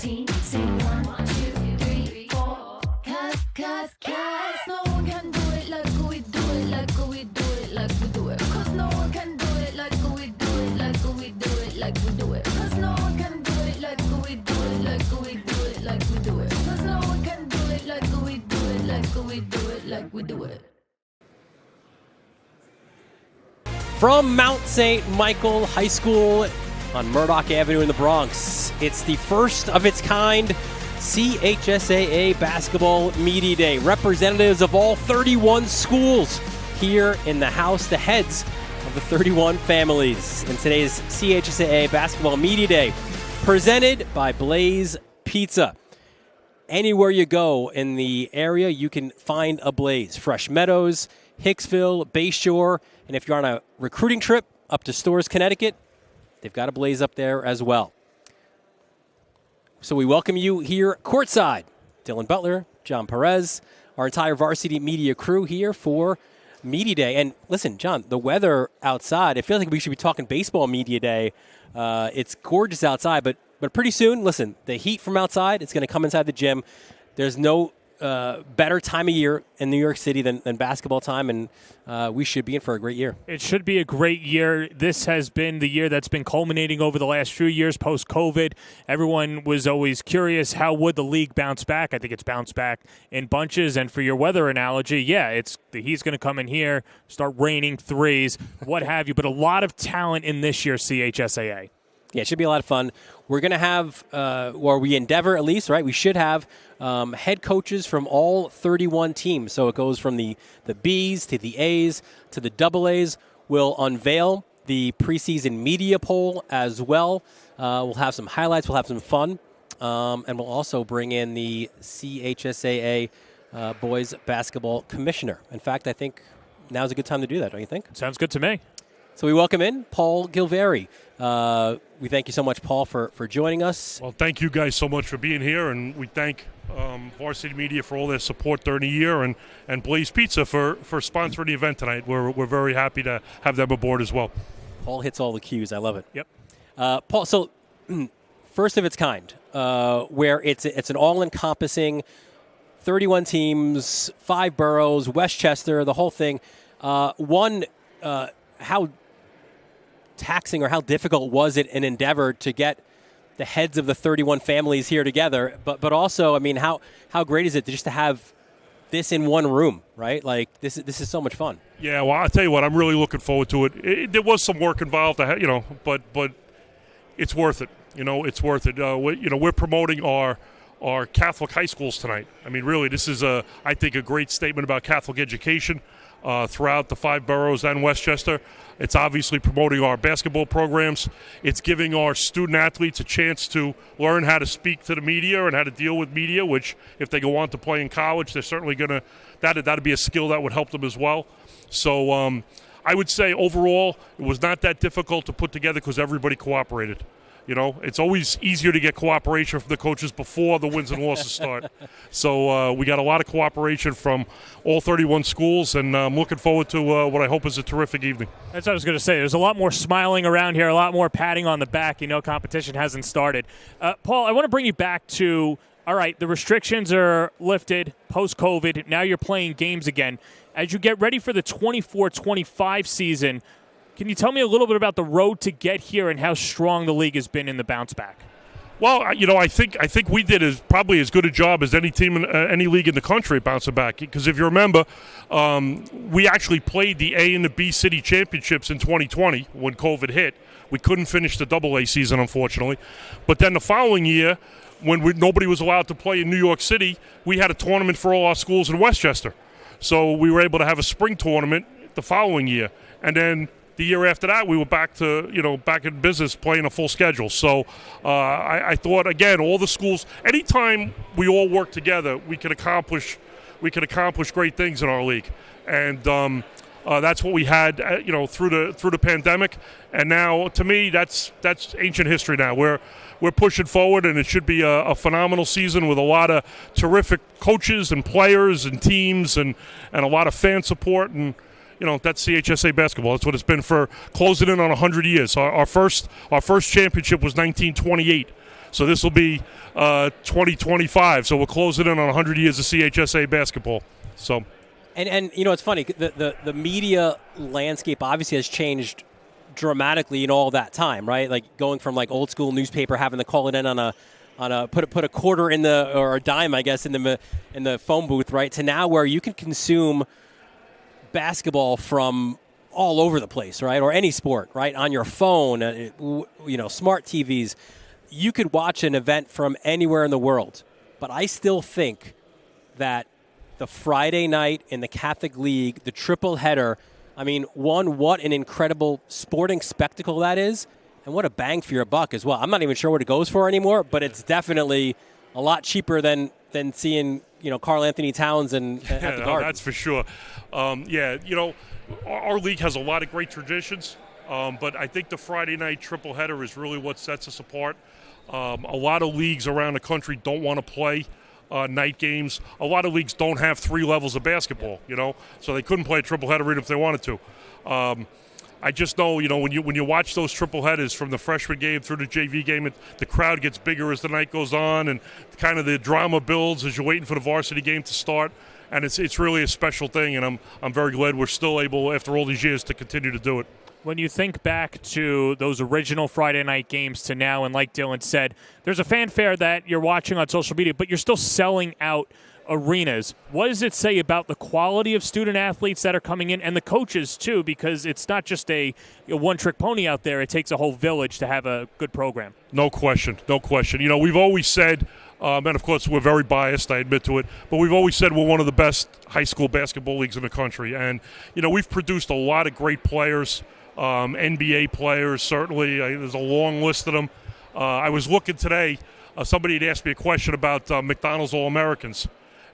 team. Sing 1, 2, 3, 4. Cause no one can do it like we do it, like we do it, like we do it. Cause no one can do it like we do it, like we do it, like we do it. Cause no one can do it like we do it, like we do it, like we do it. Cause no one can do it like we do it, like we do it, like we do it. From Mount St. Michael High School on Murdoch Avenue in the Bronx, it's the first of its kind CHSAA Basketball Media Day. Representatives of all 31 schools here in the house, the heads of the 31 families in today's CHSAA Basketball Media Day, presented by Blaze Pizza. Anywhere you go in the area, you can find a Blaze. Fresh Meadows, Hicksville, Bayshore, and if you're on a recruiting trip up to Storrs, Connecticut, they've got a Blaze up there as well. So we welcome you here courtside. Dylan Butler, John Perez, our entire varsity media crew here for Media Day. And listen, John, the weather outside, I feel like we should be talking baseball Media Day. It's gorgeous outside, but pretty soon, listen, the heat from outside, it's going to come inside the gym. There's no better time of year in New York City than basketball time, and we should be in for a great year. It should be a great year. This has been the year that's been culminating over the last few years post-COVID. Everyone was always curious, how would the league bounce back? I think it's bounced back in bunches, and for your weather analogy, yeah, it's the heat's going to come in here, start raining threes, what have you, but a lot of talent in this year's CHSAA. Yeah, it should be a lot of fun. We're going to have, or we endeavor at least, right? We should have head coaches from all 31 teams. So it goes from the Bs to the As to the AAs. We'll unveil the preseason media poll as well. We'll have some highlights. We'll have some fun. And we'll also bring in the CHSAA boys basketball commissioner. In fact, I think now's a good time to do that, don't you think? Sounds good to me. So we welcome in Paul Gilvari. We thank you so much, Paul, for joining us. Well, thank you guys so much for being here, and we thank Varsity Media for all their support during the year, and Blaze Pizza for sponsoring the event tonight. We're very happy to have them aboard as well. Paul hits all the cues. I love it. Yep. Paul, so first of its kind, where it's an all-encompassing 31 teams, 5 boroughs, Westchester, the whole thing. How taxing or how difficult was it an endeavor to get the heads of the 31 families here together? But also, I mean, how great is it just to have this in one room, right? Like, this is so much fun. Yeah, well, I'll tell you what, I'm really looking forward to it. There was some work involved, but it's worth it. It's worth it. We're promoting our Catholic high schools tonight. I mean, really, this is, I think, a great statement about Catholic education throughout the 5 boroughs and Westchester. It's obviously promoting our basketball programs. It's giving our student athletes a chance to learn how to speak to the media and how to deal with media, which if they go on to play in college, they're certainly going to, that'd be a skill that would help them as well. So I would say overall, it was not that difficult to put together because everybody cooperated. It's always easier to get cooperation from the coaches before the wins and losses start. So we got a lot of cooperation from all 31 schools, and I'm looking forward to what I hope is a terrific evening. That's what I was going to say. There's a lot more smiling around here, a lot more patting on the back. Competition hasn't started. Paul, I want to bring you back to, all right, the restrictions are lifted post-COVID. Now you're playing games again. As you get ready for the 24-25 season, can you tell me a little bit about the road to get here and how strong the league has been in the bounce back? Well, I think we did probably as good a job as any team in any league in the country bouncing back. Because if you remember, we actually played the A and the B city championships in 2020 when COVID hit. We couldn't finish the AA season, unfortunately. But then the following year, when nobody was allowed to play in New York City, we had a tournament for all our schools in Westchester. So we were able to have a spring tournament the following year, and then the year after that, we were back in business playing a full schedule. So I thought, again, all the schools, anytime we all work together, we can accomplish great things in our league. And that's what we had, through the pandemic. And now, to me, that's ancient history now. We're pushing forward, and it should be a phenomenal season with a lot of terrific coaches and players and teams and a lot of fan support. And that's CHSAA basketball. That's what it's been for closing in on 100 years. Our first championship was 1928. So this will be 2025. So we're closing in on 100 years of CHSAA basketball. So, and you know, it's funny. The media landscape obviously has changed dramatically in all that time, right? Like going from like old school newspaper having to call it in on a put a quarter in the, or a dime, I guess, in the phone booth, right? To now where you can consume basketball from all over the place, right? Or any sport, right? On your phone, you know, smart TVs. You could watch an event from anywhere in the world. But I still think that the Friday night in the Catholic League, the triple header, I mean, what an incredible sporting spectacle that is, and what a bang for your buck as well. I'm not even sure what it goes for anymore, but it's definitely a lot cheaper than seeing, you know, Karl Anthony Towns at the Garden. That's for sure. Yeah, you know, our league has a lot of great traditions, but I think the Friday night triple header is really what sets us apart. A lot of leagues around the country don't want to play night games. A lot of leagues don't have 3 levels of basketball, you know, so they couldn't play a triple header even if they wanted to. I just know, you know, when you watch those triple headers from the freshman game through the JV game, the crowd gets bigger as the night goes on, and kind of the drama builds as you're waiting for the varsity game to start. And it's really a special thing, and I'm very glad we're still able, after all these years, to continue to do it. When you think back to those original Friday night games to now, and like Dylan said, there's a fanfare that you're watching on social media, but you're still selling out arenas. What does it say about the quality of student athletes that are coming in, and the coaches too, because it's not just a one-trick pony out there. It takes a whole village to have a good program. No question. You know, we've always said, and of course we're very biased, I admit to it, but we've always said we're one of the best high school basketball leagues in the country. And, you know, we've produced a lot of great players, NBA players, certainly. There's a long list of them. I was looking today, somebody had asked me a question about McDonald's All-Americans.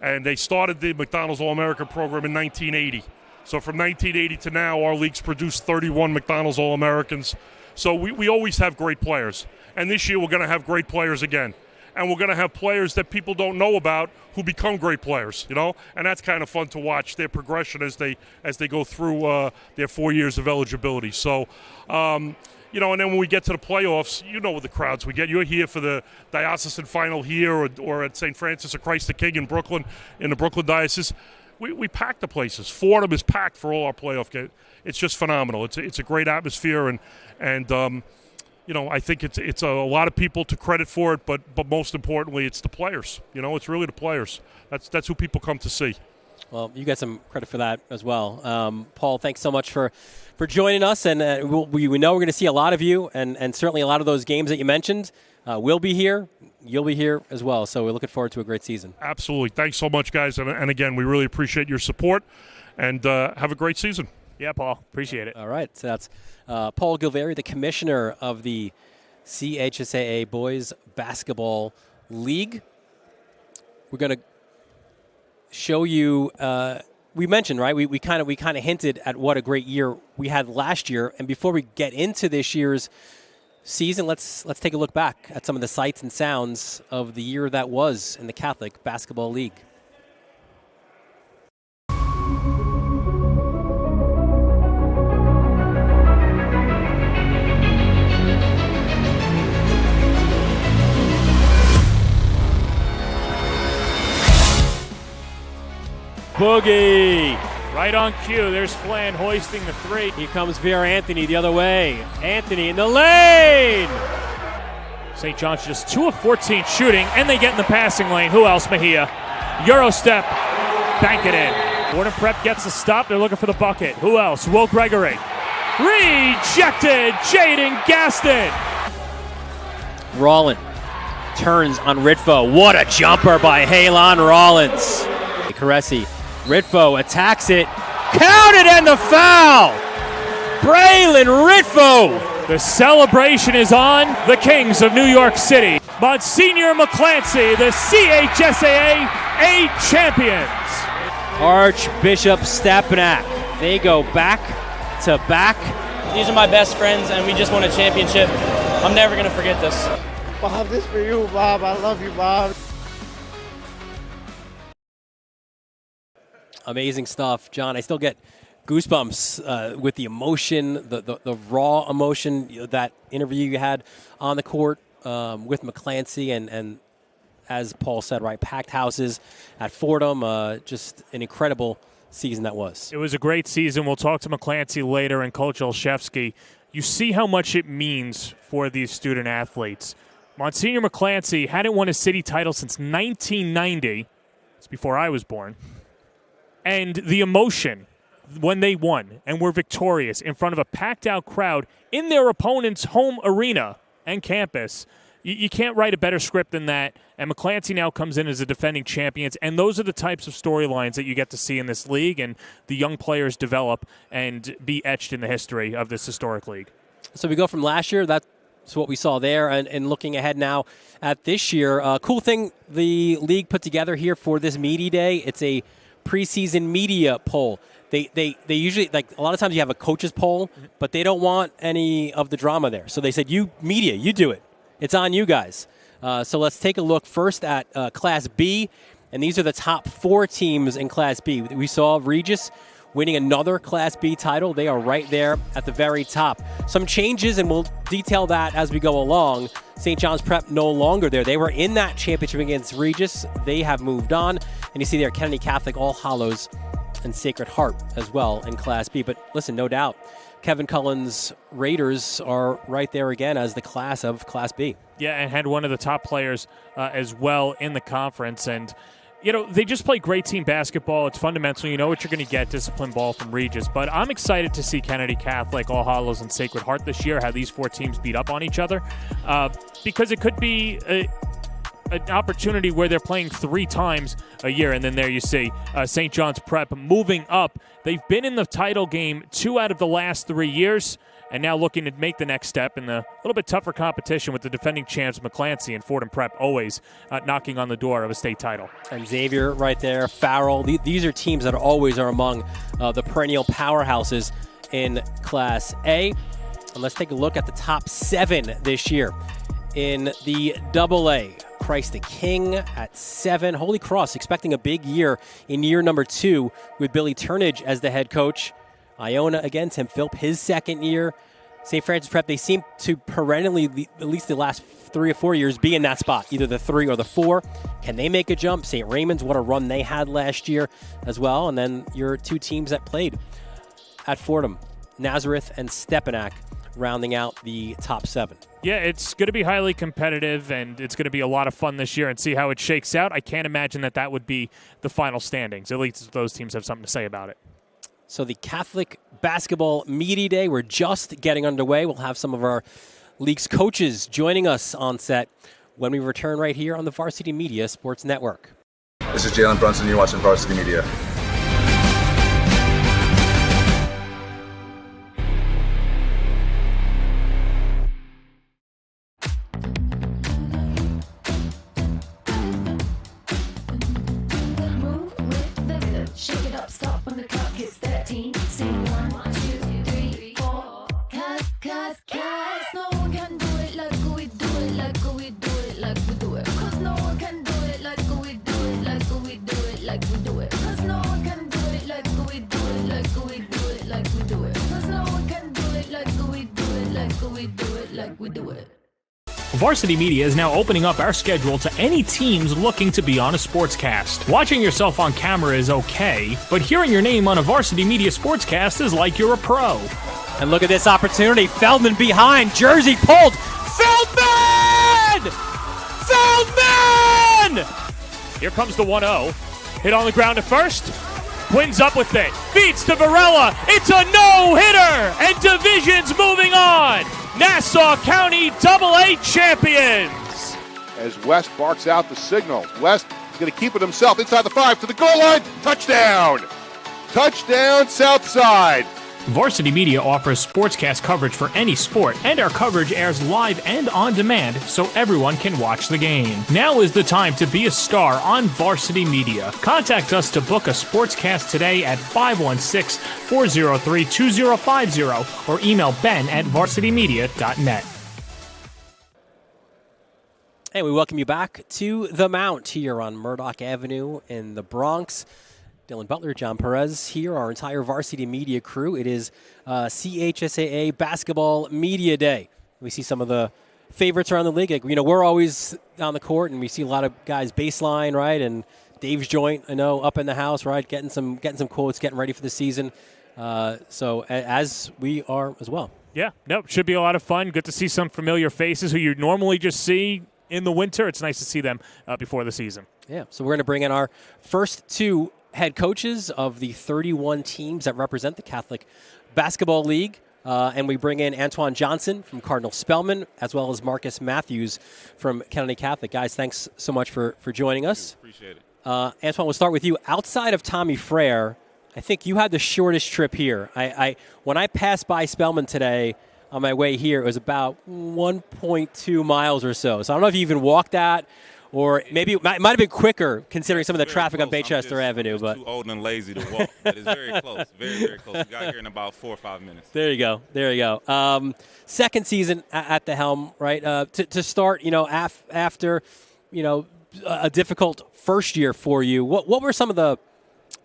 And they started the McDonald's All-American program in 1980. So from 1980 to now, our league's produced 31 McDonald's All-Americans. So we always have great players. And this year we're going to have great players again. And we're going to have players that people don't know about who become great players, you know? And that's kind of fun to watch, their progression as they go through their 4 years of eligibility. So, you know, and then when we get to the playoffs, you know what the crowds we get. You're here for the diocesan final here or at St. Francis of Christ the King in Brooklyn, in the Brooklyn Diocese. We pack the places. Fordham is packed for all our playoff games. It's just phenomenal. It's a great atmosphere, and you know, I think it's a lot of people to credit for it, but most importantly, it's the players. You know, it's really the players. That's who people come to see. Well, you get some credit for that as well. Paul, thanks so much for joining us, and we know we're going to see a lot of you, and certainly a lot of those games that you mentioned will be here. You'll be here as well, so we're looking forward to a great season. Absolutely. Thanks so much, guys, and again, we really appreciate your support, and have a great season. Yeah, Paul. Appreciate it. All right, so that's Paul Gilvari, the commissioner of the CHSAA Boys Basketball League. We're going to show you. We mentioned, right? We kind of hinted at what a great year we had last year, and before we get into this year's season, let's take a look back at some of the sights and sounds of the year that was in the Catholic Basketball League. Boogie. Right on cue. There's Flan hoisting the three. Here comes Vera Anthony the other way. Anthony in the lane. St. John's just 2 of 14 shooting, and they get in the passing lane. Who else? Mejia. Euro step. Bank it in. Warden Prep gets the stop. They're looking for the bucket. Who else? Will Gregory. Rejected. Jaden Gaston. Rollin turns on Ritfo. What a jumper by Halon Rollins. Caressi. Ritfo attacks it. Counted and the foul! Braylon Ritfo! The celebration is on. The Kings of New York City. Monsignor McClancy, the CHSAA A champions. Archbishop Stepanak. They go back to back. These are my best friends, and we just won a championship. I'm never going to forget this. Bob, this for you, Bob. I love you, Bob. Amazing stuff, John. I still get goosebumps with the emotion, the raw emotion, that interview you had on the court with McClancy and as Paul said, right, packed houses at Fordham. Just an incredible season that was. It was a great season. We'll talk to McClancy later and Coach Olszewski. You see how much it means for these student athletes. Monsignor McClancy hadn't won a city title since 1990. It's before I was born. And the emotion when they won and were victorious in front of a packed-out crowd in their opponent's home arena and campus, you can't write a better script than that. And McClancy now comes in as a defending champions, and those are the types of storylines that you get to see in this league, and the young players develop and be etched in the history of this historic league. So we go from last year, that's what we saw there, and looking ahead now at this year. Cool thing the league put together here for this media day, it's a preseason media poll. They usually, like a lot of times you have a coaches poll, but they don't want any of the drama there. So they said, you media, you do it. It's on you guys. So let's take a look first at Class B, and these are the top 4 teams in Class B. We saw Regis winning another Class B title. They are right there at the very top. Some changes, and we'll detail that as we go along. St. John's Prep no longer there. They were in that championship against Regis. They have moved on. And you see there Kennedy Catholic, All Hallows, and Sacred Heart as well in Class B. But listen, no doubt, Kevin Cullen's Raiders are right there again as the class of Class B. Yeah, and had one of the top players as well in the conference. And, you know, they just play great team basketball. It's fundamental. You know what you're going to get, disciplined ball from Regis. But I'm excited to see Kennedy Catholic, All Hallows, and Sacred Heart this year, how these 4 teams beat up on each other. Because it could be an opportunity where they're playing 3 times a year. And then there you see St. John's Prep moving up. They've been in the title game 2 out of the last 3 years, and now looking to make the next step in the little bit tougher competition with the defending champs McClancy and Fordham Prep always knocking on the door of a state title. And Xavier right there, Farrell. These are teams that always are among the perennial powerhouses in Class A. And let's take a look at the top 7 this year. In the AA, Christ the King at 7. Holy Cross expecting a big year in year number 2 with Billy Turnage as the head coach. Iona again, Tim Philp, his second year. St. Francis Prep, they seem to perennially, at least the last 3 or 4 years, be in that spot, either the 3 or the 4. Can they make a jump? St. Raymond's, what a run they had last year as well. And then your 2 teams that played at Fordham, Nazareth and Stepinac, rounding out the top 7. Yeah, it's going to be highly competitive, and it's going to be a lot of fun this year and see how it shakes out. I can't imagine that would be the final standings. At least those teams have something to say about it. So the Catholic Basketball Media Day, we're just getting underway. We'll have some of our league's coaches joining us on set when we return right here on the Varsity Media Sports Network. This is Jalen Brunson. You're watching Varsity Media. Shake it up, stop when the clock hits 13. Sing 1, 2, 3, 4. Cause no one can do it like we do it, like we do it, like we do it. Cause no one can do it like we do it, like we do it, like we do it. Cause no one can do it like we do it, like we do it, like we do it. Cause no one can do it like we do it, like we do it, like we do it. Varsity Media is now opening up our schedule to any teams looking to be on a sportscast. Watching yourself on camera is okay, but hearing your name on a Varsity Media sportscast is like you're a pro. And look at this opportunity. Feldman behind. Jersey pulled. Feldman! Feldman! Here comes the 1-0. Hit on the ground at first. Quinn's up with it. Feeds to Varela. It's a no-hitter! And Division's moving on. Nassau County AA champions. As West barks out the signal. West is going to keep it himself inside the 5 to the goal line. Touchdown! Touchdown, Southside. Varsity Media offers sportscast coverage for any sport, and our coverage airs live and on demand so everyone can watch the game. Now is the time to be a star on Varsity Media. Contact us to book a sportscast today at 516-403-2050 or email ben@varsitymedia.net. And we welcome you back to The Mount here on Murdoch Avenue in the Bronx. Dylan Butler, John Perez here, our entire Varsity Media crew. It is CHSAA Basketball Media Day. We see some of the favorites around the league? Like, we're always on the court, and we see a lot of guys baseline, right? And Dave's joint, I know, up in the house, right? Getting some quotes, getting ready for the season. So as we are as well. Yeah, nope, should be a lot of fun. Good to see some familiar faces who you normally just see in the winter. It's nice to see them before the season. Yeah, so we're going to bring in our first two head coaches of the 31 teams that represent the Catholic Basketball League. And we bring in Antoine Johnson from Cardinal Spellman, as well as Marcus Matthews from Kennedy Catholic. Guys, thanks so much for joining us. Appreciate it. Antoine, we'll start with you. Outside of Tommy Frere, I think you had the shortest trip here. When I passed by Spellman today on my way here, it was about 1.2 miles or so. So I don't know if you even walked that, or maybe it might have been quicker considering some of the traffic on Baychester Avenue. I'm too old and lazy to walk, but it's very close, very, very close. We got here in about 4 or 5 minutes. There you go. Second season at the helm, right? To start, after, a difficult first year for you. What were some of the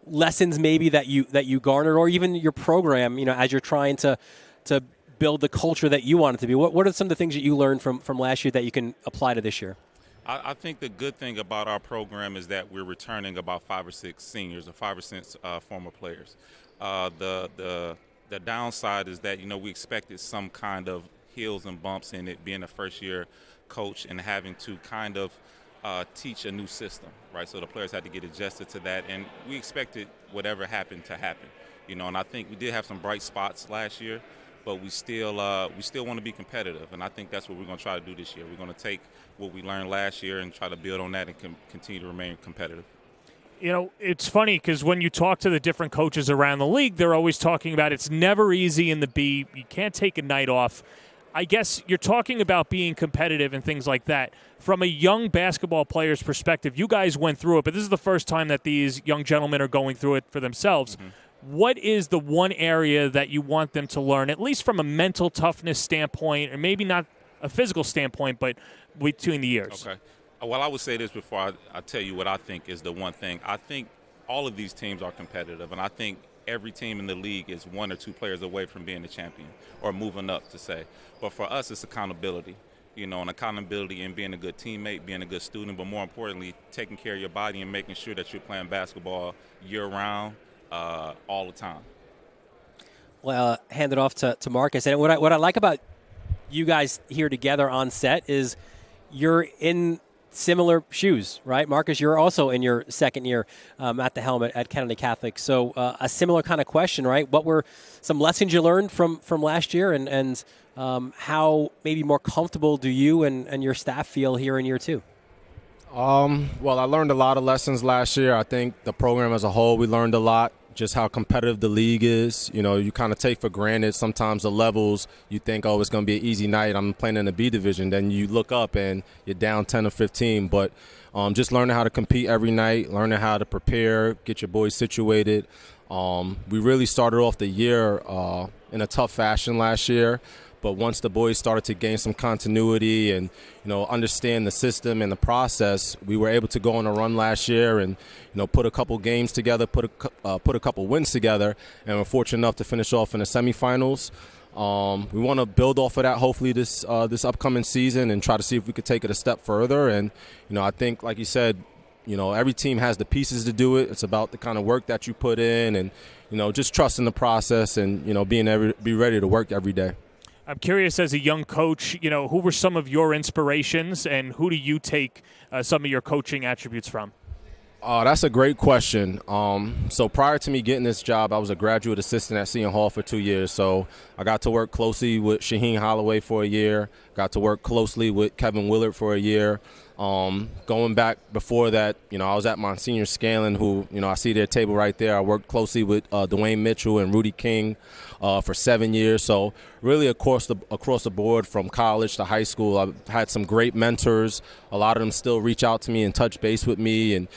lessons maybe that you garnered, or even your program, as you're trying to build the culture that you want it to be? What are some of the things that you learned from last year that you can apply to this year? I think the good thing about our program is that we're returning about 5 or 6 seniors or 5 or 6 former players. The downside is that, we expected some kind of hills and bumps in it, being a first-year coach and having to kind of teach a new system, right? So the players had to get adjusted to that, and we expected whatever happened to happen, and I think we did have some bright spots last year, but we still want to be competitive, and I think that's what we're going to try to do this year. We're going to take what we learned last year and try to build on that and continue to remain competitive. It's funny because when you talk to the different coaches around the league, they're always talking about it's never easy in the B. You can't take a night off. I guess you're talking about being competitive and things like that. From a young basketball player's perspective, you guys went through it, but this is the first time that these young gentlemen are going through it for themselves. Mm-hmm. What is the one area that you want them to learn, at least from a mental toughness standpoint, or maybe not a physical standpoint, but between the years? Okay. Well, I would say this before I tell you what I think is the one thing. I think all of these teams are competitive, and I think every team in the league is 1 or 2 players away from being a champion or moving up, to say. But for us, it's accountability, and accountability in being a good teammate, being a good student, but more importantly, taking care of your body and making sure that you're playing basketball year-round, all the time. Well, hand it off to Marcus. And what I like about you guys here together on set is you're in similar shoes, right? Marcus, you're also in your second year at the helm at Kennedy Catholic. So a similar kind of question, right? What were some lessons you learned from last year, and how maybe more comfortable do you and your staff feel here in year 2? Well, I learned a lot of lessons last year. I think the program as a whole, we learned a lot. Just how competitive the league is. You kind of take for granted sometimes the levels. You think, oh, it's going to be an easy night. I'm playing in the B division. Then you look up and you're down 10 or 15. But just learning how to compete every night, learning how to prepare, get your boys situated. We really started off the year in a tough fashion last year. But once the boys started to gain some continuity and, understand the system and the process, we were able to go on a run last year and, put a couple games together, put a couple wins together, and we're fortunate enough to finish off in the semifinals. We want to build off of that hopefully this upcoming season and try to see if we could take it a step further. And, I think, like you said, every team has the pieces to do it. It's about the kind of work that you put in and, just trusting the process and, be ready to work every day. I'm curious, as a young coach, who were some of your inspirations, and who do you take some of your coaching attributes from? That's a great question. So prior to me getting this job, I was a graduate assistant at Seton Hall for 2 years. So I got to work closely with Shaheen Holloway for a year. Got to work closely with Kevin Willard for a year. Going back before that, I was at Monsignor Scanlon, who, I see their table right there. I worked closely with Dwayne Mitchell and Rudy King for 7 years. So really across the board, from college to high school, I've had some great mentors. A lot of them still reach out to me and touch base with me and,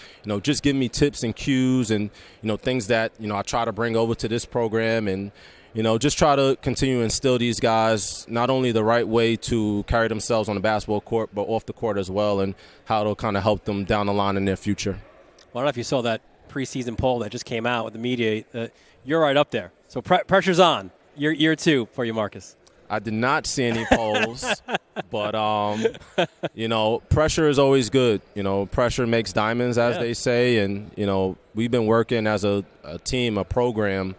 just give me tips and cues and, things that, I try to bring over to this program and, just try to continue to instill these guys not only the right way to carry themselves on the basketball court, but off the court as well, and how it'll kind of help them down the line in their future. Well, I don't know if you saw that preseason poll that just came out with the media. You're right up there. So pressure's on. Year 2 for you, Marcus. I did not see any polls, but, pressure is always good. Pressure makes diamonds, as they say. And, we've been working as a team, a program,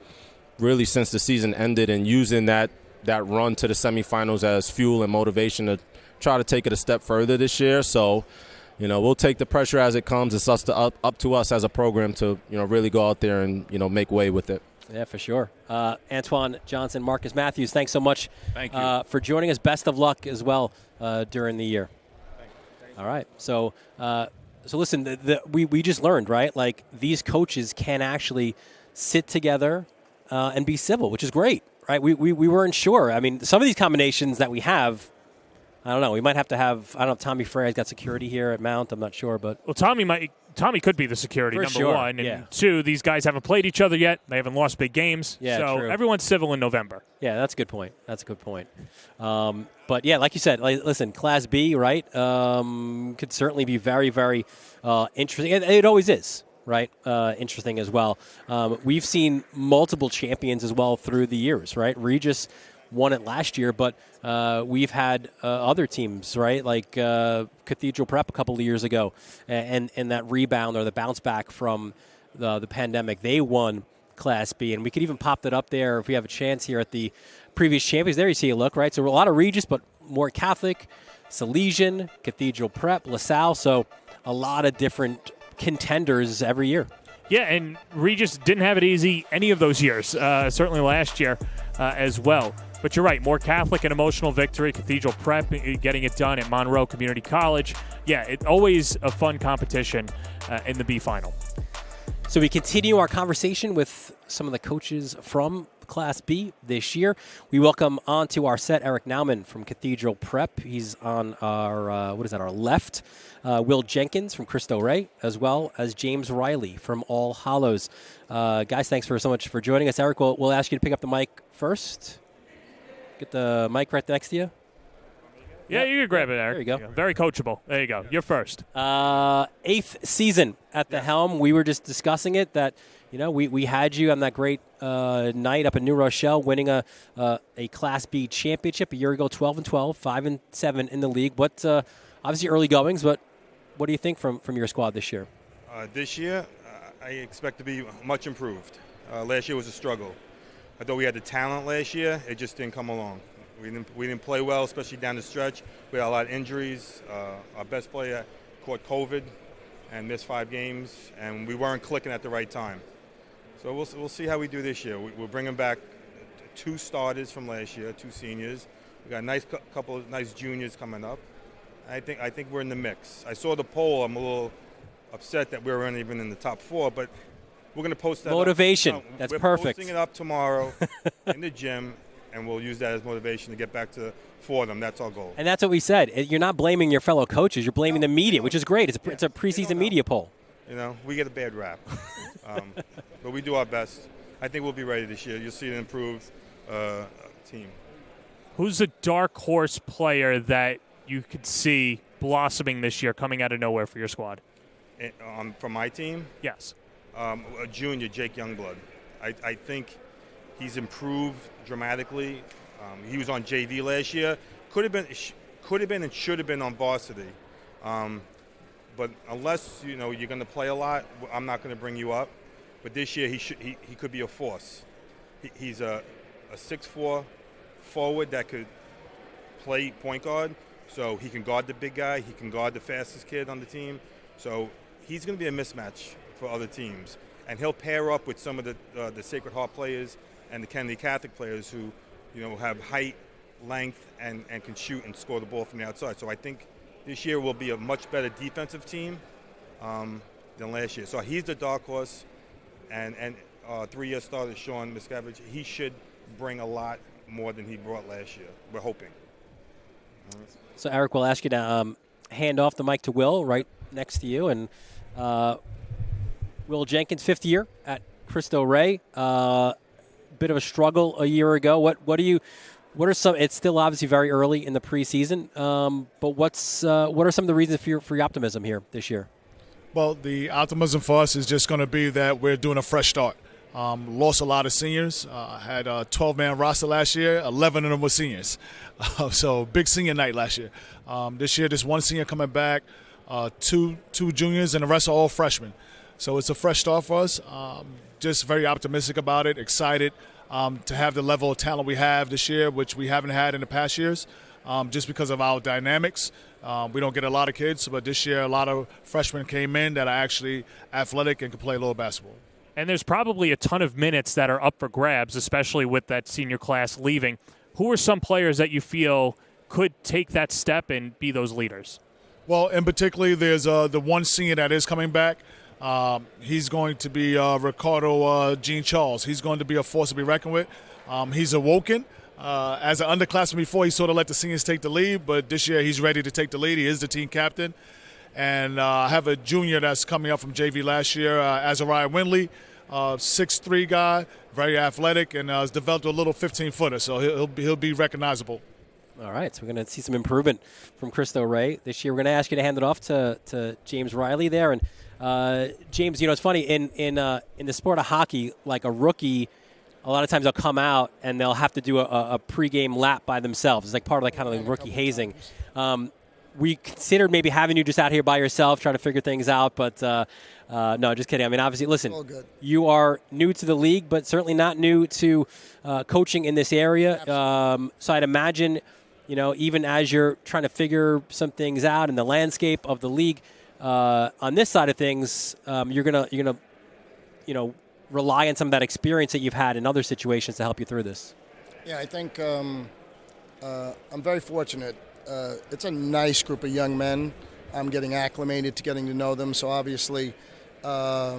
really since the season ended and using that run to the semifinals as fuel and motivation to try to take it a step further this year. So, we'll take the pressure as it comes. It's up to us as a program to, really go out there and, make way with it. Yeah, for sure. Antoine Johnson, Marcus Matthews, thanks so much for joining us. Best of luck as well during the year. Thank you. All right. So listen, we just learned, right? Like, these coaches can actually sit together and be civil, which is great, right? We weren't sure. I mean, some of these combinations that we have, I don't know. We might have to have, I don't know if Tommy Freya's got security here at Mount. I'm not sure, but. Well, Tommy could be the security, for number sure. one. And two, these guys haven't played each other yet. They haven't lost big games. Yeah, so true. Everyone's civil in November. Yeah, that's a good point. But, yeah, like you said, listen, Class B, right, could certainly be very, very interesting. And it always is, right, interesting as well. We've seen multiple champions as well through the years, right? Regis won it last year, but we've had other teams, right, like Cathedral Prep a couple of years ago, and that rebound or the bounce back from the pandemic. They won Class B, and we could even pop that up there if we have a chance here at the previous champions. There you see a look, right? So a lot of Regis, but more Catholic, Salesian, Cathedral Prep, LaSalle, so a lot of different contenders every year. Yeah, and Regis didn't have it easy any of those years, certainly last year as well. But you're right, more Catholic and emotional victory. Cathedral Prep getting it done at Monroe Community College. Yeah, it's always a fun competition in the B final. So we continue our conversation with some of the coaches from Class B this year. We welcome onto our set Eric Nauman from Cathedral Prep. He's on our, our left. Will Jenkins from Cristo Rey, as well as James Riley from All Hallows. Guys, thanks so much for joining us. Eric, we'll ask you to pick up the mic first. Get the mic right next to you. Yeah, you can grab it, Eric. There you go. Very coachable. There you go. You're first. 8th season at the helm. We were just discussing it that, we had you on that great night up in New Rochelle winning a Class B championship a year ago, 12-12, 5-7 in the league. What obviously early goings, but what do you think from your squad this year? This year, I expect to be much improved. Last year was a struggle. I thought we had the talent last year. It just didn't come along. We didn't play well, especially down the stretch. We had a lot of injuries. Our best player caught COVID and missed 5 games, and we weren't clicking at the right time. So we'll see how we do this year. We're bringing back 2 starters from last year, 2 seniors. We got a couple of nice juniors coming up. I think we're in the mix. I saw the poll. I'm a little upset that we weren't even in the top 4, but we're going to post that motivation. up. That's we're perfect. Posting it up tomorrow in the gym, and we'll use that as motivation to get back for them. That's our goal. And that's what we said. You're not blaming your fellow coaches. You're blaming the media, which is great. It's a preseason media poll. We get a bad rap. But we do our best. I think we'll be ready this year. You'll see an improved team. Who's a dark horse player that you could see blossoming this year, coming out of nowhere for your squad? From my team? Yes. A junior, Jake Youngblood. I think he's improved dramatically. He was on JV last year. Could have been and should have been on varsity. But unless you're going to play a lot, I'm not going to bring you up. But this year he could be a force. He's a 6'4" forward that could play point guard. So he can guard the big guy. He can guard the fastest kid on the team. So he's going to be a mismatch for other teams. And he'll pair up with some of the Sacred Heart players and the Kennedy Catholic players who, have height, length, and can shoot and score the ball from the outside. So I think this year will be a much better defensive team than last year. So he's the dark horse. And 3-year starter Sean Miscavige, he should bring a lot more than he brought last year. We're hoping. So, Eric, we'll ask you to hand off the mic to Will right next to you. And Will Jenkins, 5th year at Cristo Rey. Bit of a struggle a year ago. What are some? It's still obviously very early in the preseason. But what are some of the reasons for your optimism here this year? Well, the optimism for us is just going to be that we're doing a fresh start. Lost a lot of seniors. Had a 12-man roster last year. 11 of them were seniors. So big senior night last year. This year, there's one senior coming back, two juniors, and the rest are all freshmen. So it's a fresh start for us. Just very optimistic about it, excited to have the level of talent we have this year, which we haven't had in the past years, just because of our dynamics. We don't get a lot of kids, but this year a lot of freshmen came in that are actually athletic and can play a little basketball. And there's probably a ton of minutes that are up for grabs, especially with that senior class leaving. Who are some players that you feel could take that step and be those leaders? Well, in particular, there's the one senior that is coming back. He's going to be Ricardo Jean Charles. He's going to be a force to be reckoned with. He's awoken. As an underclassman before, he sort of let the seniors take the lead, but this year he's ready to take the lead. He is the team captain. And I have a junior that's coming up from JV last year, Azariah Windley, 6'3" guy, very athletic, and has developed a little 15-footer, so he'll be recognizable. All right, so we're going to see some improvement from Cristo Ray this year. We're going to ask you to hand it off to James Riley there. And James, it's funny, in the sport of hockey, like a rookie, a lot of times they'll come out and they'll have to do a pregame lap by themselves. It's like part of like kind of like rookie hazing. We considered maybe having you just out here by yourself, trying to figure things out, but no, just kidding. I mean, obviously, listen, you are new to the league, but certainly not new to coaching in this area. So I'd imagine, even as you're trying to figure some things out in the landscape of the league, on this side of things, you're gonna rely on some of that experience that you've had in other situations to help you through this. Yeah, I think I'm very fortunate. It's a nice group of young men. I'm getting acclimated to getting to know them. So obviously, a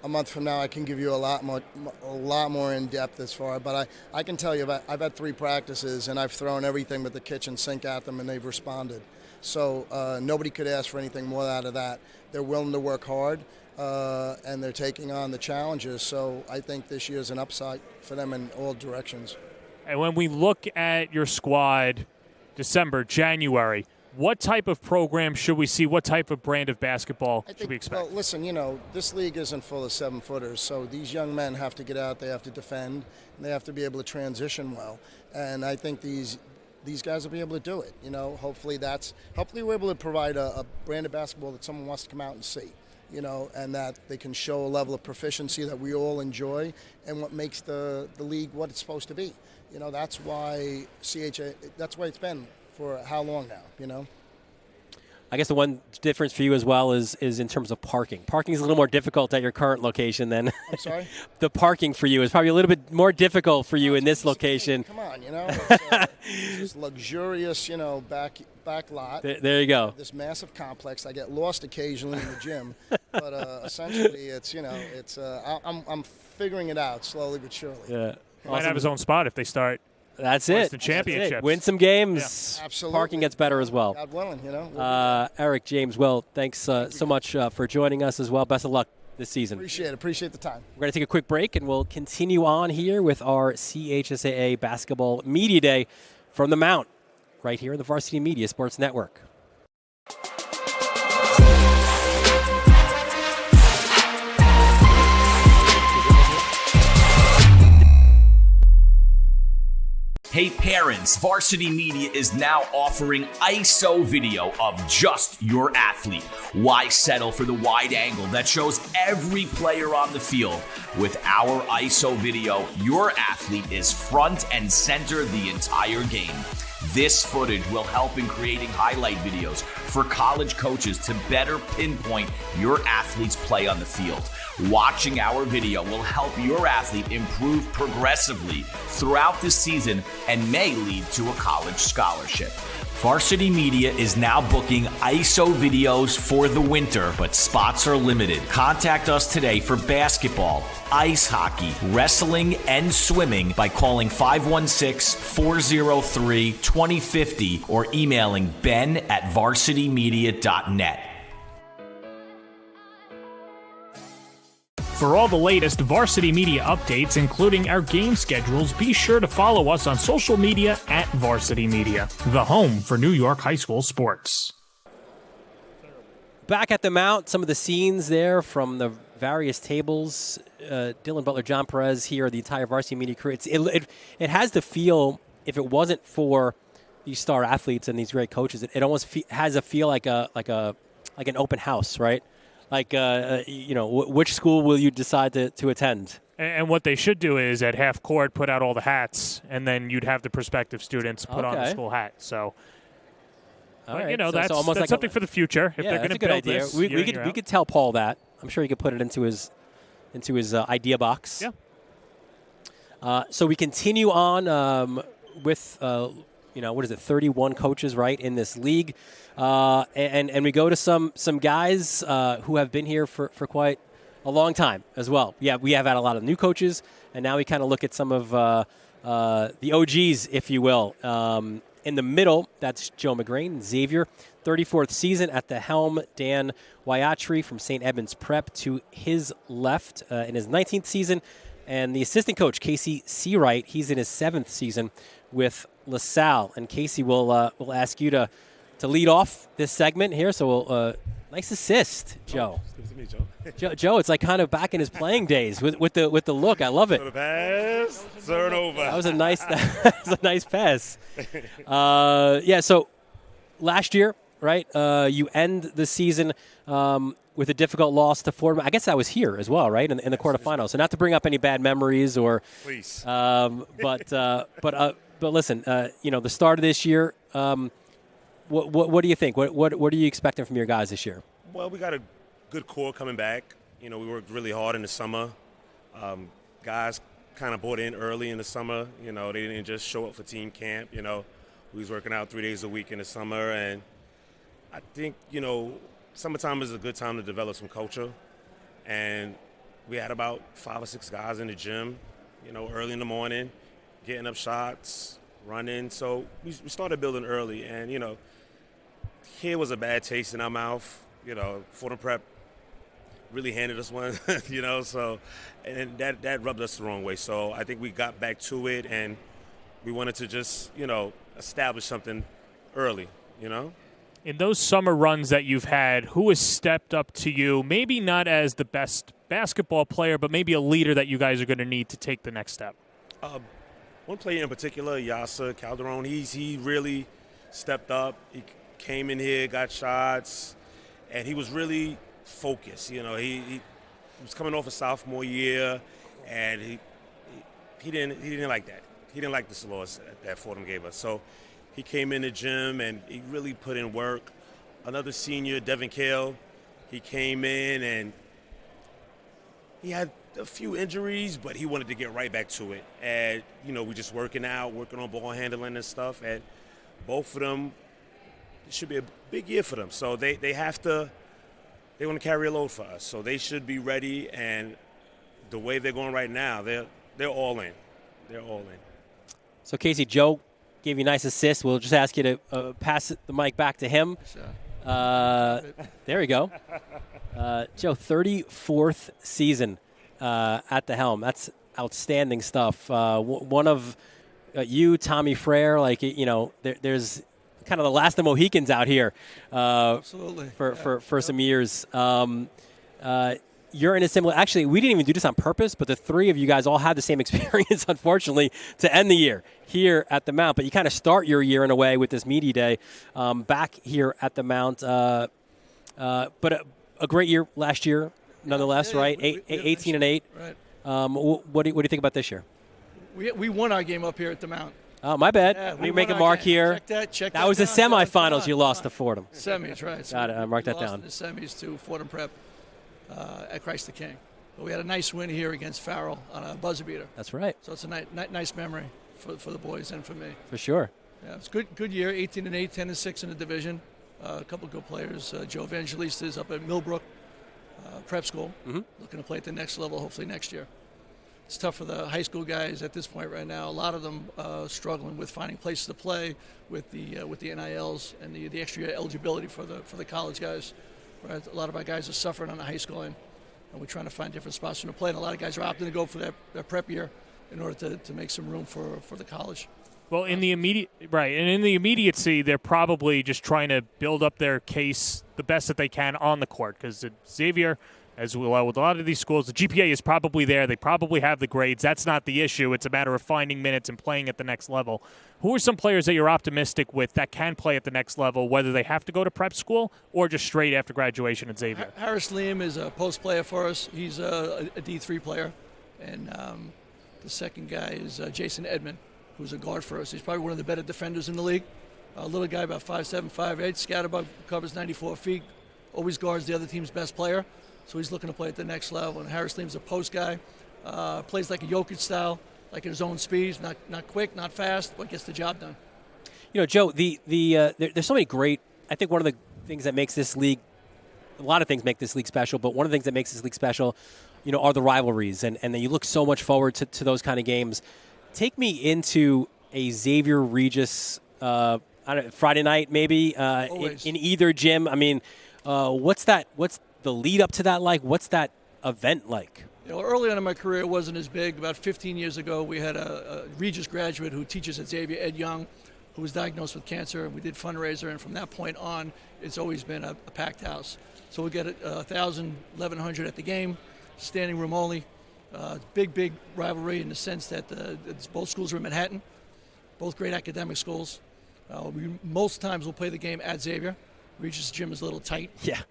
month from now, I can give you a lot more in depth as far. But I can tell you, I've had 3 practices and I've thrown everything but the kitchen sink at them, and they've responded. So nobody could ask for anything more out of that. They're willing to work hard, and they're taking on the challenges. So I think this year's an upside for them in all directions. And when we look at your squad, December, January, what type of program should we see? What type of brand of basketball should we expect? Well, listen, this league isn't full of 7-footers, so these young men have to get out, they have to defend, and they have to be able to transition well. And I think these guys will be able to do it. Hopefully we're able to provide a brand of basketball that someone wants to come out and see. And that they can show a level of proficiency that we all enjoy, and what makes the league what it's supposed to be. That's why that's why it's been for how long now, I guess the one difference for you as well is in terms of parking. Parking is a little more difficult at your current location than I'm sorry? The parking for you is probably a little bit more difficult for you in this location. Come on, it's this luxurious, back lot. There you go. This massive complex. I get lost occasionally in the gym, but essentially I'm figuring it out slowly but surely. Yeah. He might have his own spot if they start. That's it. The championships. That's it. Win some games. Yeah. Absolutely. Parking gets better as well. God willing, Eric, James, Will, thanks so much for joining us as well. Best of luck this season. Appreciate the time. We're going to take a quick break, and we'll continue on here with our CHSAA Basketball Media Day from the Mount, right here on the Varsity Media Sports Network. Hey parents, Varsity Media is now offering ISO video of just your athlete. Why settle for the wide angle that shows every player on the field? With our ISO video, your athlete is front and center the entire game. This footage will help in creating highlight videos for college coaches to better pinpoint your athlete's play on the field. Watching our video will help your athlete improve progressively throughout the season and may lead to a college scholarship. Varsity Media is now booking ISO videos for the winter, but spots are limited. Contact us today for basketball, ice hockey, wrestling, and swimming by calling 516-403-2050 or emailing ben@varsitymedia.net. For all the latest Varsity Media updates, including our game schedules, be sure to follow us on social media at Varsity Media, the home for New York high school sports. Back at the Mount, some of the scenes there from the various tables. Dylan Butler, John Perez here, the entire varsity media crew. It has the feel, if it wasn't for these star athletes and these great coaches, it almost has a feel like an open house, right? Like, which school will you decide to attend? And what they should do is at half court put out all the hats, and then you'd have the prospective students put on the school hat. So, right. That's almost like something for the future. If they're going to build idea. this, we could tell Paul that. I'm sure he could put it into his idea box. Yeah. So we continue on with 31 coaches, right, in this league, and we go to some guys who have been here for quite a long time as well. Yeah, we have had a lot of new coaches, and now we kind of look at some of the OGs, if you will. In the middle, that's Joe McGrain, Xavier, 34th season at the helm. Dan Wyatry from St. Edmunds Prep to his left in his 19th season. And the assistant coach, Casey Seawright, he's in his 7th season with LaSalle. And Casey will ask you to lead off this segment here. So we'll nice assist, Joe. Good to meet you, Joe, it's like kind of back in his playing days with the look. I love it. So the pass, turnover. That was a nice pass. So last year, right? You end the season with a difficult loss to Fordham. I guess that was here as well, right? In the quarterfinals. So not to bring up any bad memories or, please. But listen, the start of this year. What do you think? What are you expecting from your guys this year? Well, we got a good core coming back. We worked really hard in the summer. Guys kind of bought in early in the summer. They didn't just show up for team camp. We was working out 3 days a week in the summer, and I think summertime is a good time to develop some culture. And we had about 5 or 6 guys in the gym, early in the morning, getting up shots, running. So we started building early, and here was a bad taste in our mouth. Fordham Prep really handed us one, so, and that rubbed us the wrong way. So I think we got back to it, and we wanted to just, establish something early, In those summer runs that you've had, who has stepped up to you, maybe not as the best basketball player, but maybe a leader that you guys are going to need to take the next step? One player in particular, Yasa Calderon, he really stepped up. He came in here, got shots, and he was really focused. He was coming off a sophomore year, and he didn't like that. He didn't like the loss that Fordham gave us. So he came in the gym, and he really put in work. Another senior, Devin Kale, he came in, and he had a few injuries, but he wanted to get right back to it. And, we just working on ball handling and stuff. And both of them, it should be a big year for them. So they want to carry a load for us. So they should be ready. And the way they're going right now, they're all in. They're all in. So, Casey, Joe gave you a nice assist. We'll just ask you to pass the mic back to him. There you go. Joe, 34th season at the helm. That's outstanding stuff. One of you, Tommy Frere, there's kind of the last of the Mohicans out here. Absolutely. For some years. You're in a similar – actually, we didn't even do this on purpose, but the three of you guys all had the same experience, unfortunately, to end the year here at the Mount. But you kind of start your year in a way with this media day back here at the Mount. But a great year last year, nonetheless, right? 18-8. Right. What do you think about this year? We won our game up here at the Mount. Oh, my bad. Yeah, we make a mark here. Check that was the semifinals you lost to Fordham. Semis, right. Got it. I marked that down. The semis to Fordham Prep at Christ the King. But we had a nice win here against Farrell on a buzzer beater. That's right. So it's a nice memory for the boys and for me. For sure. Yeah, it's good year. 18-8, 10-6 in the division. A couple good players. Joe Evangelista is up at Millbrook Prep School, looking to play at the next level, hopefully next year. It's tough for the high school guys at this point right now. A lot of them struggling with finding places to play with the NILs and the extra eligibility for the college guys. Right? A lot of our guys are suffering on the high school end, and we're trying to find different spots to play. And a lot of guys are opting to go for their prep year in order to make some room for the college. Well, in the immediacy, they're probably just trying to build up their case the best that they can on the court because Xavier, as well with a lot of these schools, the GPA is probably there. They probably have the grades. That's not the issue. It's a matter of finding minutes and playing at the next level. Who are some players that you're optimistic with that can play at the next level, whether they have to go to prep school or just straight after graduation at Xavier? Harris Liam is a post player for us. He's a D3 player. And the second guy is Jason Edmond, who's a guard for us. He's probably one of the better defenders in the league. A little guy about 5'7", 5'8", scatterbug, covers 94 feet, always guards the other team's best player. So he's looking to play at the next level. And Harris Liam's a post guy, plays like a Jokic style, like at his own speed, not quick, not fast, but gets the job done. You know, Joe, there's so many great. I think one of the things that makes this league, a lot of things make this league special, but one of the things that makes this league special, are the rivalries, and then you look so much forward to those kind of games. Take me into a Xavier Regis Friday night, maybe in either gym. I mean, what's the lead up to that like? What's that event like? Early on in my career, it wasn't as big. About 15 years ago, we had a Regis graduate who teaches at Xavier, Ed Young, who was diagnosed with cancer, and we did fundraiser. And from that point on, it's always been a packed house. So we get 1,000, 1,100 at the game, standing room only. Big rivalry in the sense that both schools are in Manhattan, both great academic schools. Most times we'll play the game at Xavier. Regis' gym is a little tight. Yeah.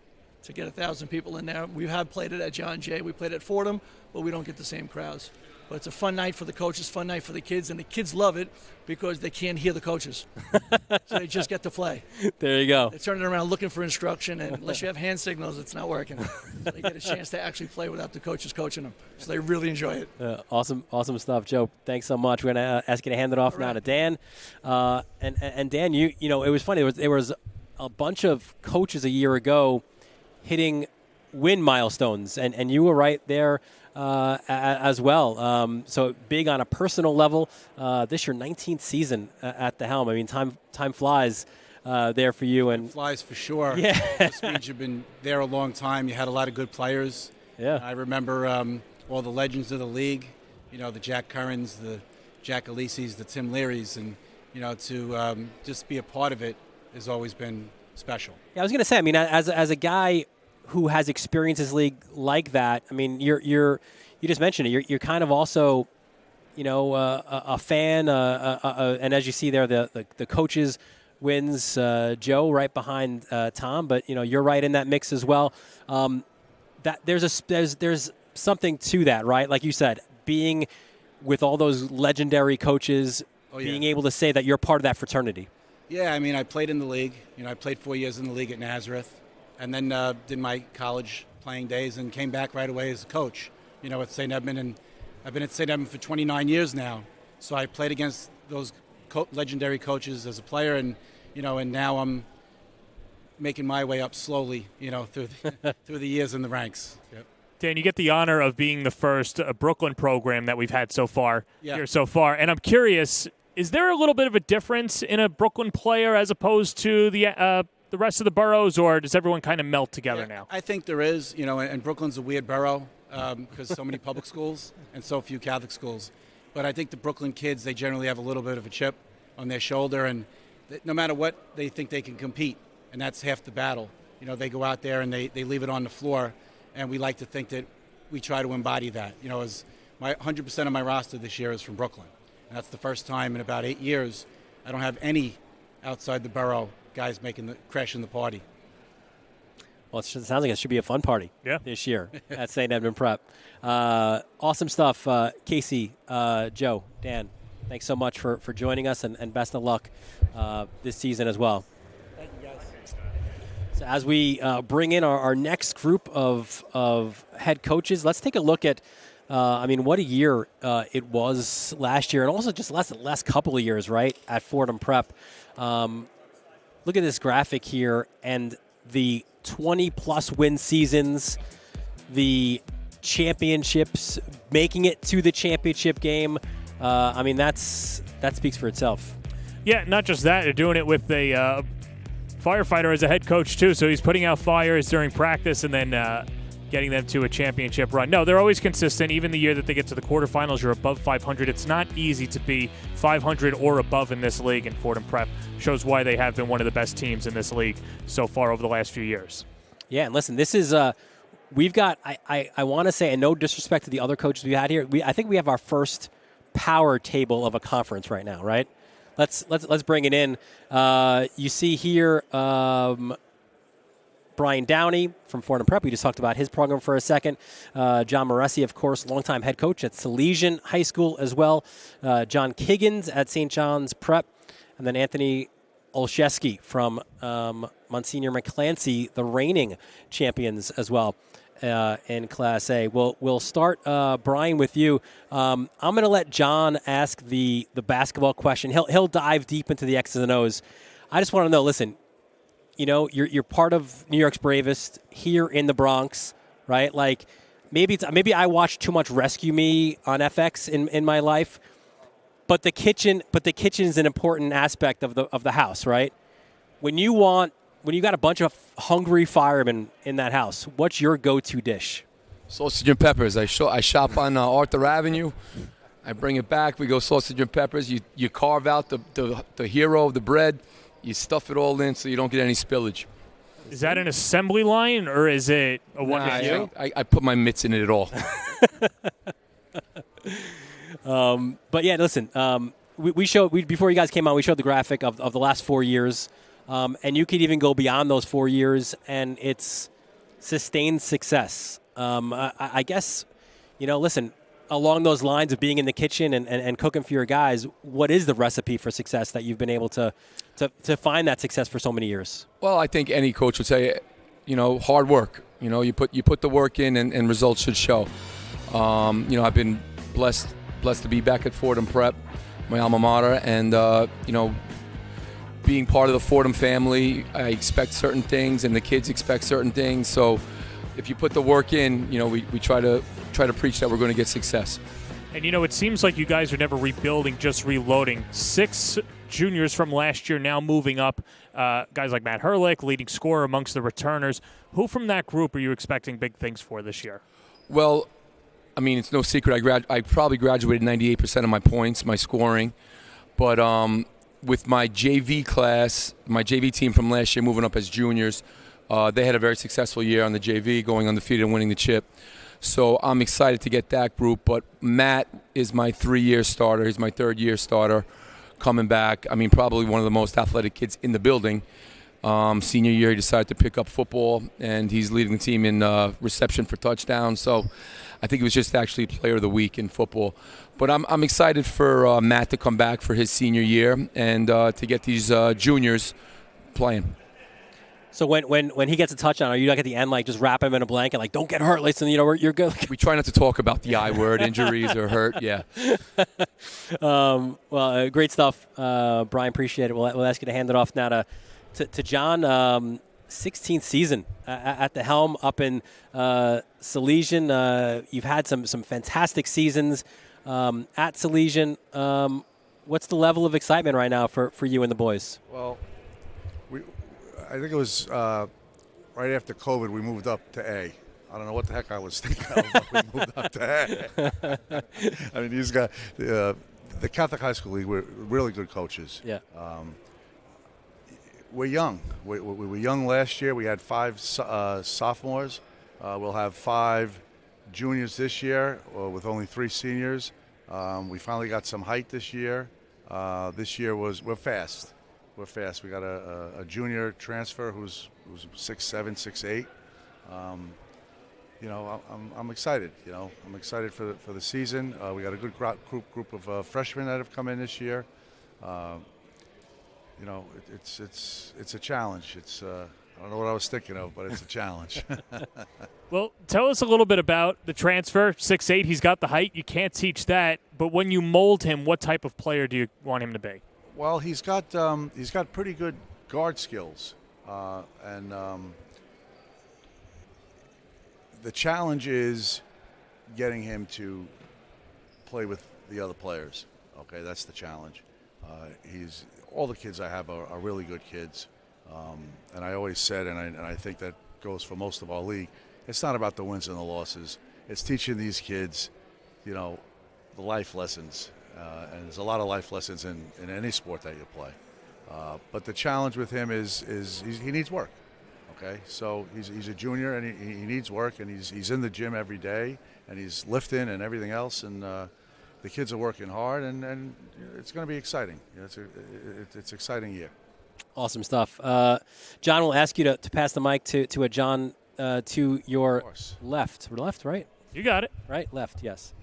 To get 1,000 people in there. We have played it at John Jay. We played at Fordham, but we don't get the same crowds. But it's a fun night for the coaches, fun night for the kids, and the kids love it because they can't hear the coaches. So they just get to play. There you go. They're turning around looking for instruction, and unless you have hand signals, it's not working. So they get a chance to actually play without the coaches coaching them. So they really enjoy it. Awesome stuff, Joe. Thanks so much. We're going to ask you to hand it off now to Dan. And Dan, you know, it was funny. There was a bunch of coaches a year ago hitting win milestones, and you were right there as well. So big on a personal level. This your 19th season at the helm. I mean, time flies there for you. And it flies for sure. Yeah. This means you've been there a long time. You had a lot of good players. Yeah. I remember all the legends of the league. The Jack Currans, the Jack Elises, the Tim Learys, and to just be a part of it has always been special. Yeah, I was going to say. I mean, as a guy who has experienced this league like that, I mean, you just mentioned it. You're kind of also, a fan. And as you see there, the coaches wins Joe right behind Tom, but you're right in that mix as well. That there's something to that, right? Like you said, being with all those legendary coaches, being able to say that you're part of that fraternity. Yeah, I mean, I played in the league. I played 4 years in the league at Nazareth, and then did my college playing days and came back right away as a coach, at St. Edmund. And I've been at St. Edmund for 29 years now. So I played against those legendary coaches as a player, and now I'm making my way up slowly, through the years in the ranks. Yep. Dan, you get the honor of being the first Brooklyn program that we've had so far here so far. And I'm curious, is there a little bit of a difference in a Brooklyn player as opposed to the rest of the boroughs, or does everyone kind of melt together now? I think there is, and Brooklyn's a weird borough because so many public schools and so few Catholic schools. But I think the Brooklyn kids, they generally have a little bit of a chip on their shoulder, and no matter what, they think they can compete, and that's half the battle. They go out there and they leave it on the floor, and we like to think that we try to embody that. As 100% of my roster this year is from Brooklyn. And that's the first time in about 8 years I don't have any outside the borough guys crashing the party. Well, it sounds like it should be a fun party this year at St. Edmund Prep. Awesome stuff. Casey, Joe, Dan, thanks so much for joining us, and best of luck this season as well. Thank you, guys. So as we bring in our next group of head coaches, let's take a look at what a year it was last year, and also just the last couple of years, right, at Fordham Prep. Look at this graphic here, and the 20-plus win seasons, the championships, making it to the championship game. That speaks for itself. Yeah, not just that. They're doing it with a firefighter as a head coach, too, so he's putting out fires during practice and then getting them to a championship run. No, they're always consistent. Even the year that they get to the quarterfinals, you're above 500. It's not easy to be 500 or above in this league, and Fordham Prep shows why they have been one of the best teams in this league so far over the last few years. Yeah, and listen, this is we've got, I want to say, and no disrespect to the other coaches we had here, I think we have our first power table of a conference right now, right? Let's bring it in. You see here Brian Downey from Fordham Prep. We just talked about his program for a second. John Moresi, of course, longtime head coach at Salesian High School as well. John Kiggins at St. John's Prep. And then Anthony Olszewski from Monsignor McClancy, the reigning champions as well in Class A. We'll start, Brian, with you. I'm going to let John ask the basketball question. He'll dive deep into the X's and O's. I just want to know, listen, you know, you're part of New York's Bravest here in the Bronx, right? Like maybe I watched too much Rescue Me on FX in my life, but the kitchen is an important aspect of the house, right? When you got a bunch of hungry firemen in that house, what's your go-to dish? Sausage and peppers. I shop on Arthur Avenue. I bring it back. We go sausage and peppers. You carve out the hero of the bread. You stuff it all in so you don't get any spillage. Is that an assembly line or is it a one-man show? I put my mitts in it at all. But yeah, listen. We showed before you guys came on. We showed the graphic of the last 4 years, and you could even go beyond those 4 years, and it's sustained success. I guess, you know, listen. Along those lines of being in the kitchen and cooking for your guys, what is the recipe for success that you've been able to find that success for so many years? Well, I think any coach would say, you know, hard work. You know, you put the work in and results should show. You know, I've been blessed to be back at Fordham Prep, my alma mater, and you know, being part of the Fordham family, I expect certain things, and the kids expect certain things. So, if you put the work in, you know, we try to preach that we're going to get success. And, you know, it seems like you guys are never rebuilding, just reloading. 6 juniors from last year now moving up. Guys like Matt Herlick, leading scorer amongst the returners. Who from that group are you expecting big things for this year? Well, I mean, it's no secret. I probably graduated 98% of my points, my scoring. But with my JV class, my JV team from last year moving up as juniors, they had a very successful year on the JV, going undefeated and winning the chip. So I'm excited to get that group. But Matt is my 3-year starter. He's my 3rd-year starter coming back. I mean, probably one of the most athletic kids in the building. Senior year, he decided to pick up football, and he's leading the team in reception for touchdowns. So I think he was just actually player of the week in football. But I'm excited for Matt to come back for his senior year and to get these juniors playing. So when he gets a touchdown, are you like at the end, like just wrap him in a blanket, like don't get hurt, listen, you know, you're good? We try not to talk about the I word, injuries or hurt, yeah. Well, great stuff, Brian. Appreciate it. We'll ask you to hand it off now to John. 16th season at the helm up in Salesian. You've had some fantastic seasons at Salesian. What's the level of excitement right now for you and the boys? Well, I think it was right after COVID we moved up to A. I don't know what the heck I was thinking of, but we moved up to A. I mean, these guys, the Catholic High School League, we're really good coaches. Yeah. We're young. We were young last year. We had 5 sophomores. We'll have 5 juniors this year with only 3 seniors. We finally got some height this year. This year we're fast. We're fast. We got a junior transfer who's 6'7", 6'8". You know, I'm excited. You know, I'm excited for the season. We got a good group of freshmen that have come in this year. You know, it's a challenge. I don't know what I was thinking of, but it's a challenge. Well, tell us a little bit about the transfer. 6'8", he's got the height. You can't teach that. But when you mold him, what type of player do you want him to be? Well, he's got pretty good guard skills, and the challenge is getting him to play with the other players. Okay, that's the challenge. All the kids I have are really good kids, and I always said, and I think that goes for most of our league. It's not about the wins and the losses. It's teaching these kids, you know, the life lessons. And there's a lot of life lessons in any sport that you play. But the challenge with him is he needs work. Okay, so he's a junior and he needs work, and he's in the gym every day, and he's lifting and everything else, and the kids are working hard, and it's going to be exciting. It's an exciting year. Awesome stuff. John, will ask you to pass the mic to a John to your left. Left, right? You got it. Right, left, yes.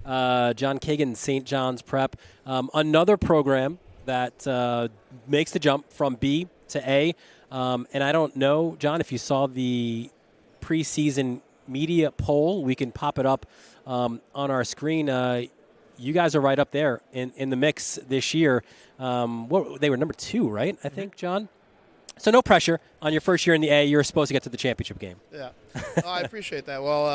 John Kagan, St. John's Prep. Another program that makes the jump from B to A. And I don't know, John, if you saw the preseason media poll. We can pop it up on our screen. You guys are right up there in the mix this year. They were number 2, right? I think, John? So no pressure on your first year in the A. You're supposed to get to the championship game. Yeah. I appreciate that. Well,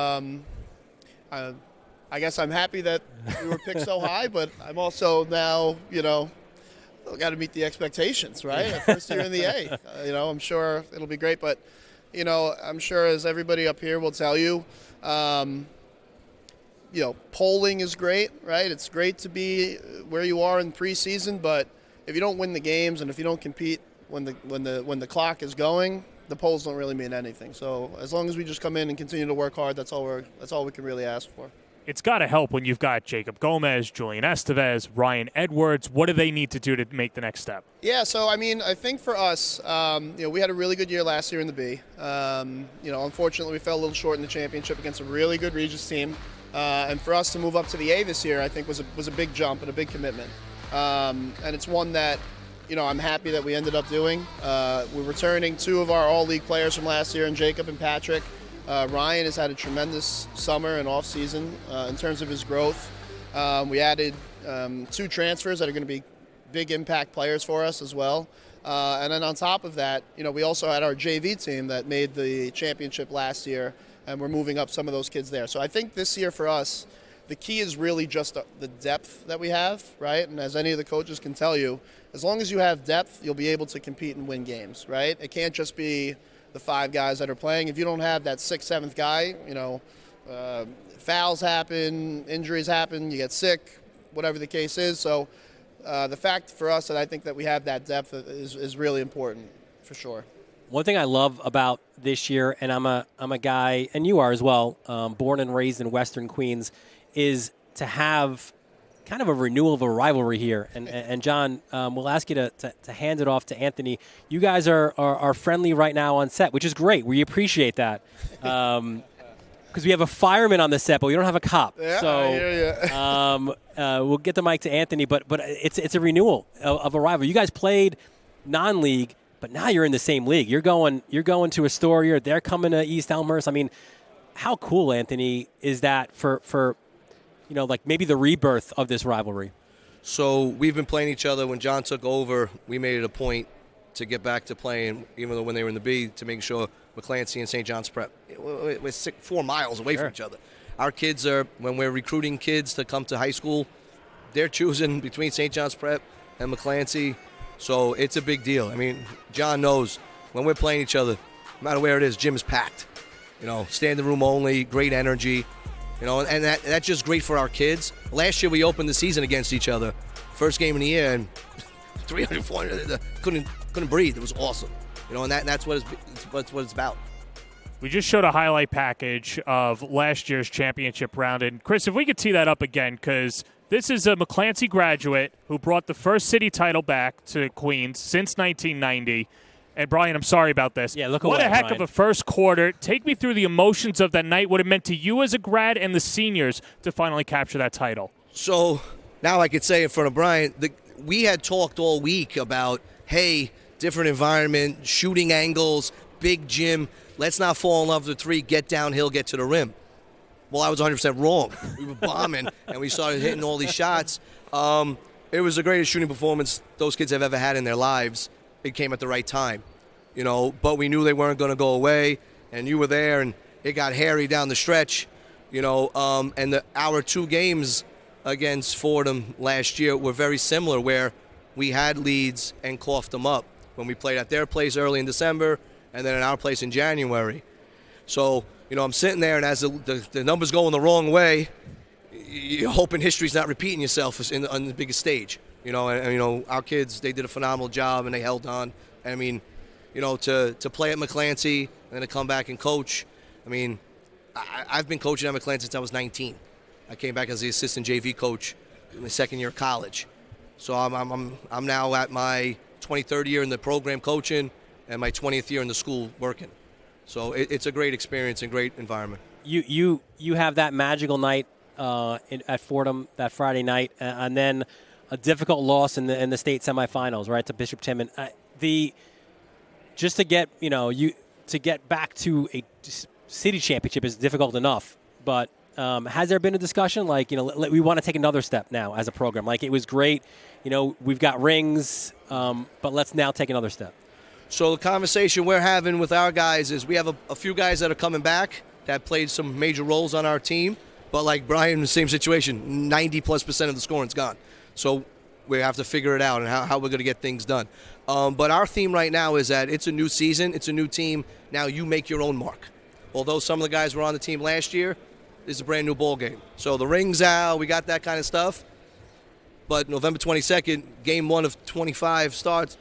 I guess I'm happy that we were picked so high, but I'm also now, got to meet the expectations, right? First year in the A. I'm sure it'll be great, but, I'm sure as everybody up here will tell you, polling is great, right? It's great to be where you are in preseason, but if you don't win the games and if you don't compete when the clock is going, the polls don't really mean anything. So as long as we just come in and continue to work hard, that's all we can really ask for. It's got to help when you've got Jacob Gomez, Julian Estevez, Ryan Edwards. What do they need to do to make the next step? Yeah, so I think for us, we had a really good year last year in the B. Unfortunately, we fell a little short in the championship against a really good Regis team. And for us to move up to the A this year, I think was a big jump and a big commitment. And it's one that, I'm happy that we ended up doing. We're returning 2 of our all-league players from last year, and Jacob and Patrick. Ryan has had a tremendous summer and off-season in terms of his growth. We added 2 transfers that are going to be big impact players for us as well. And then on top of that, we also had our JV team that made the championship last year, and we're moving up some of those kids there. So I think this year for us, the key is really just the depth that we have, right? And as any of the coaches can tell you, as long as you have depth, you'll be able to compete and win games, right? It can't just be the 5 guys that are playing. If you don't have that 6th, 7th guy, fouls happen, injuries happen, you get sick, whatever the case is. So the fact for us that I think that we have that depth is really important, for sure. One thing I love about this year, and I'm a guy, and you are as well, born and raised in Western Queens, is to have kind of a renewal of a rivalry here. And John, we'll ask you to hand it off to Anthony. You guys are friendly right now on set, which is great. We appreciate that. Because we have a fireman on the set, but we don't have a cop. Yeah, so I hear you. we'll get the mic to Anthony, but it's a renewal of a rivalry. You guys played non-league, but now you're in the same league. You're going to Astoria. They're coming to East Elmhurst. I mean, how cool, Anthony, is that for maybe the rebirth of this rivalry? So we've been playing each other. When John took over, we made it a point to get back to playing, even though when they were in the B, to make sure McClancy and St. John's Prep, we're 4 miles away from each other. Our kids are, when we're recruiting kids to come to high school, they're choosing between St. John's Prep and McClancy. So it's a big deal. I mean, John knows when we're playing each other, no matter where it is, gym is packed. Standing room only, great energy. And that's just great for our kids. Last year we opened the season against each other, first game of the year, and 300, 400, couldn't breathe. It was awesome. And that's what it's about. We just showed a highlight package of last year's championship round. And, Chris, if we could tee that up again, because this is a McClancy graduate who brought the first city title back to Queens since 1990. And, Brian, I'm sorry about this. Yeah, look what away, a heck Brian. of a first quarter. Take me through the emotions of that night, what it meant to you as a grad and the seniors to finally capture that title. So now I could say in front of Brian, we had talked all week about, hey, different environment, shooting angles, big gym. Let's not fall in love with the 3, get downhill, get to the rim. Well, I was 100% wrong. We were bombing, and we started hitting all these shots. It was the greatest shooting performance those kids have ever had in their lives. It came at the right time, but we knew they weren't going to go away, and you were there, and it got hairy down the stretch, and our 2 games against Fordham last year were very similar, where we had leads and coughed them up when we played at their place early in December and then at our place in January. So, I'm sitting there, and as the numbers going the wrong way, you're hoping history's not repeating itself on the biggest stage. And our kids, they did a phenomenal job, and they held on. I mean, to play at McClancy and then to come back and coach. I mean, I've been coaching at McClancy since I was 19. I came back as the assistant JV coach in my second year of college. So I'm now at my 23rd year in the program coaching and my 20th year in the school working. So it's a great experience and great environment. You have that magical night at Fordham that Friday night, and then a difficult loss in the state semifinals, right, to Bishop Timon. Just to get to get back to a city championship is difficult enough, but has there been a discussion like we want to take another step now as a program? Like, it was great, we've got rings, but let's now take another step. So the conversation we're having with our guys is we have a few guys that are coming back that played some major roles on our team, but like Brian, the same situation, 90+% of the scoring's gone. So we have to figure it out and how we're going to get things done. But our theme right now is that it's a new season, it's a new team. Now you make your own mark. Although some of the guys were on the team last year, this is a brand new ball game. So the ring's out, we got that kind of stuff. But November 22nd, game 1 of 25 starts,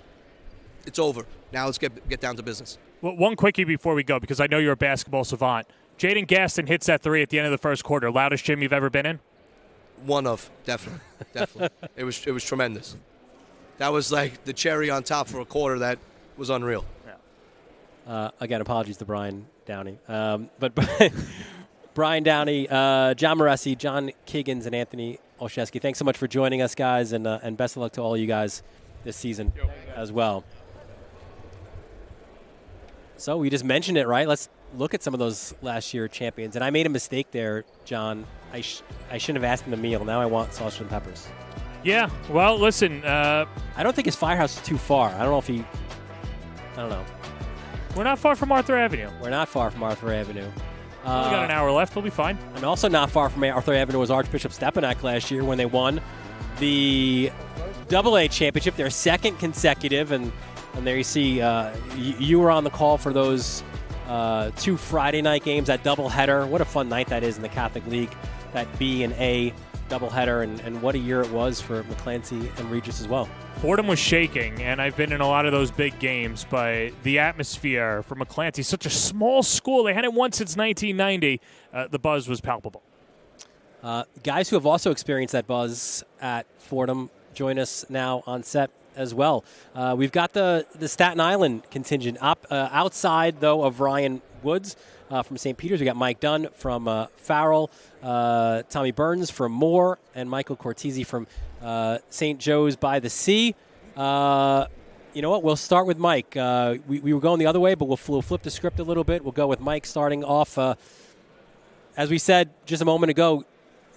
it's over. Now let's get down to business. Well, one quickie before we go, because I know you're a basketball savant. Jaden Gaston hits that three at the end of the first quarter. Loudest gym you've ever been in? One of, definitely. It was tremendous. That was like the cherry on top for a quarter that was unreal. Again, apologies to Brian Downey. But Brian Downey, John Moresi, John Kiggins, and Anthony Olszewski, thanks so much for joining us, guys, and best of luck to all you guys this season as well. So we just mentioned it, right? Let's look at some of those last year champions. And I made a mistake there, John. I shouldn't have asked him the meal. Now I want sausage and peppers. Yeah, well, listen. I don't think his firehouse is too far. I don't know. We're not far from Arthur Avenue. We're not far from Arthur Avenue. We got an hour left. We'll be fine. And also not far from Arthur Avenue was Archbishop Stepanak last year when they won the AA championship, their second consecutive. And there you see you were on the call for those 2 Friday night games, that doubleheader. What a fun night that is in the Catholic League, that B and A doubleheader, and what a year it was for McClancy and Regis as well. Fordham was shaking, and I've been in a lot of those big games, but the atmosphere for McClancy, such a small school, they hadn't won since 1990, the buzz was palpable. Guys who have also experienced that buzz at Fordham join us now on set as well. We've got the Staten Island contingent outside, though, of Ryan Woods from St. Peter's. We got Mike Dunn from Farrell, Tommy Burns from Moore, and Michael Cortese from St. Joe's by the Sea. You know what? We'll start with Mike. We were going the other way, but we'll flip the script a little bit. We'll go with Mike starting off. As we said just a moment ago,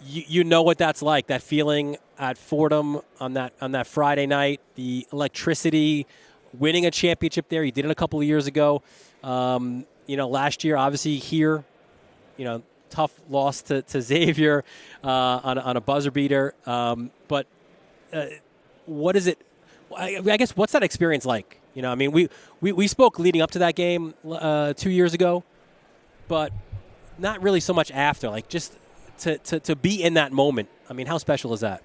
you know what that's like, that feeling at Fordham on that Friday night, the electricity, winning a championship there. You did it a couple of years ago. Last year, obviously here, tough loss to Xavier on a buzzer beater. But what is it? I guess, what's that experience like? We spoke leading up to that game 2 years ago, but not really so much after. Like, just to be in that moment. I mean, how special is that?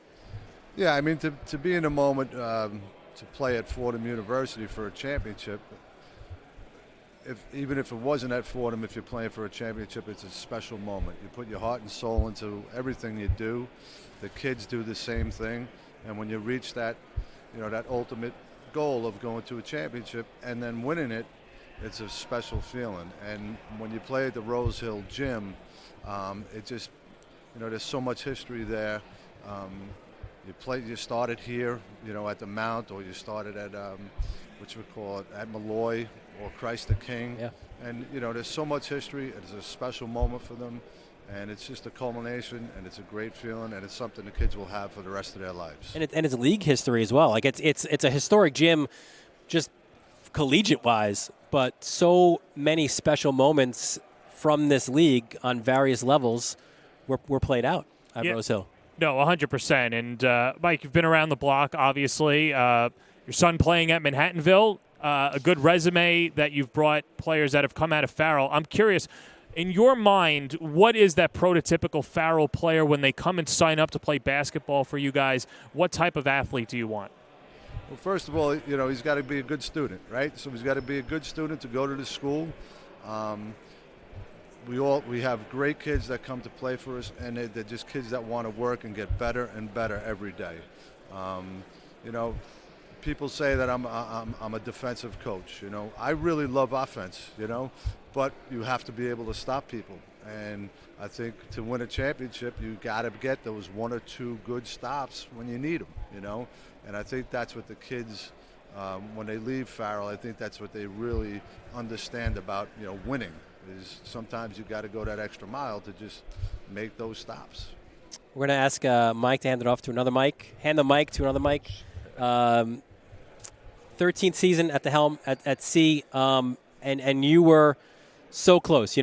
Yeah, I mean, to be in a moment, to play at Fordham University for a championship, even if it wasn't at Fordham, if you're playing for a championship, it's a special moment. You put your heart and soul into everything you do. The kids do the same thing, and when you reach that, that ultimate goal of going to a championship and then winning it, it's a special feeling. And when you play at the Rose Hill Gym, it just, there's so much history there. You started here, at the Mount, or you started at at Malloy or Christ the King. Yeah. And there's so much history. It's a special moment for them, and it's just a culmination, and it's a great feeling, and it's something the kids will have for the rest of their lives. And it's league history as well. Like, it's a historic gym, just collegiate wise, but so many special moments from this league on various levels were played out at Rose Hill. No, 100%. And, Mike, you've been around the block, obviously. Your son playing at Manhattanville, a good resume that you've brought players that have come out of Farrell. I'm curious, in your mind, what is that prototypical Farrell player when they come and sign up to play basketball for you guys? What type of athlete do you want? Well, first of all, he's got to be a good student, right? So he's got to be a good student to go to the school. We have great kids that come to play for us, and they're just kids that want to work and get better and better every day. People say that I'm a defensive coach. I really love offense. But you have to be able to stop people. And I think to win a championship, you got to get those 1 or 2 good stops when you need them. And I think that's what the kids, when they leave Farrell, I think that's what they really understand about winning. Is sometimes you got to go that extra mile to just make those stops. We're going to ask Mike to hand it off to another Mike. Hand the mic to another Mike. 13th season at the helm at C, and you were so close.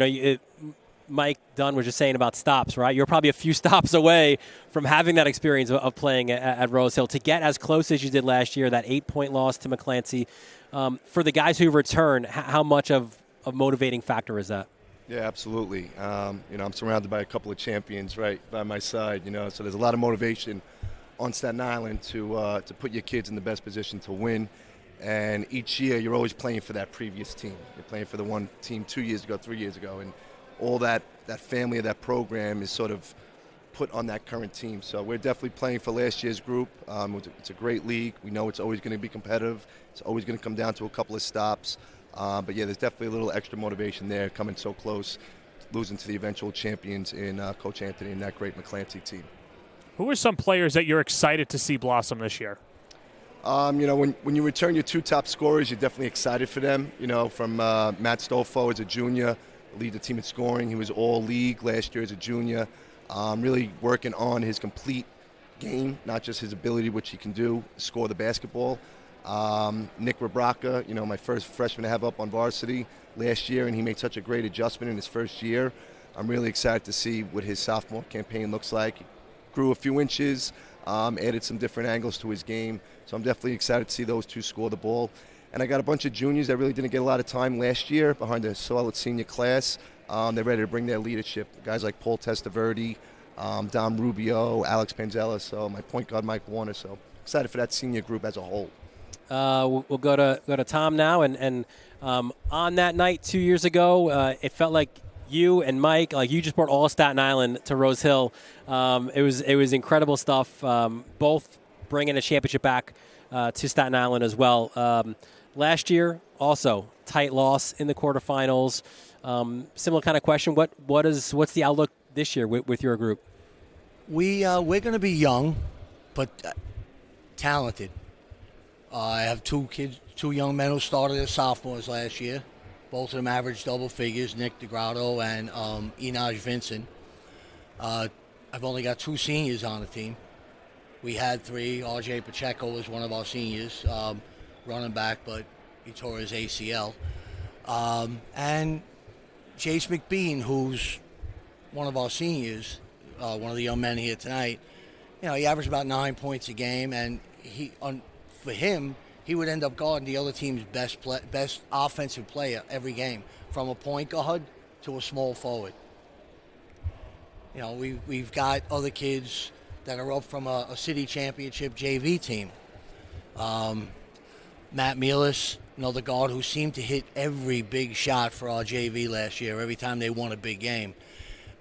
Mike Dunn was just saying about stops, right? You're probably a few stops away from having that experience of playing at Rose Hill. To get as close as you did last year, that 8-point loss to McClancy, for the guys who return, how much of a motivating factor is that? Yeah, absolutely. I'm surrounded by a couple of champions right by my side, so there's a lot of motivation on Staten Island to put your kids in the best position to win. And each year you're always playing for that previous team. You're playing for the one team 2 years ago, 3 years ago, and all that family of that program is sort of put on that current team. So we're definitely playing for last year's group. It's a great league. We know it's always going to be competitive. It's always going to come down to a couple of stops. But yeah, there's definitely a little extra motivation there, coming so close, losing to the eventual champions in Coach Anthony and that great McClancy team. Who are some players that you're excited to see blossom this year? When you return your 2 top scorers, you're definitely excited for them. From Matt Stolfo as a junior, lead the team in scoring. He was all league last year as a junior. Really working on his complete game, not just his ability, which he can do, score the basketball. Nick Rabraka, my first freshman to have up on varsity last year, and he made such a great adjustment in his first year. I'm really excited to see what his sophomore campaign looks like. He grew a few inches, added some different angles to his game, so I'm definitely excited to see those 2 score the ball. And I got a bunch of juniors that really didn't get a lot of time last year behind a solid senior class. They're ready to bring their leadership. Guys like Paul Testaverde, Dom Rubio, Alex Panzella, so my point guard Mike Warner. So excited for that senior group as a whole. We'll go to Tom now, and on that night 2 years ago, it felt like you and Mike, like you just brought all Staten Island to Rose Hill. It was incredible stuff. Both bringing a championship back to Staten Island as well. Last year, also tight loss in the quarterfinals. Similar kind of question. What's the outlook this year with your group? We're going to be young, but talented. I have 2 young men who started as sophomores last year. Both of them averaged double figures, Nick DeGrotto and Enaj Vincent. I've only got 2 seniors on the team. We had 3. RJ Pacheco was one of our seniors, running back, but he tore his ACL. And Jace McBean, who's one of our seniors, one of the young men here tonight, he averaged about 9 points a game, and for him, he would end up guarding the other team's best offensive player every game, from a point guard to a small forward. We've got other kids that are up from a city championship JV team. Matt Mielis, the guard who seemed to hit every big shot for our JV last year, every time they won a big game.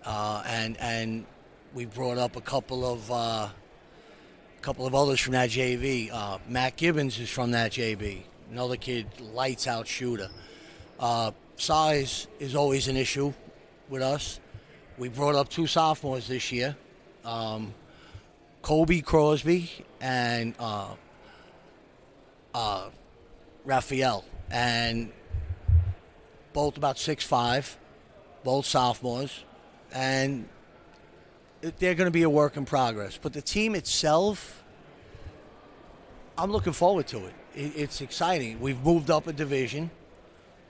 And we brought up a couple of others from that JV. Matt Gibbons is from that JV. Another kid, lights out shooter. Size is always an issue with us. We brought up 2 sophomores this year. Kobe Crosby and Raphael, and both about 6'5", both sophomores, and they're going to be a work in progress. But the team itself, I'm looking forward to it. It's exciting. We've moved up a division,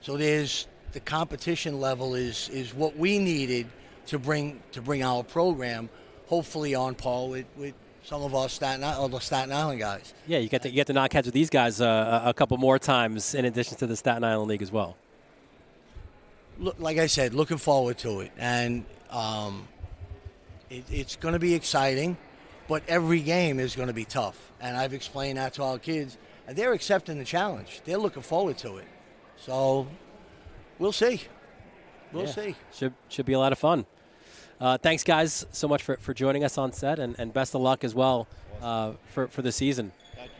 so the competition level is what we needed to bring our program hopefully on par with some of our Staten Island guys. Yeah, you get to knock heads with these guys a couple more times in addition to the Staten Island League as well. Like I said, looking forward to it, and it's going to be exciting, but every game is going to be tough. And I've explained that to our kids. and they're accepting the challenge. They're looking forward to it. So we'll see. We'll see. Should be a lot of fun. Thanks, guys, so much for joining us on set, and best of luck as well for the season.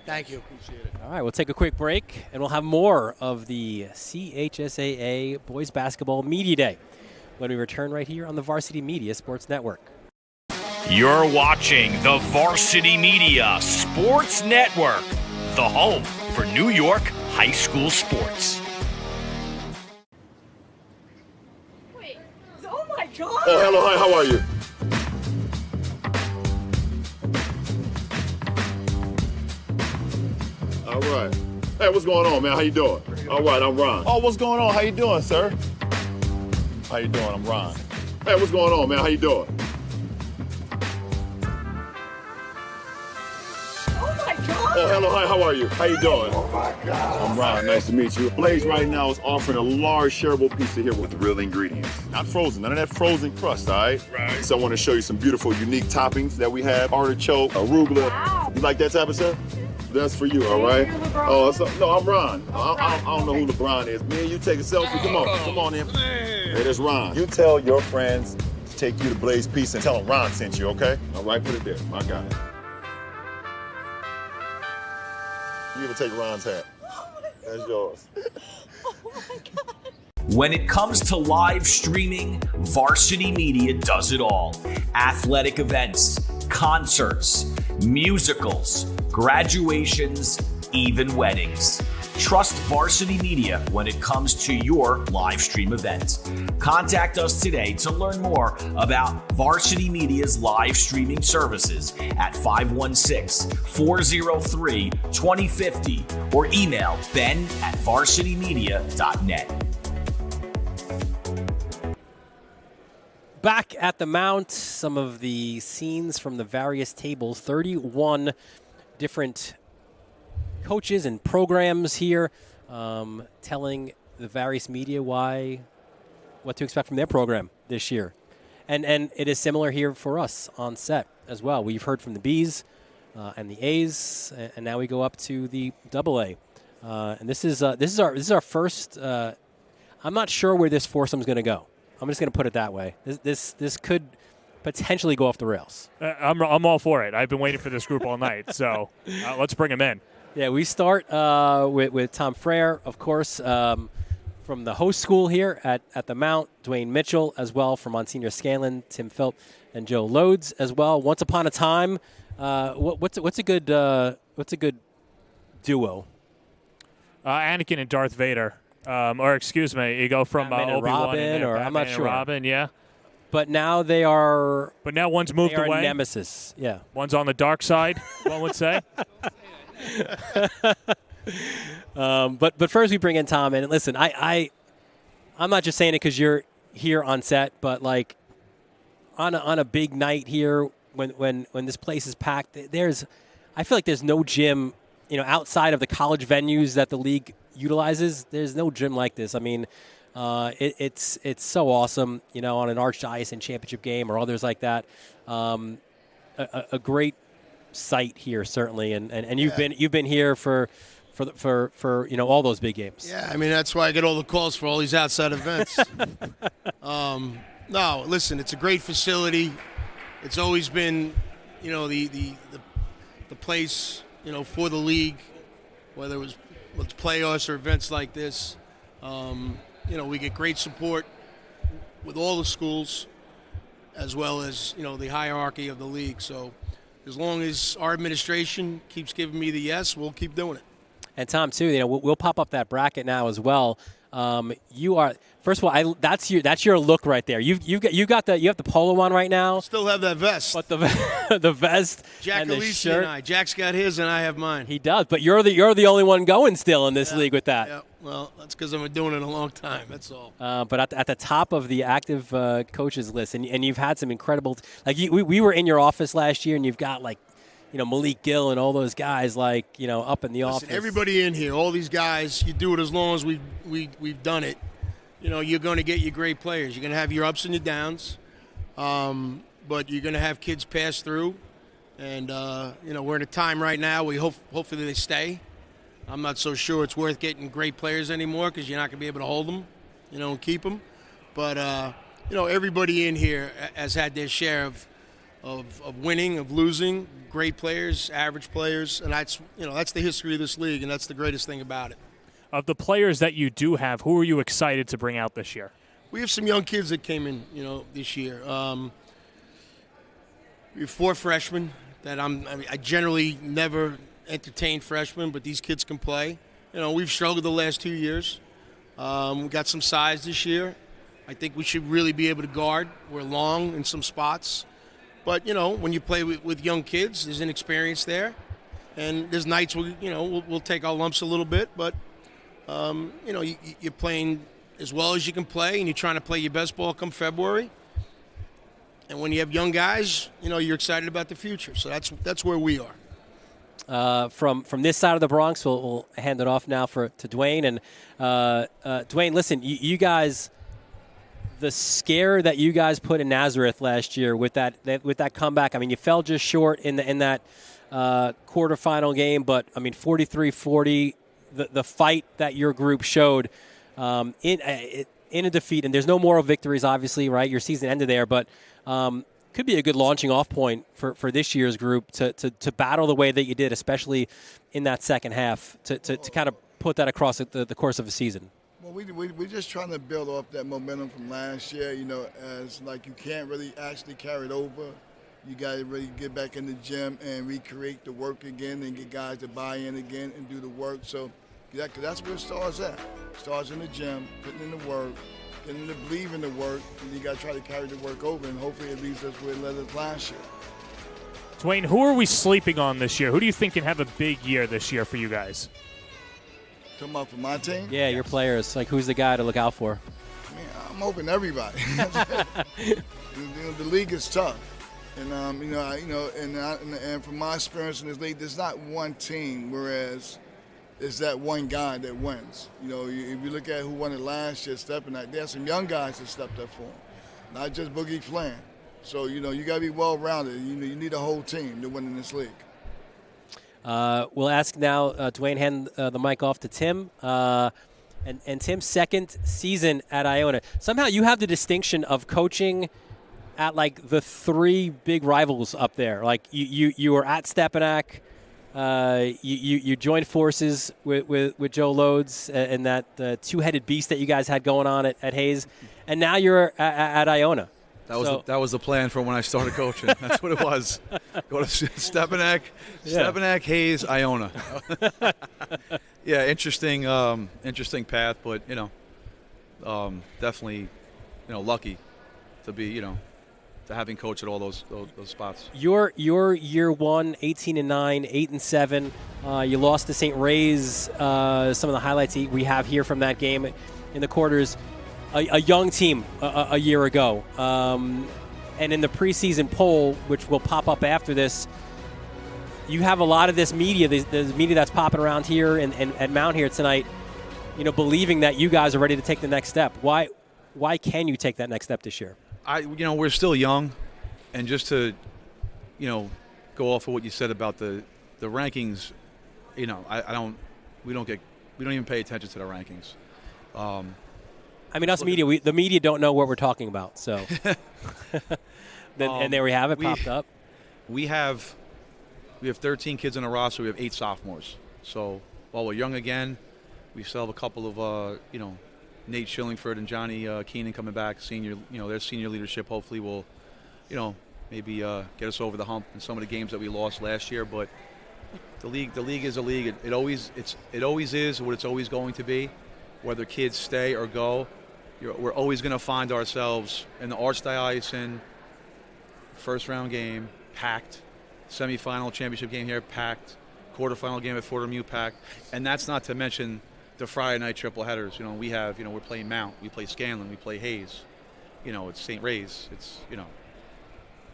Thank you. Appreciate it. All right, we'll take a quick break, and we'll have more of the CHSAA Boys Basketball Media Day when we return right here on the Varsity Media Sports Network. You're watching the Varsity Media Sports Network, the home for New York high school sports. Oh my God! Oh, hello, hi, how are you? All right. Hey, what's going on, man? How you doing? All right, I'm Ron. Oh, what's going on? How you doing, sir? How you doing? I'm Ron. Hey, what's going on, man? How you doing? Oh my God! Oh, hello, hi, how are you? How you doing? Oh my God. I'm Ron, nice to meet you. Blaze right now is offering a large shareable pizza here with real ingredients. Not frozen, none of that frozen crust, all right? Right. So I want to show you some beautiful, unique toppings that we have. Artichoke, arugula. Wow. You like that type of stuff? That's for you, all right? Oh, no, I'm Ron. I don't know who LeBron is. Me and you take a selfie. Come on in. Hey, that's Ron. You tell your friends to take you to Blaze Pizza and tell them Ron sent you, okay? All right, put it there. I got it. You even take Ron's hat. That's yours. Oh my God! When it comes to live streaming, Varsity Media does it all. Athletic events, concerts, musicals, graduations, even weddings. Trust Varsity Media when it comes to your live stream event. Contact us today to learn more about Varsity Media's live streaming services at 516-403-2050 or email ben@varsitymedia.net. Back at the Mount, some of the scenes from the various tables, 31 different coaches and programs here telling the various media what to expect from their program this year. And it is similar here for us on set as well. We've heard from the Bs and the As, and now we go up to the AA. And this is our first. I'm not sure where this foursome's going to go. I'm just going to put it that way. This could potentially go off the rails. I'm all for it. I've been waiting for this group all night, so let's bring them in. Yeah, we start with Tom Frere, of course, from the host school here at the Mount. Dwayne Mitchell as well from Monsignor Scanlon, Tim Philp, and Joe Loads as well. Once upon a time, what's a good duo? Anakin and Darth Vader. Or excuse me, you go from Batman and Obi-Wan Robin, and or Batman I'm not and sure. Robin, yeah. But now they are. But now one's moved they are away. Nemesis, yeah. One's on the dark side, one would say. But first we bring in Tom, and listen, I'm not just saying it because you're here on set, but like on a big night here when this place is packed, I feel like there's no gym, outside of the college venues that the league utilizes. There's no gym like this. I mean, it's so awesome, on an Archdiocesan championship game or others like that. A great sight here, certainly, and you've been here for all those big games. Yeah, I mean that's why I get all the calls for all these outside events. No, listen, it's a great facility. It's always been, the place, for the league, whether it was playoffs or events like this. We get great support with all the schools, as well as, the hierarchy of the league. So as long as our administration keeps giving me the yes, we'll keep doing it. And Tom, too, we'll pop up that bracket now as well. You are, first of all, that's your look right there. You have the polo on right now. Still have that vest. But the vest Jack and the Alisi shirt. and I. Jack's got his and I have mine. He does, but you're the only one going still in this league with that. Yeah, well, that's because I've been doing it a long time. That's all. But at the top of the active coaches list, and you've had some incredible. We were in your office last year, and you've got Malik Gill and all those guys up in the office. Everybody in here, all these guys, you do it as long as we've done it. You're going to get your great players. You're going to have your ups and your downs, but you're going to have kids pass through. And we're in a time right now where hopefully they stay. I'm not so sure it's worth getting great players anymore because you're not going to be able to hold them, and keep them. But, everybody in here has had their share of winning, of losing, great players, average players, and that's the history of this league, and that's the greatest thing about it. Of the players that you do have, who are you excited to bring out this year? We have some young kids that came in, this year. We have 4 freshmen that I generally never entertain freshmen, but these kids can play. We've struggled the last 2 years. We got some size this year. I think we should really be able to guard. We're long in some spots. But, when you play with young kids, there's inexperience there. And there's nights where, we'll take our lumps a little bit. But, you're playing as well as you can play, and you're trying to play your best ball come February. And when you have young guys, you're excited about the future. So that's where we are. From this side of the Bronx, we'll hand it off now to Dwayne. And Dwayne, listen, you guys, the scare that you guys put in Nazareth last year with that comeback. I mean, you fell just short in that quarterfinal game, but 43-40. The fight that your group showed in a defeat, and there's no moral victories, obviously, right? Your season ended there, but could be a good launching off point for this year's group to battle the way that you did, especially in that second half, to kind of put that across the course of a season. Well, we're just trying to build off that momentum from last year, as you can't really actually carry it over. You got to really get back in the gym and recreate the work again and get guys to buy in again and do the work. So that's where it starts at. It starts in the gym, putting in the work, getting them to believe in the work, and you got to try to carry the work over, and hopefully it leads us where it led us last year. Dwayne, who are we sleeping on this year? Who do you think can have a big year this year for you guys? Talking about for my team? Yeah, your players. Who's the guy to look out for? I'm hoping everybody. The league is tough. And and from my experience in this league, there's not one team, whereas it's that one guy that wins. If you look at who won it last year, there's some young guys that stepped up for him, not just Boogie Flynn. So you got to be well-rounded. You need a whole team to win in this league. We'll ask now, Dwayne, hand the mic off to Tim. And Tim's second season at Iona. Somehow you have the distinction of coaching at the 3 big rivals up there. You were at Stepanak, you joined forces with Joe Lodes and that two-headed beast that you guys had going on at Hayes, and now you're at Iona. That was the plan for when I started coaching. That's what it was. Go to Stepanak, Hayes, Iona. Yeah, interesting path, but definitely lucky to be to having coached at all those spots. Your year one, 18-9, 8-7. You lost to St. Ray's. Some of the highlights we have here from that game in the quarters. A young team a year ago. And in the preseason poll, which will pop up after this, you have a lot of this media, the media that's popping around here and at Mount here tonight, believing that you guys are ready to take the next step. Why can you take that next step this year? We're still young, and just to, go off of what you said about the rankings, we don't even pay attention to the rankings. Us media, the media don't know what we're talking about, so. And there we have it, popped up. We have 13 kids in a roster. We have 8 sophomores. So while we're young again, we still have a couple of, Nate Schillingford and Johnny Keenan coming back, senior. Their senior leadership hopefully will, maybe get us over the hump in some of the games that we lost last year. But the league is a league. It always is what it's always going to be, whether kids stay or go. We're always going to find ourselves in the Archdiocese first round game packed, semifinal championship game here packed, quarterfinal game at Fort Mew packed, and that's not to mention the Friday night triple headers. We have, we're playing Mount, we play Scanlon, we play Hayes. It's St. Ray's. It's,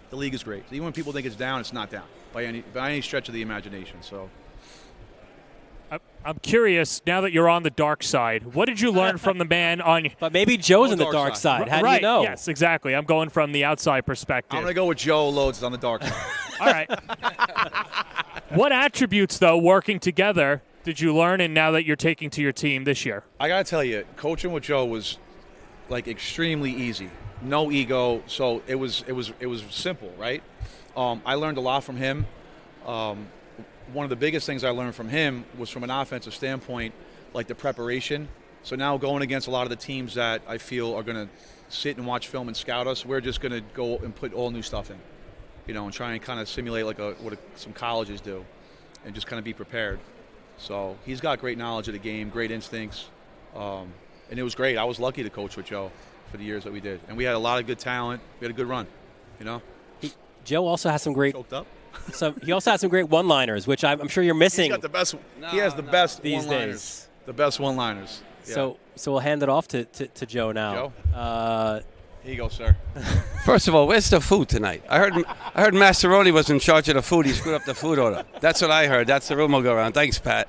the league is great. Even when people think it's down, it's not down by any stretch of the imagination. So. I'm curious, now that you're on the dark side, what did you learn from the man on... But maybe Joe's on the dark side. How do you know? Yes, exactly. I'm going from the outside perspective. I'm going to go with Joe Lodes on the dark side. All right. What attributes, though, working together, did you learn, and now that you're taking to your team this year? I got to tell you, coaching with Joe was like extremely easy. No ego, so it was simple, right? I learned a lot from him. One of the biggest things I learned from him was from an offensive standpoint, like the preparation. So now going against a lot of the teams that I feel are going to sit and watch film and scout us, we're just going to go and put all new stuff in, and try and kind of simulate like some colleges do, and just kind of be prepared. So he's got great knowledge of the game, great instincts, and it was great. I was lucky to coach with Joe for the years that we did, and we had a lot of good talent. We had a good run, Joe also has some great. Choked up. He also has some great one-liners, which I'm sure you're missing. He's got the best. He has the best these one-liners. days. The best one-liners. Yeah. So we'll hand it off to Joe now. Joe? Here you go, sir. First of all, where's the food tonight? I heard Masseroni was in charge of the food. He screwed up the food order. That's what I heard. That's the rumor go around. Thanks, Pat.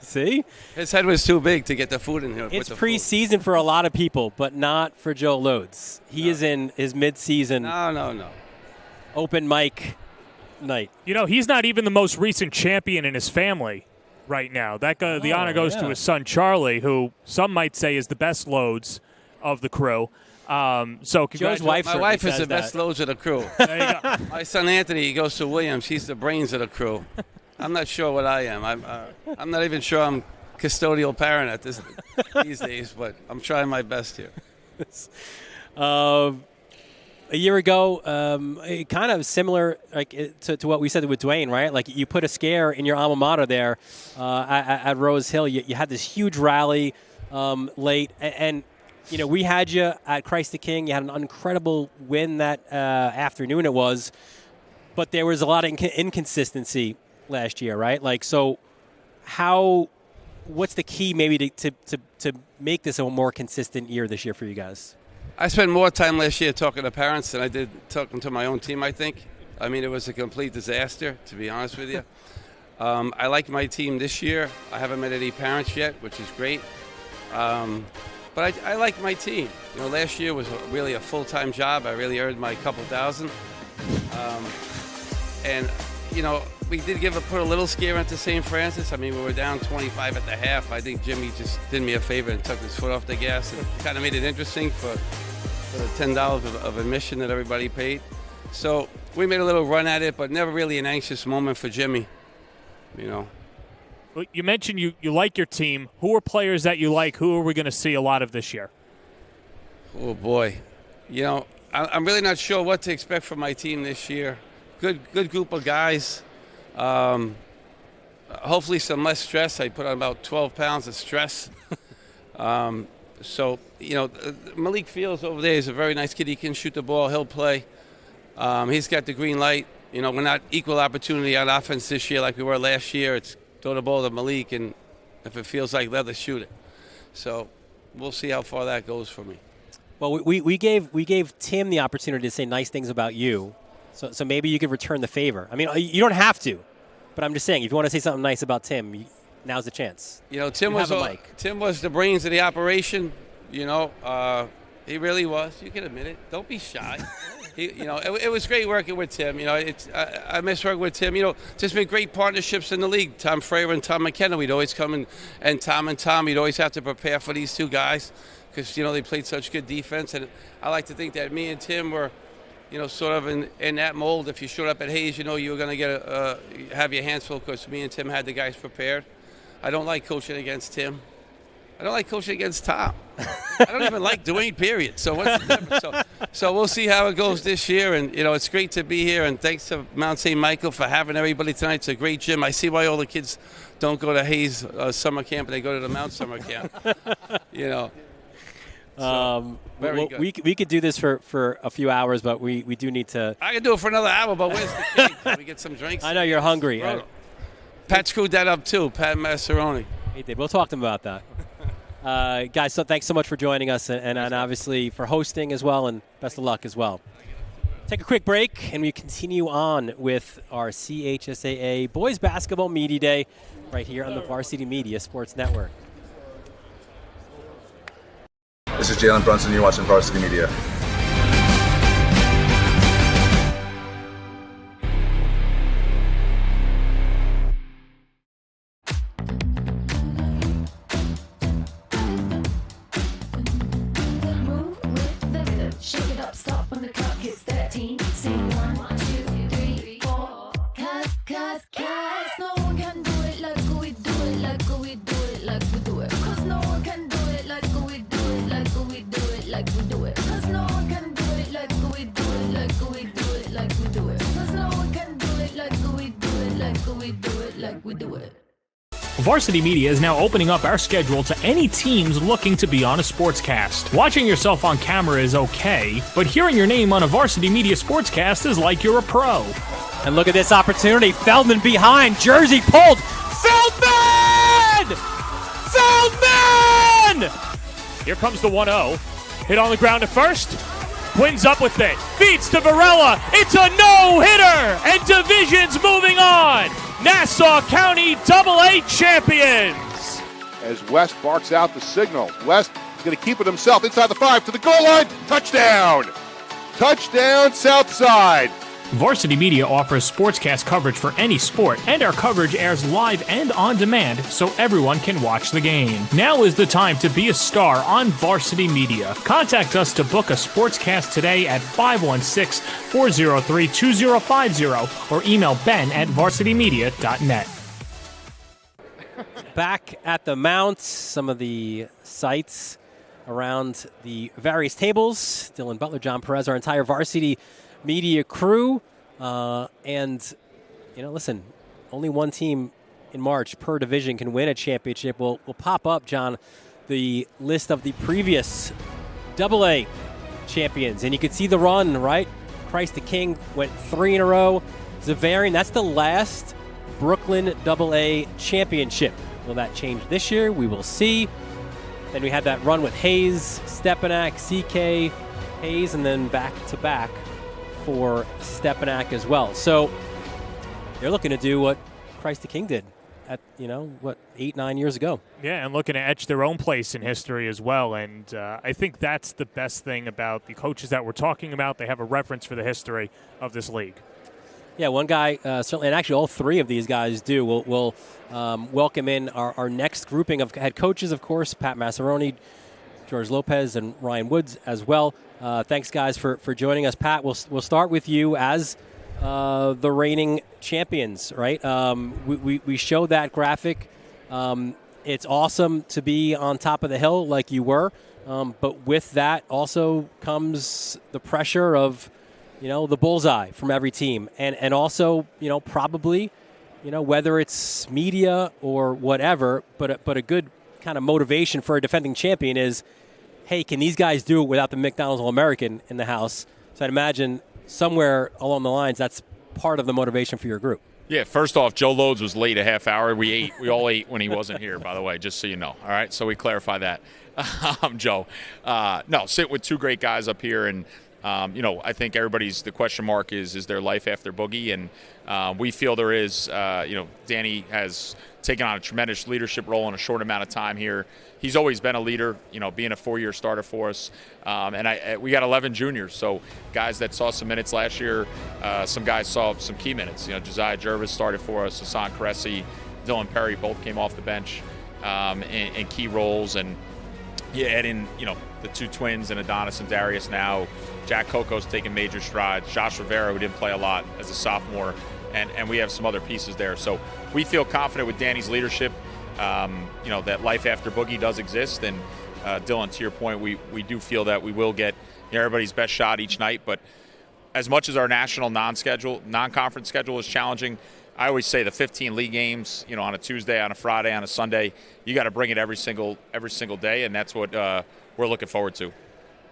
See? His head was too big to get the food in here. It's preseason for a lot of people, but not for Joe Loads. He is in his mid-season. No. Open mic night. He's not even the most recent champion in his family right now. The honor goes to his son, Charlie, who some might say is the best Loads of the crew. So Joe's wife. My wife is the best Loads of the crew. There you go. My son Anthony, he goes to Williams. He's the brains of the crew. I'm not sure what I am. I'm not even sure I'm custodial parent at these days, but I'm trying my best here. A year ago, kind of similar to what we said with Dwayne, right? Like you put a scare in your alma mater there at Rose Hill. You had this huge rally late, and we had you at Christ the King. You had an incredible win that afternoon. It was, but there was a lot of inconsistency last year, right? Like so, what's the key maybe to make this a more consistent year this year for you guys? I spent more time last year talking to parents than I did talking to my own team, I think. I mean, it was a complete disaster, to be honest with you. I like my team this year. I haven't met any parents yet, which is great. But I like my team. Last year was really a full-time job. I really earned my couple thousand. And we did put a little scare into St. Francis. I mean, we were down 25 at the half. I think Jimmy just did me a favor and took his foot off the gas and kind of made it interesting for the $10 of admission that everybody paid. So we made a little run at it, but never really an anxious moment for Jimmy, Well, you mentioned you like your team. Who are players that you like? Who are we going to see a lot of this year? Oh, boy. I'm really not sure what to expect from my team this year. Good group of guys. Hopefully some less stress. I put on about 12 pounds of stress. Malik Fields over there is a very nice kid. He can shoot the ball. He'll play. He's got the green light. We're not equal opportunity on offense this year like we were last year. It's throw the ball to Malik, and if it feels like leather, shoot it. So we'll see how far that goes for me. Well, we gave Tim the opportunity to say nice things about you. So maybe you could return the favor. I mean, you don't have to, but I'm just saying, if you want to say something nice about Tim, now's the chance. Tim was the brains of the operation. He really was. You can admit it. Don't be shy. It was great working with Tim. I miss working with Tim. There's been great partnerships in the league. Tom Frayer and Tom McKenna. We'd always come and Tom. We'd always have to prepare for these two guys because they played such good defense. And I like to think that me and Tim were, sort of in that mold. If you showed up at Hayes, you were going to have your hands full because me and Tim had the guys prepared. I don't like coaching against Tim. I don't like coaching against Tom. I don't even like Dwayne, period. So what's the difference? So we'll see how it goes this year. And, it's great to be here. And thanks to Mount St. Michael for having everybody tonight. It's a great gym. I see why all the kids don't go to Hayes summer camp. They go to the Mount summer camp. Very good. We could do this for a few hours, but we do need to. I could do it for another hour, but where's the cake? Can we get some drinks? I know you're hungry. Pat screwed that up too, Pat Masseroni. He did. We'll talk to him about that. Guys, so thanks so much for joining us and obviously for hosting as well, and best of luck as well. Take a quick break, and we continue on with our CHSAA Boys Basketball Media Day right here on the Varsity Media Sports Network. This is Jalen Brunson. You're watching Varsity Media. we do it. Varsity Media is now opening up our schedule to any teams looking to be on a sportscast. Watching yourself on camera is okay, but hearing your name on a Varsity Media sportscast is like you're a pro. And look at this opportunity. Feldman behind. Jersey pulled. Feldman! Feldman! Here comes the 1-0. Hit on the ground at first. Quinn's up with it. Feeds to Varela. It's a no-hitter. And Division's moving on. Nassau County AA champions. As West barks out the signal. West is going to keep it himself inside the 5 to the goal line. Touchdown. Touchdown, Southside. Varsity Media offers sportscast coverage for any sport, and our coverage airs live and on demand so everyone can watch the game. Now is the time to be a star on Varsity Media. Contact us to book a sportscast today at 516-403-2050 or email ben@varsitymedia.net. Back at the Mount, some of the sites around the various tables. Dylan Butler, John Perez, our entire Varsity Media crew. And, listen, only one team in March per division can win a championship. We'll pop up, John, the list of the previous AA champions. And you can see the run, right? Christ the King went 3 in a row. Zavarian, that's the last Brooklyn AA championship. Will that change this year? We will see. Then we had that run with Hayes, Stepanak, CK, Hayes, and then back-to-back for Stepanak as well. So they're looking to do what Christ the King did at, 8-9 years ago. Yeah, and looking to etch their own place in history as well. And I think that's the best thing about the coaches that we're talking about. They have a reference for the history of this league. Yeah, one guy, certainly, and actually all three of these guys do. We'll welcome in our next grouping of head coaches, of course, Pat Massaroni, George Lopez, and Ryan Woods as well. Thanks, guys, for joining us. Pat, we'll start with you as the reigning champions, right? We showed that graphic. It's awesome to be on top of the hill like you were, but with that also comes the pressure of, the bullseye from every team. And also, probably, whether it's media or whatever, but a good kind of motivation for a defending champion is, hey, can these guys do it without the McDonald's All-American in the house? So I'd imagine somewhere along the lines that's part of the motivation for your group. Yeah, first off, Joe Loads was late a half hour. We all ate when he wasn't here, by the way, just so you know. All right, so we clarify that. Joe. No, sit with two great guys up here, and I think the question mark is there life after Boogie? And we feel there is. Danny has taken on a tremendous leadership role in a short amount of time here. He's always been a leader, being a 4-year starter for us. And we got 11 juniors, so guys that saw some minutes last year, some guys saw some key minutes. Josiah Jervis started for us, Hassan Cressy, Dylan Perry both came off the bench in key roles. And you add in, the two twins and Adonis and Darius now. Jack Coco's taking major strides. Josh Rivera, who didn't play a lot as a sophomore, and we have some other pieces there. So we feel confident with Danny's leadership, that life after Boogie does exist. And Dylan, to your point, we do feel that we will get everybody's best shot each night. But as much as our national non-conference schedule is challenging, I always say the 15 league games, on a Tuesday, on a Friday, on a Sunday, you got to bring it every single day, and that's what we're looking forward to.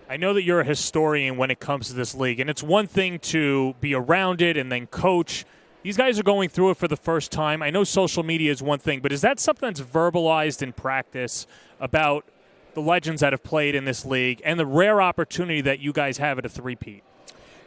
I know that you're a historian when it comes to this league, and it's one thing to be around it and then coach. These guys are going through it for the first time. I know social media is one thing, but is that something that's verbalized in practice about the legends that have played in this league and the rare opportunity that you guys have at a three-peat?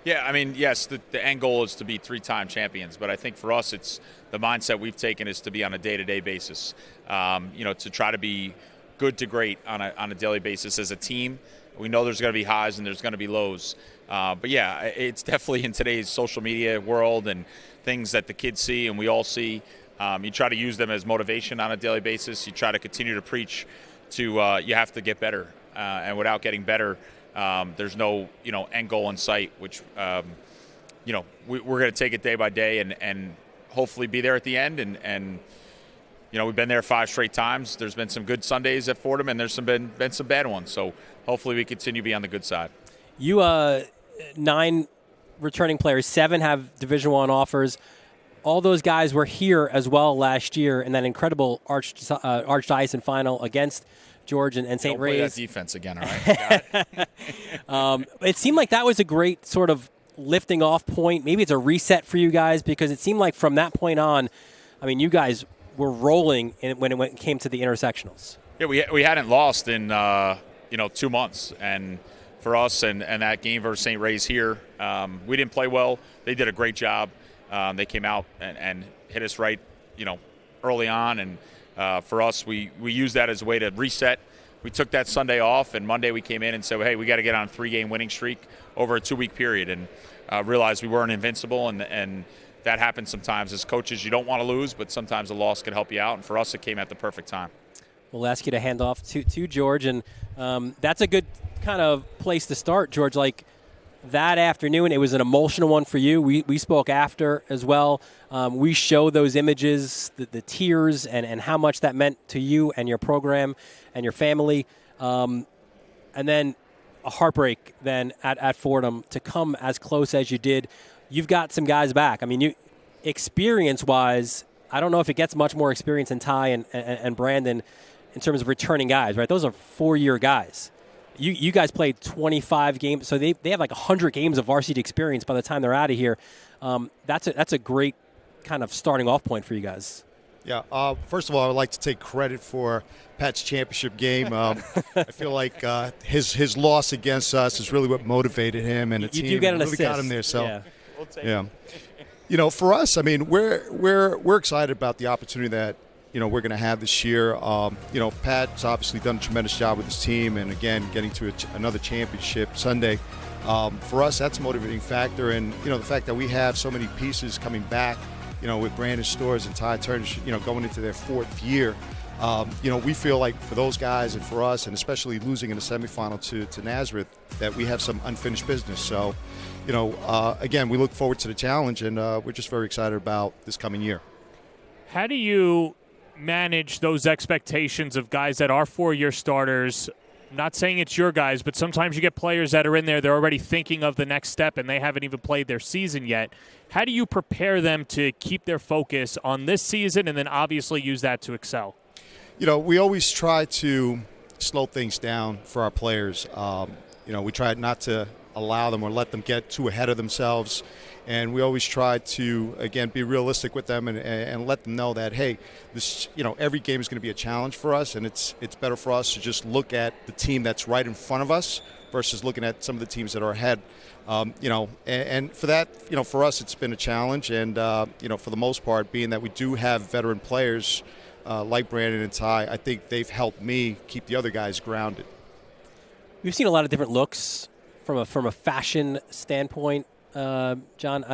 Yeah, I mean, yes, the end goal is to be 3-time champions, but I think for us, it's the mindset we've taken is to be on a day-to-day basis, to try to be good to great on a daily basis as a team. We know there's going to be highs and there's going to be lows. But, yeah, it's definitely in today's social media world and things that the kids see and we all see. You try to use them as motivation on a daily basis. You try to continue to preach to you have to get better. And without getting better, there's no, end goal in sight, which, we're going to take it day by day and hopefully be there at the end. And we've been there 5 straight times. There's been some good Sundays at Fordham, and there's been some bad ones. So hopefully we continue to be on the good side. You 9 returning players, 7 have Division I offers. all those guys were here as well last year in that incredible Archdiocese final against George and St. Don't play Ray's. that defense again, all right? Got it. It seemed like that was a great sort of lifting off point. Maybe it's a reset for you guys because it seemed like from that point on, I mean, you guys were rolling when it came to the intersectionals. Yeah, we hadn't lost in 2 months, and for us and that game versus St. Ray's here, we didn't play well. They did a great job. They came out and hit us right, early on, and for us, we used that as a way to reset. We took that Sunday off, and Monday we came in and said, hey, we got to get on a 3-game winning streak over a 2-week period, and realized we weren't invincible, and that happens sometimes. As coaches, you don't want to lose, but sometimes a loss can help you out, and for us, it came at the perfect time. We'll ask you to hand off to George, and that's a good kind of place to start, George. Like that afternoon, it was an emotional one for you. We spoke after as well. We showed those images, the tears, and how much that meant to you and your program and your family. And then a heartbreak then at Fordham to come as close as you did. You've got some guys back. I mean, experience-wise, I don't know if it gets much more experience in Ty and Brandon in terms of returning guys, right? Those are 4-year guys. You guys played 25 games, so they have like 100 games of varsity experience by the time they're out of here. That's a great kind of starting off point for you guys. Yeah. First of all, I would like to take credit for Pat's championship game. I feel like his loss against us is really what motivated him and the team. You get an really assist. got him there. So, yeah. We'll take it. For us, I mean, we're excited about the opportunity that we're going to have this year. Pat's obviously done a tremendous job with his team, and again, getting to another championship Sunday. For us, that's a motivating factor, and the fact that we have so many pieces coming back. With Brandon Storrs and Ty Turner, going into their 4th year, we feel like for those guys and for us, and especially losing in the semifinal to Nazareth, that we have some unfinished business. So, again, we look forward to the challenge, and we're just very excited about this coming year. How do you manage those expectations of guys that are 4-year starters? I'm not saying it's your guys, but sometimes you get players that are in there, they're already thinking of the next step, and they haven't even played their season yet. How do you prepare them to keep their focus on this season and then obviously use that to excel? We always try to slow things down for our players. We try not to allow them or let them get too ahead of themselves. And we always try to, again, be realistic with them and let them know that, hey, this, every game is going to be a challenge for us, and it's better for us to just look at the team that's right in front of us versus looking at some of the teams that are ahead. And for that, for us, it's been a challenge. And, for the most part, being that we do have veteran players like Brandon and Ty, I think they've helped me keep the other guys grounded. We've seen a lot of different looks from a fashion standpoint. John,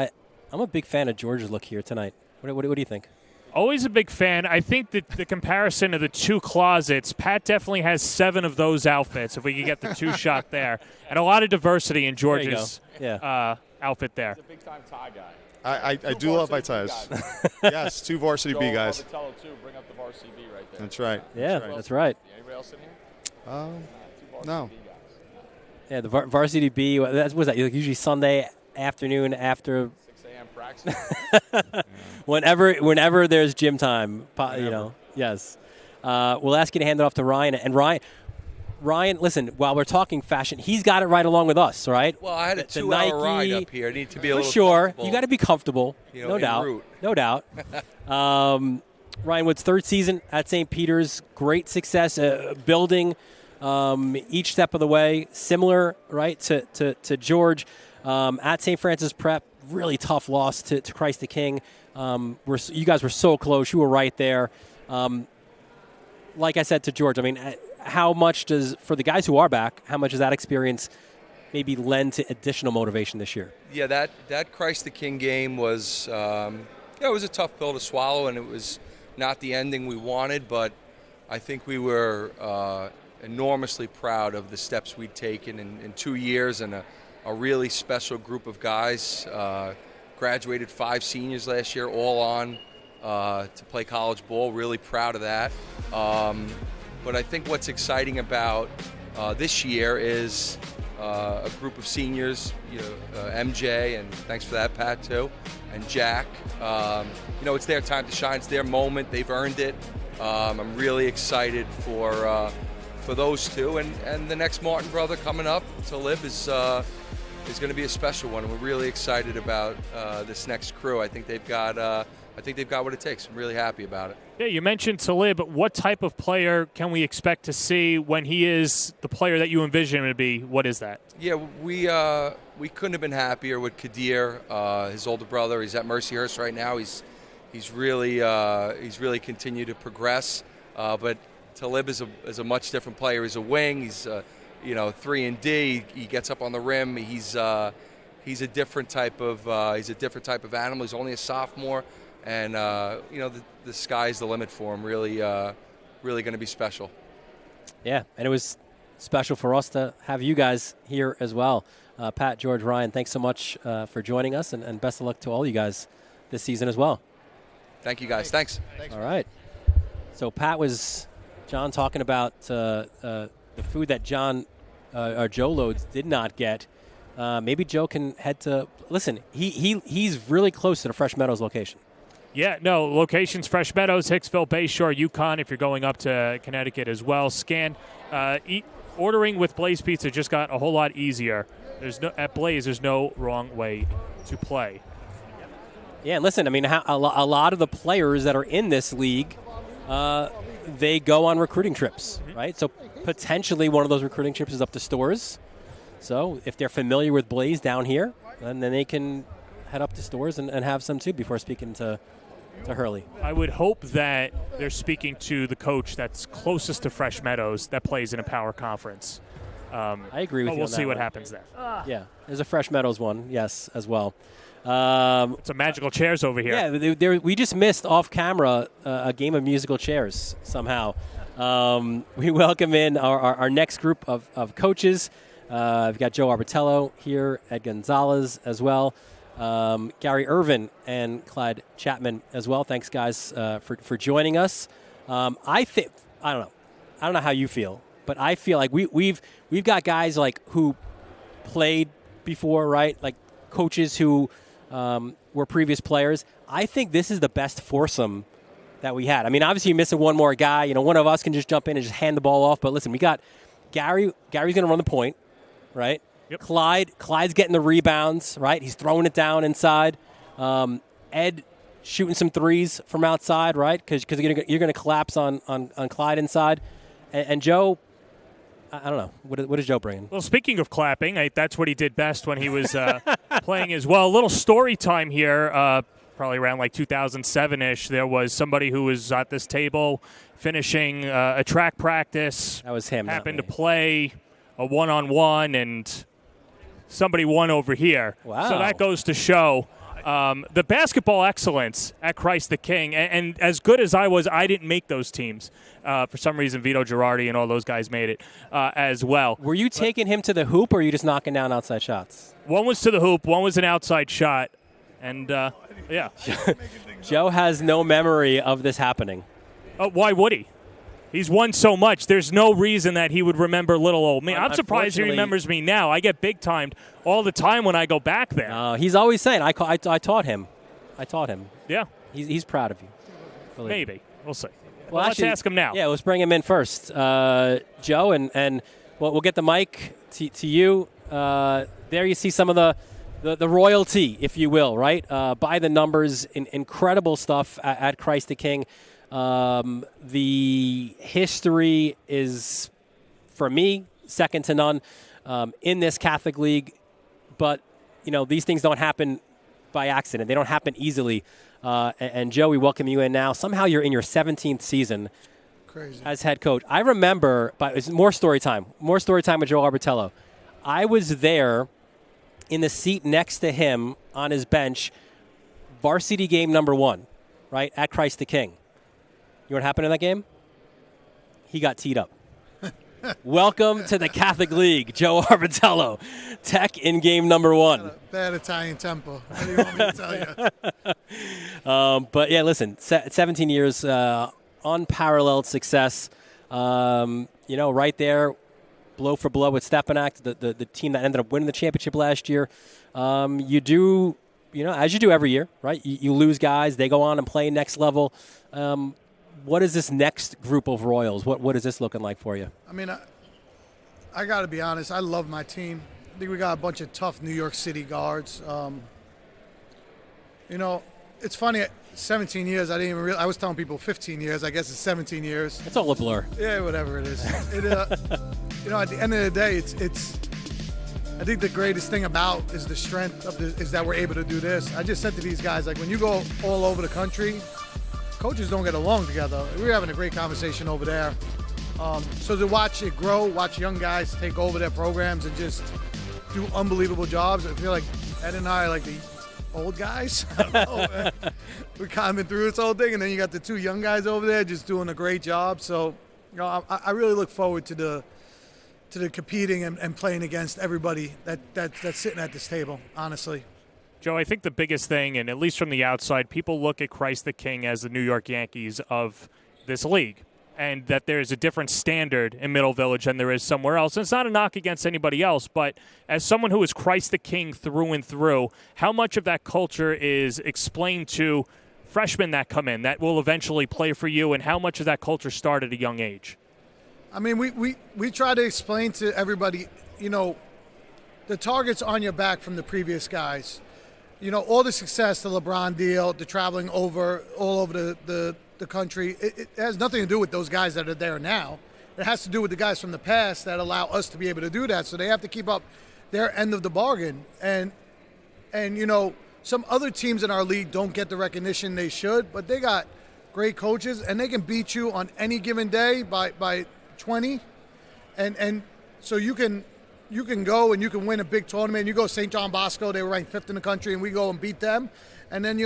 I'm a big fan of George's look here tonight. What do you think? Always a big fan. I think that the comparison of the two closets, Pat definitely has 7 of those outfits, if we could get the 2 shot there. And a lot of diversity in George's outfit there. He's a big-time tie guy. I do love my ties. Yes, 2 varsity B guys. Bring up the varsity B right there. That's right. Yeah, that's right. Anybody else in here? No. Yeah, the varsity B, what was that? Usually Sunday afternoon after 6 a.m. practice. whenever there's gym time, yes. We'll ask you to hand it off to Ryan. And Ryan, listen, while we're talking fashion, he's got it right along with us, right? Well, I had a 2-hour ride up here. I need to be a little comfortable. You got to be comfortable, no doubt. Route. No doubt. Ryan Wood's 3rd season at St. Peter's, great success, building each step of the way, similar, right, to George. At St. Francis Prep, really tough loss to Christ the King. You guys were so close. You were right there. Like I said to George, I mean, how much for the guys who are back, how much does that experience maybe lend to additional motivation this year? Yeah, that Christ the King game was, it was a tough pill to swallow, and it was not the ending we wanted, but I think we were enormously proud of the steps we'd taken in 2 years, and a really special group of guys. Graduated 5 seniors last year, all on to play college ball. Really proud of that. But I think what's exciting about this year is a group of seniors, MJ, and thanks for that, Pat, too. and Jack. It's their time to shine. It's their moment. They've earned it. I'm really excited for those two, and the next Martin brother coming up, Talib, is going to be a special one. We're really excited about this next crew. I think they've got what it takes. I'm really happy about it. Yeah, you mentioned Talib. What type of player can we expect to see when he is the player that you envision him to be? What is that? Yeah, we couldn't have been happier with Kadir, his older brother. He's at Mercyhurst right now. He's really continued to progress. But Talib is a much different player. He's a wing. He's 3 and D. He gets up on the rim. He's a different type of animal. He's only a sophomore, and the sky's the limit for him. Really going to be special. Yeah, and it was special for us to have you guys here as well. Pat, George, Ryan, thanks so much for joining us, and best of luck to all you guys this season as well. Thank you, guys. Thanks. All right. So Pat was John talking about the food that Joe Loads did not get. Maybe Joe can head to. Listen, he's really close to the Fresh Meadows location. Yeah, no, locations, Fresh Meadows, Hicksville, Bayshore, Yukon, if you're going up to Connecticut as well. Ordering with Blaze Pizza just got a whole lot easier. At Blaze, there's no wrong way to play. Yeah, and listen, I mean, a lot of the players that are in this league, they go on recruiting trips, right? So potentially one of those recruiting trips is up to Stores. So if they're familiar with Blaze down here, then they can head up to Stores and have some too before speaking to Hurley. I would hope that they're speaking to the coach that's closest to Fresh Meadows that plays in a power conference. I agree with you. We'll on that see what one. happens there. Yeah, there's a Fresh Meadows one, yes, as well. It's a magical chairs over here. Yeah, we just missed off camera a game of musical chairs somehow. We welcome in our next group of coaches. We've got Joe Arbitello here, Ed Gonzalez as well. Gary Irvin and Clyde Chapman as well. Thanks, guys, for joining us. I don't know how you feel, but I feel like we've got guys like who played before, right? Like coaches who were previous players. I think this is the best foursome that we had. I mean, obviously you're missing one more guy. One of us can just jump in and just hand the ball off. But listen, we got Gary. Gary's going to run the point, right? Yep. Clyde's getting the rebounds, right? He's throwing it down inside. Ed shooting some threes from outside, right? Because you're going to collapse on Clyde inside. And Joe, I don't know. What is Joe bringing? Well, speaking of clapping, that's what he did best when he was playing as well. A little story time here, probably around like 2007-ish. There was somebody who was at this table finishing a track practice. That was him. Happened to play a one-on-one, and somebody won over here. Wow. So that goes to show the basketball excellence at Christ the King. And as good as I was, I didn't make those teams. For some reason, Vito Girardi and all those guys made it as well. Were you taking him to the hoop, or were you just knocking down outside shots? One was to the hoop, one was an outside shot. And, yeah. Joe has no memory of this happening. Why would he? He's won so much. There's no reason that he would remember little old me. I'm surprised he remembers me now. I get big-timed all the time when I go back there. He's always saying, I taught him. I taught him. Yeah. He's proud of you. Maybe. We'll see. Well, let's ask him now. Yeah, let's bring him in first. Joe, and we'll get the mic to you. There you see some of the royalty, if you will, right? By the numbers, incredible stuff at Christ the King. The history is, for me, second to none in this Catholic League. But, these things don't happen by accident. They don't happen easily. And Joe, we welcome you in now. Somehow you're in your 17th season as head coach. I remember, but it's more story time with Joe Arbitello. I was there in the seat next to him on his bench, varsity game number 1, right, at Christ the King. You know what happened in that game? He got teed up. Welcome to the Catholic League, Joe Arbitello. Tech in game number 1. Bad Italian tempo. What do you want me to tell you? But, yeah, listen, 17 years, unparalleled success. Right there, blow for blow with Stepanak, the team that ended up winning the championship last year. You do as you do every year, right? You lose guys, they go on and play next level. What is this next group of Royals? What is this looking like for you? I mean, I got to be honest. I love my team. I think we got a bunch of tough New York City guards. It's funny. 17 years. I didn't even realize. I was telling people 15 years. I guess it's 17 years. It's all a blur. Yeah, whatever it is. At the end of the day, it's. I think the greatest thing about is the strength of is that we're able to do this. I just said to these guys, like, when you go all over the country, coaches don't get along together. We were having a great conversation over there. So to watch it grow, watch young guys take over their programs and just do unbelievable jobs. I feel like Ed and I are like the old guys. I don't know, man. We've kind of been through this whole thing, and then you got the two young guys over there just doing a great job. So, I really look forward to the competing and playing against everybody that's sitting at this table, honestly. Joe, I think the biggest thing, and at least from the outside, people look at Christ the King as the New York Yankees of this league, and that there's a different standard in Middle Village than there is somewhere else. And it's not a knock against anybody else, but as someone who is Christ the King through and through, how much of that culture is explained to freshmen that come in that will eventually play for you, and how much of that culture start at a young age? I mean, we try to explain to everybody, the target's on your back from the previous guys. All the success, the LeBron deal, the traveling all over the country, it has nothing to do with those guys that are there now. It has to do with the guys from the past that allow us to be able to do that. So they have to keep up their end of the bargain. And some other teams in our league don't get the recognition they should, but they got great coaches, and they can beat you on any given day by 20. And so you can go and you can win a big tournament. You go St. John Bosco, they were ranked 5th in the country, and we go and beat them. And then,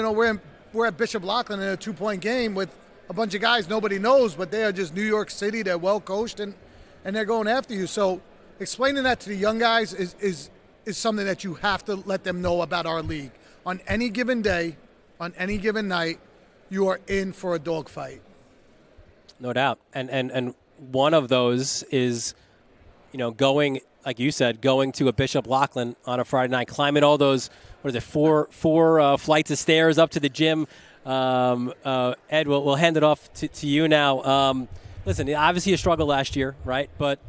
we're at Bishop Loughlin in a 2-point game with a bunch of guys nobody knows, but they are just New York City. They're well coached, and they're going after you. So explaining that to the young guys is something that you have to let them know about our league. On any given day, on any given night, you are in for a dogfight. No doubt. And one of those is, going, like you said, going to a Bishop Loughlin on a Friday night, climbing all those, four flights of stairs up to the gym. Ed, we'll hand it off to you now. Listen, obviously a struggle last year, right? But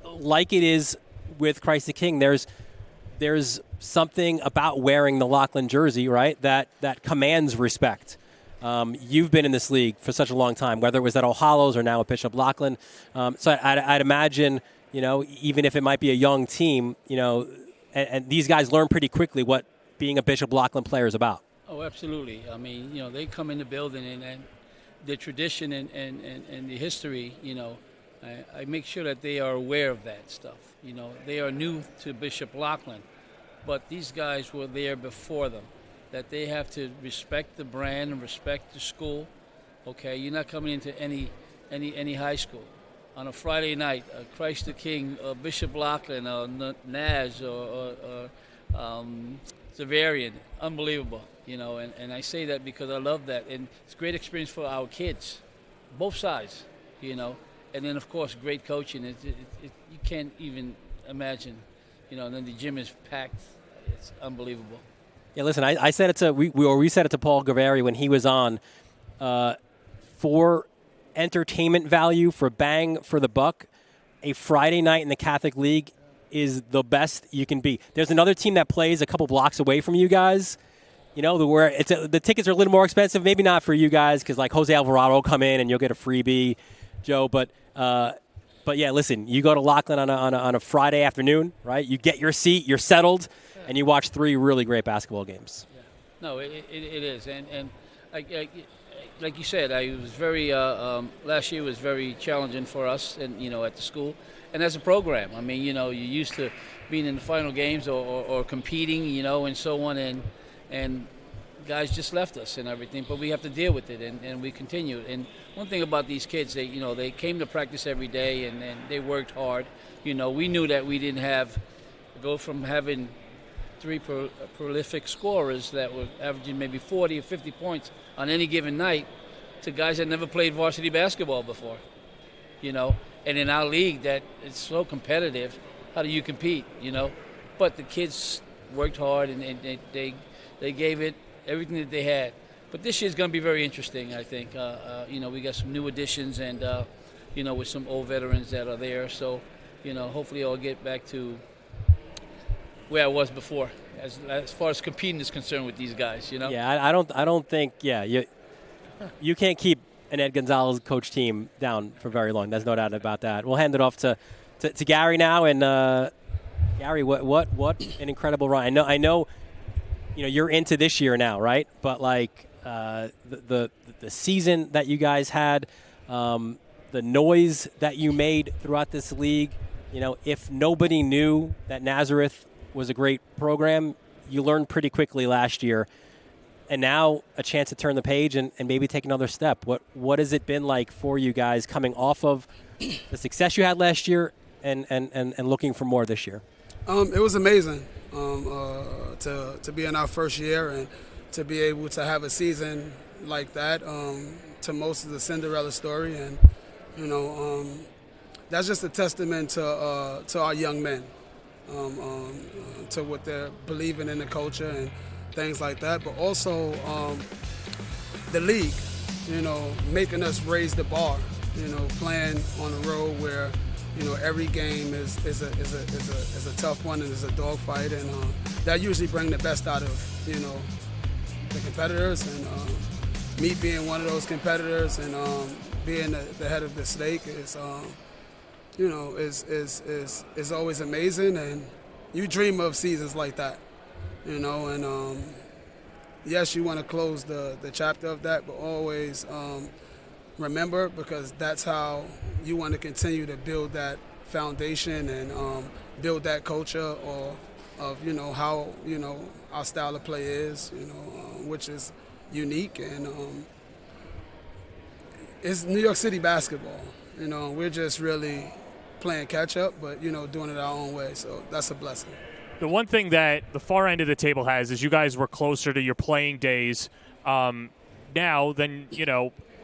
like it is with Christ the King, there's something about wearing the Loughlin jersey, right, that commands respect. You've been in this league for such a long time, whether it was at All Hallows or now at Bishop Loughlin. So I'd imagine, even if it might be a young team, and these guys learn pretty quickly what being a Bishop Loughlin player is about. Oh, absolutely. I mean, they come in the building and the tradition and the history, I make sure that they are aware of that stuff. They are new to Bishop Loughlin, but these guys were there before them, that they have to respect the brand and respect the school. Okay, you're not coming into any high school. On a Friday night, Christ the King, Bishop Loughlin, Nash, or Zavarian, unbelievable, and I say that because I love that, and it's a great experience for our kids, both sides, and then of course great coaching. You can't even imagine, and then the gym is packed. It's unbelievable. Yeah, listen, I said it to we said it to Paul Gavari when he was on. For entertainment value, for bang for the buck, a Friday night in the Catholic League is the best you can be. There's another team that plays a couple blocks away from you guys, where the tickets are a little more expensive. Maybe not for you guys because like Jose Alvarado will come in and you'll get a freebie, Joe. But yeah, listen, you go to Loughlin on a Friday afternoon, right? You get your seat, you're settled, and you watch 3 really great basketball games. Yeah. No, it is, and like you said, I was very last year was very challenging for us, and at the school, and as a program. I mean, you're used to being in the final games or competing, and so on, and guys just left us and everything, but we have to deal with it, and we continue. And one thing about these kids, they came to practice every day, and they worked hard. We knew that we didn't go from having 3 prolific scorers that were averaging maybe 40 or 50 points on any given night to guys that never played varsity basketball before, And in our league that it's so competitive, how do you compete, But the kids worked hard and they They gave it everything that they had. But this year's going to be very interesting, I think. We got some new additions and, with some old veterans that are there. So, hopefully I'll get back to where I was before, as far as competing is concerned with these guys. Yeah, I don't think. Yeah, you can't keep an Ed Gonzalez coach team down for very long. There's no doubt about that. We'll hand it off to Gary now, and Gary, what an incredible run. I know, you're into this year now, right? But like the season that you guys had, the noise that you made throughout this league. If nobody knew that Nazareth was a great program, you learned pretty quickly last year. And now a chance to turn the page and maybe take another step. What has it been like for you guys coming off of the success you had last year and looking for more this year? It was amazing to be in our first year and to be able to have a season like that. To most of the Cinderella story, and that's just a testament to our young men, to what they're believing in the culture and things like that, but also the league, making us raise the bar, playing on the road where, every game is a tough one and is a dogfight, and that usually bring the best out of, the competitors, and me being one of those competitors and being the head of the snake is always amazing, and you dream of seasons like that. And yes, you want to close the chapter of that, but always remember, because that's how you want to continue to build that foundation and build that culture of how our style of play is, which is unique, and it's New York City basketball. We're just really playing catch up, but doing it our own way. So that's a blessing. The one thing that the far end of the table has is you guys were closer to your playing days now than,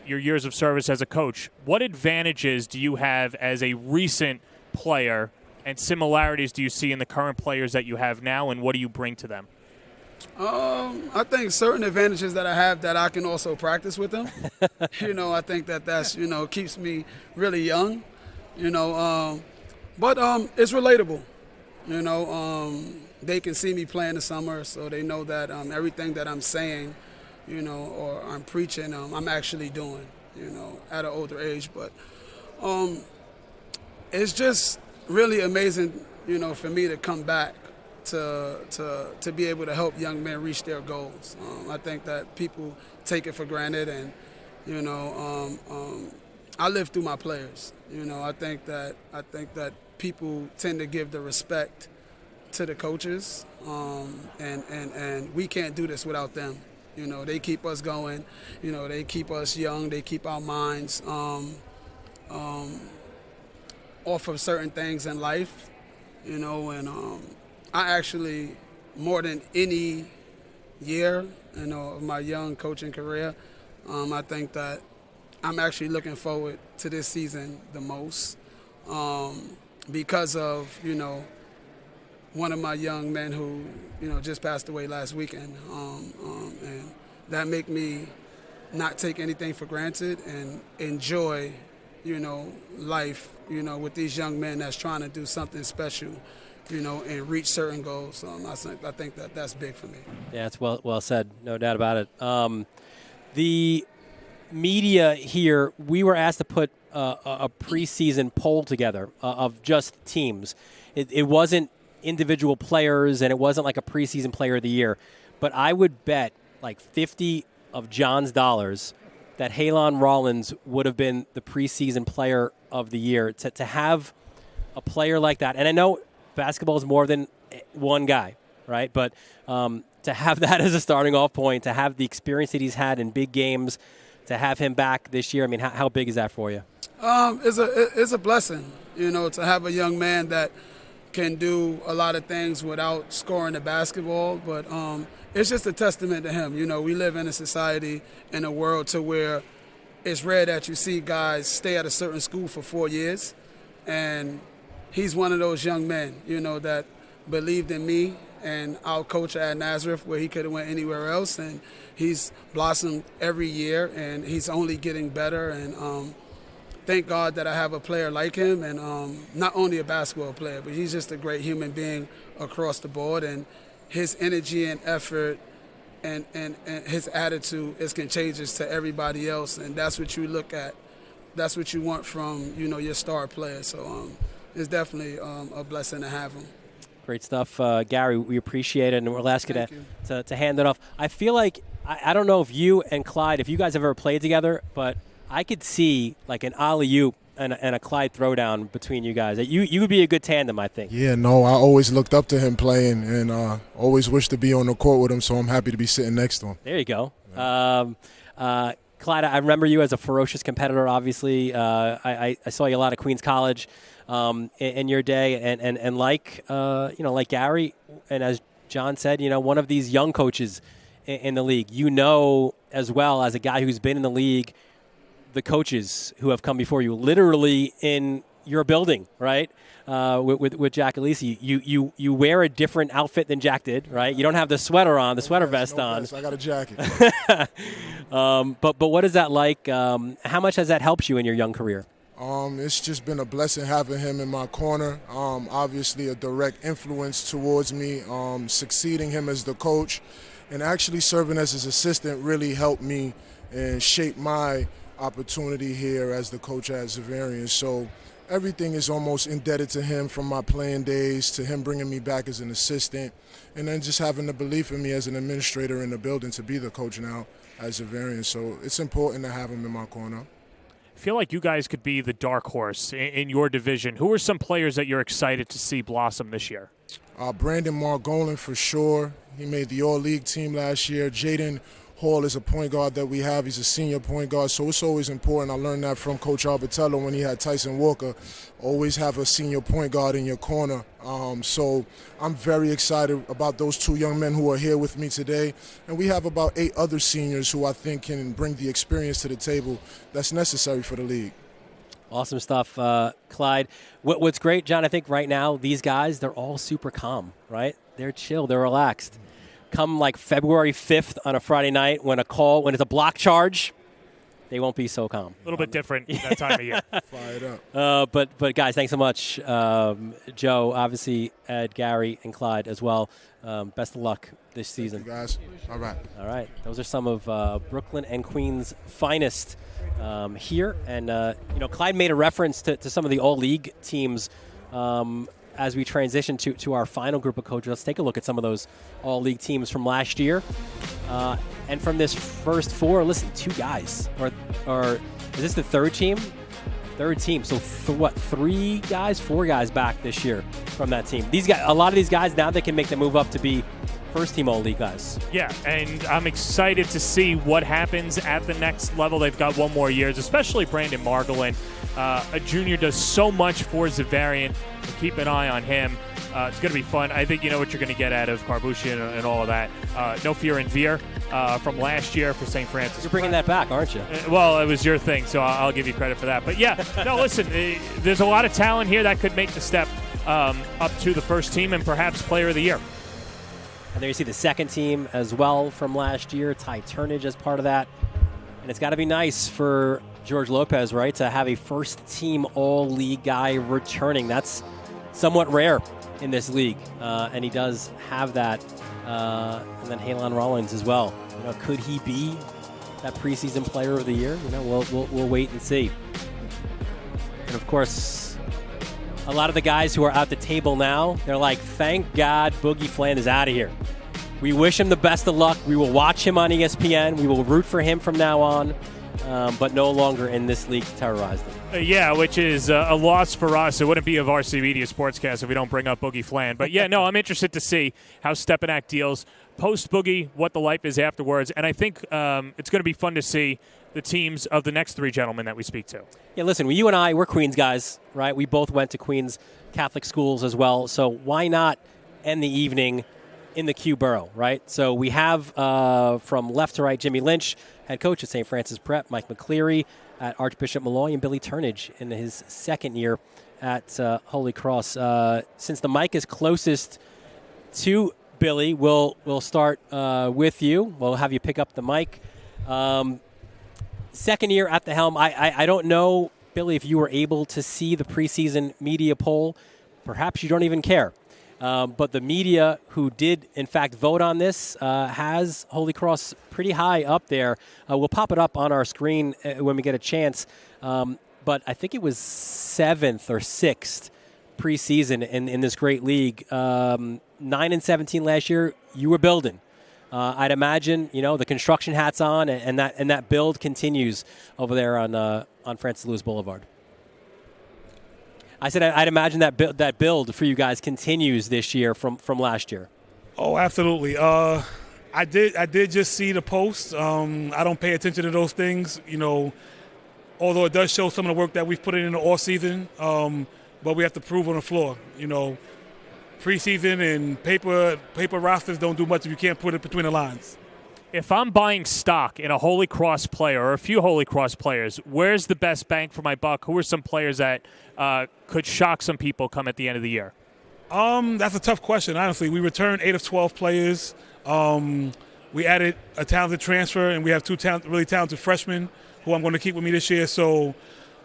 your years of service as a coach. What advantages do you have as a recent player, and similarities do you see in the current players that you have now, and what do you bring to them? I think certain advantages that I have that I can also practice with them. I think that's, keeps me really young, but it's relatable. They can see me play in the summer, so they know that everything that I'm saying, or I'm preaching, I'm actually doing, at an older age. But it's just really amazing, for me to come back to be able to help young men reach their goals. I think that people take it for granted, and I live through my players. I think that people tend to give the respect to the coaches, and we can't do this without them. They keep us going. They keep us young. They keep our minds off of certain things in life. And I actually, more than any year, of my young coaching career, I think that I'm actually looking forward to this season the most, because of, one of my young men who, just passed away last weekend. And that make me not take anything for granted and enjoy, life, with these young men that's trying to do something special, and reach certain goals. I think that's big for me. Yeah, it's well said, no doubt about it. The media here, we were asked to put a preseason poll together of just teams. It wasn't individual players, and it wasn't like a preseason player of the year. But I would bet like 50 of John's dollars that Halon Rollins would have been the preseason player of the year. To have a player like that, and I know basketball is more than one guy, right? But to have that as a starting off point, to have the experience that he's had in big games, to have him back this year, I mean, how big is that for you? It's a blessing, to have a young man that can do a lot of things without scoring the basketball, but it's just a testament to him. We live in a society, in a world to where it's rare that you see guys stay at a certain school for 4 years, and he's one of those young men, that believed in me and our coach at Nazareth, where he could have went anywhere else, and he's blossomed every year, and he's only getting better. And thank God that I have a player like him, and not only a basketball player, but he's just a great human being across the board. And his energy and effort and his attitude is contagious to everybody else, and that's what you look at. That's what you want from your star player. So it's definitely a blessing to have him. Great stuff, Gary. We appreciate it, and we'll ask you to hand it off. I feel like, I don't know if you and Clyde, if you guys have ever played together, but I could see like an alley-oop and a Clyde throwdown between you guys. You would be a good tandem, I think. Yeah, no, I always looked up to him playing, and always wished to be on the court with him, so I'm happy to be sitting next to him. There you go. Clyde, I remember you as a ferocious competitor, obviously. I saw you a lot at Queens College in your day, and like Gary, and as John said, one of these young coaches in the league. As well as a guy who's been in the league, the coaches who have come before you, literally in your building, right? With Jack Alisi, you wear a different outfit than Jack did, right? You don't have the sweater on, the sweater vest on. I got a jacket. But what is that like? How much has that helped you in your young career? It's just been a blessing having him in my corner. Obviously a direct influence towards me. Succeeding him as the coach and actually serving as his assistant really helped me and shape my opportunity here as the coach at Xaverian. So everything is almost indebted to him, from my playing days to him bringing me back as an assistant, and then just having the belief in me as an administrator in the building to be the coach now at Xaverian. So it's important to have him in my corner. I feel like you guys could be the dark horse in your division. Who are some players that you're excited to see blossom this year? Brandon Margolin for sure. He made the All-League team last year. Jaden Hall is a point guard that we have. He's a senior point guard, so it's always important. I learned that from Coach Arbitello when he had Tyson Walker. Always have a senior point guard in your corner. So I'm very excited about those two young men who are here with me today. And we have about 8 other seniors who I think can bring the experience to the table that's necessary for the league. Awesome stuff, Clyde. What's great, John, I think right now, these guys, they're all super calm, right? They're chill, they're relaxed. Come like February 5th on a Friday night when it's a block charge, they won't be so calm. A little bit different that time of year. Fired up. But guys, thanks so much. Joe, obviously, Ed, Gary, and Clyde as well. Best of luck this season. Thank you, guys. All right. All right. Those are some of Brooklyn and Queens' finest here. And, Clyde made a reference to some of the all-league teams as we transition to our final group of coaches. Let's take a look at some of those all-league teams from last year. And from this first 4, listen, 2 guys. Or is this the third team? Third team. So 3 guys, 4 guys back this year from that team. These guys, a lot of these guys, now they can make the move up to be first-team all-league guys. Yeah, and I'm excited to see what happens at the next level. They've got 1 more year, especially Brandon Margolin. A junior, does so much for Xaverian. Keep an eye on him. It's going to be fun. I think you know what you're going to get out of Carbucci and all of that. No Fear in Veer from last year for St. Francis. You're bringing that back, aren't you? Well, it was your thing, so I'll give you credit for that. But yeah, no, listen, there's a lot of talent here that could make the step up to the first team and perhaps player of the year. And there you see the second team as well from last year. Ty Turnage as part of that. And it's got to be nice for George Lopez, right, to have a first-team all-league guy returning. That's somewhat rare in this league, and he does have that. And then Halon Rollins as well. Could he be that preseason player of the year? We'll wait and see. And of course, a lot of the guys who are at the table now, they're like, thank God Boogie Fland is out of here. We wish him the best of luck. We will watch him on ESPN. We will root for him from now on, but no longer in this league to terrorize them. Yeah, which is a loss for us. It wouldn't be a Varsity Media Sportscast if we don't bring up Boogie Fland. But yeah, no, I'm interested to see how Stepanak deals post-Boogie, what the life is afterwards. And I think it's going to be fun to see the teams of the next 3 gentlemen that we speak to. Yeah, listen, you and I, we're Queens guys, right? We both went to Queens Catholic schools as well. So why not end the evening in the Q Borough, right? So we have from left to right, Jimmy Lynch, head coach at St. Francis Prep, Mike McCleary at Archbishop Malloy, and Billy Turnage in his second year at Holy Cross. Since the mic is closest to Billy. We'll start with you. We'll have you pick up the mic. Second year at the helm. I don't know, Billy, if you were able to see the preseason media poll. Perhaps you don't even care. But the media who did, in fact, vote on this has Holy Cross pretty high up there. We'll pop it up on our screen when we get a chance. But I think it was 7th or 6th preseason in this great league. 9-17 last year, you were building. I'd imagine, the construction hat's on, and that build continues over there on Francis Lewis Boulevard. I said I'd imagine that build for you guys continues this year from last year. Oh, absolutely. I did just see the post. I don't pay attention to those things, although it does show some of the work that we've put in the off season. But we have to prove on the floor. Preseason and paper rosters don't do much if you can't put it between the lines. If I'm buying stock in a Holy Cross player or a few Holy Cross players, where's the best bang for my buck? Who are some players that could shock some people come at the end of the year? That's a tough question, honestly. We returned 8 of 12 players. We added a talented transfer, and we have 2 really talented freshmen who I'm going to keep with me this year. So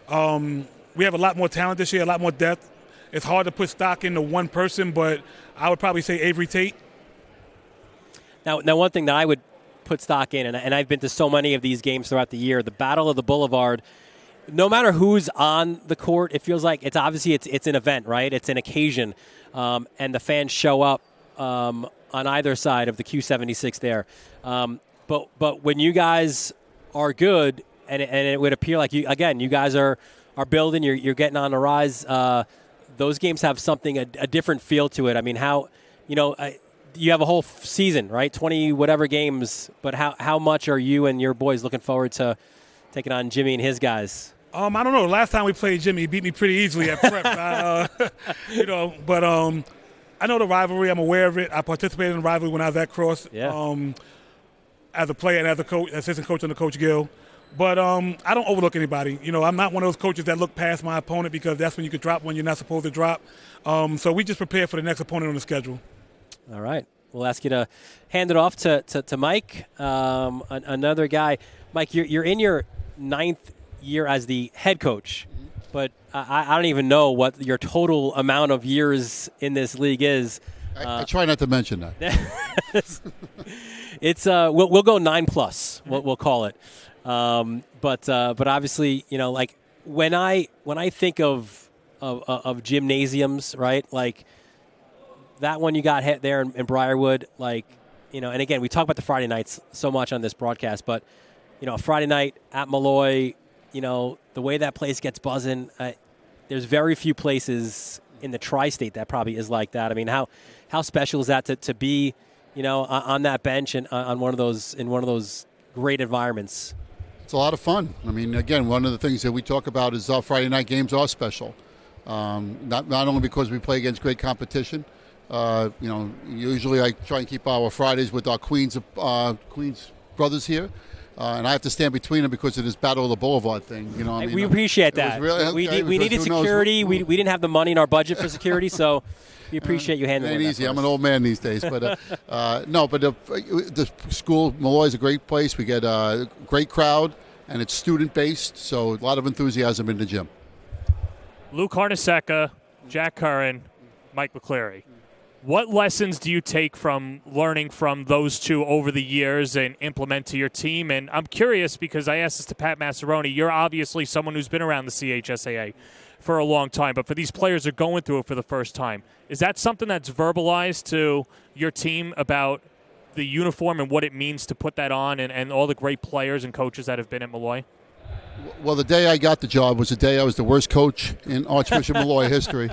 we have a lot more talent this year, a lot more depth. It's hard to put stock into one person, but I would probably say Avery Tate. Now one thing that I would put stock in, and I've been to so many of these games throughout the year, the Battle of the Boulevard, no matter who's on the court, it feels like it's an event, right? It's an occasion, and the fans show up on either side of the Q76 there. But when you guys are good, and it would appear like you guys are building, you're getting on the rise. Those games have something, a different feel to it. I mean, you have a whole season, right? 20 whatever games, but how much are you and your boys looking forward to taking on Jimmy and his guys? I don't know. Last time we played Jimmy, he beat me pretty easily at prep. But I know the rivalry. I'm aware of it. I participated in the rivalry when I was at Cross. Yeah. As a player and as a coach, assistant coach under Coach Gill. But I don't overlook anybody. I'm not one of those coaches that look past my opponent because that's when you could drop when you're not supposed to drop. So we just prepare for the next opponent on the schedule. All right. We'll ask you to hand it off to Mike, another guy. Mike, you're in your 9th year as the head coach, but I don't even know what your total amount of years in this league is. I try not to mention that. It's we'll go 9+. We'll call it. But obviously, like when I think of gymnasiums, right? Like that one you got hit there in Briarwood, and again, we talk about the Friday nights so much on this broadcast, but a Friday night at Malloy, the way that place gets buzzing, there's very few places in the tri-state that probably is like that. I mean, how special is that to be, on that bench and on one of those great environments? It's a lot of fun. I mean, again, one of the things that we talk about is our Friday night games are special. Not only because we play against great competition. Usually I try and keep our Fridays with our Queens brothers here. And I have to stand between them because of this Battle of the Boulevard thing. We appreciate that. We needed security. We didn't have the money in our budget for security, so we appreciate you handling it. It ain't easy. I'm an old man these days. But the school, Malloy, is a great place. We get a great crowd, and it's student-based, so a lot of enthusiasm in the gym. Luke Harnaseka, Jack Curran, Mike McCleary. What lessons do you take from learning from those two over the years and implement to your team? And I'm curious because I asked this to Pat Massaroni. You're obviously someone who's been around the CHSAA for a long time, but for these players who are going through it for the first time, is that something that's verbalized to your team about the uniform and what it means to put that on and all the great players and coaches that have been at Malloy? Well, the day I got the job was the day I was the worst coach in Archbishop Malloy history.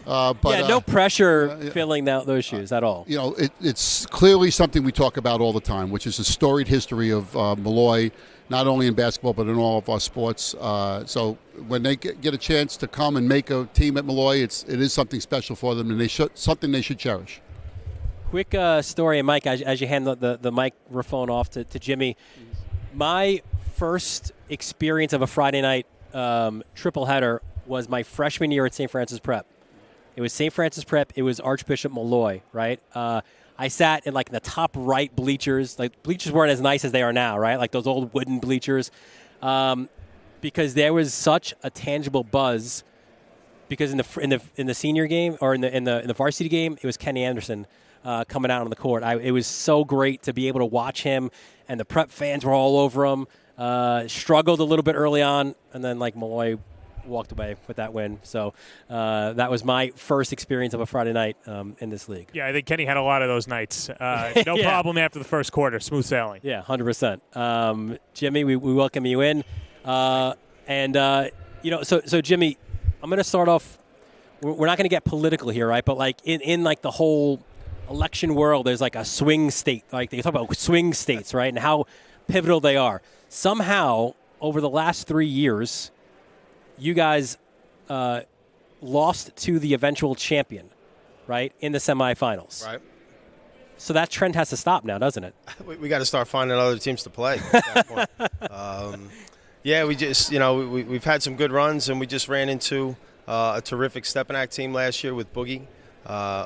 No pressure filling out those shoes at all. It's clearly something we talk about all the time, which is the storied history of Malloy, not only in basketball but in all of our sports. So when they get a chance to come and make a team at Malloy, it is something special for them, and something they should cherish. Quick story, and Mike, as you hand the microphone off to Jimmy, my first experience of a Friday night triple header was my freshman year at St. Francis Prep. It was St. Francis Prep. It was Archbishop Malloy, right? I sat in like the top right bleachers. Like bleachers weren't as nice as they are now, right? Like those old wooden bleachers, because there was such a tangible buzz. Because in the senior game or in the varsity game, it was Kenny Anderson coming out on the court. It was so great to be able to watch him, and the Prep fans were all over him. Struggled a little bit early on, and then like Malloy walked away with that win. So that was my first experience of a Friday night in this league. Yeah, I think Kenny had a lot of those nights. No problem after the first quarter. Smooth sailing. Yeah, 100%. Jimmy, we welcome you in. So Jimmy, I'm going to start off. We're not going to get political here, right? But like in like the whole election world, there's like a swing state. Like they talk about swing states, right? And how pivotal they are. Somehow, over the last 3 years, you guys lost to the eventual champion, right, in the semifinals. Right. So that trend has to stop now, doesn't it? We got to start finding other teams to play at that point. We just, we've had some good runs, and we just ran into a terrific Stepanak team last year with Boogie,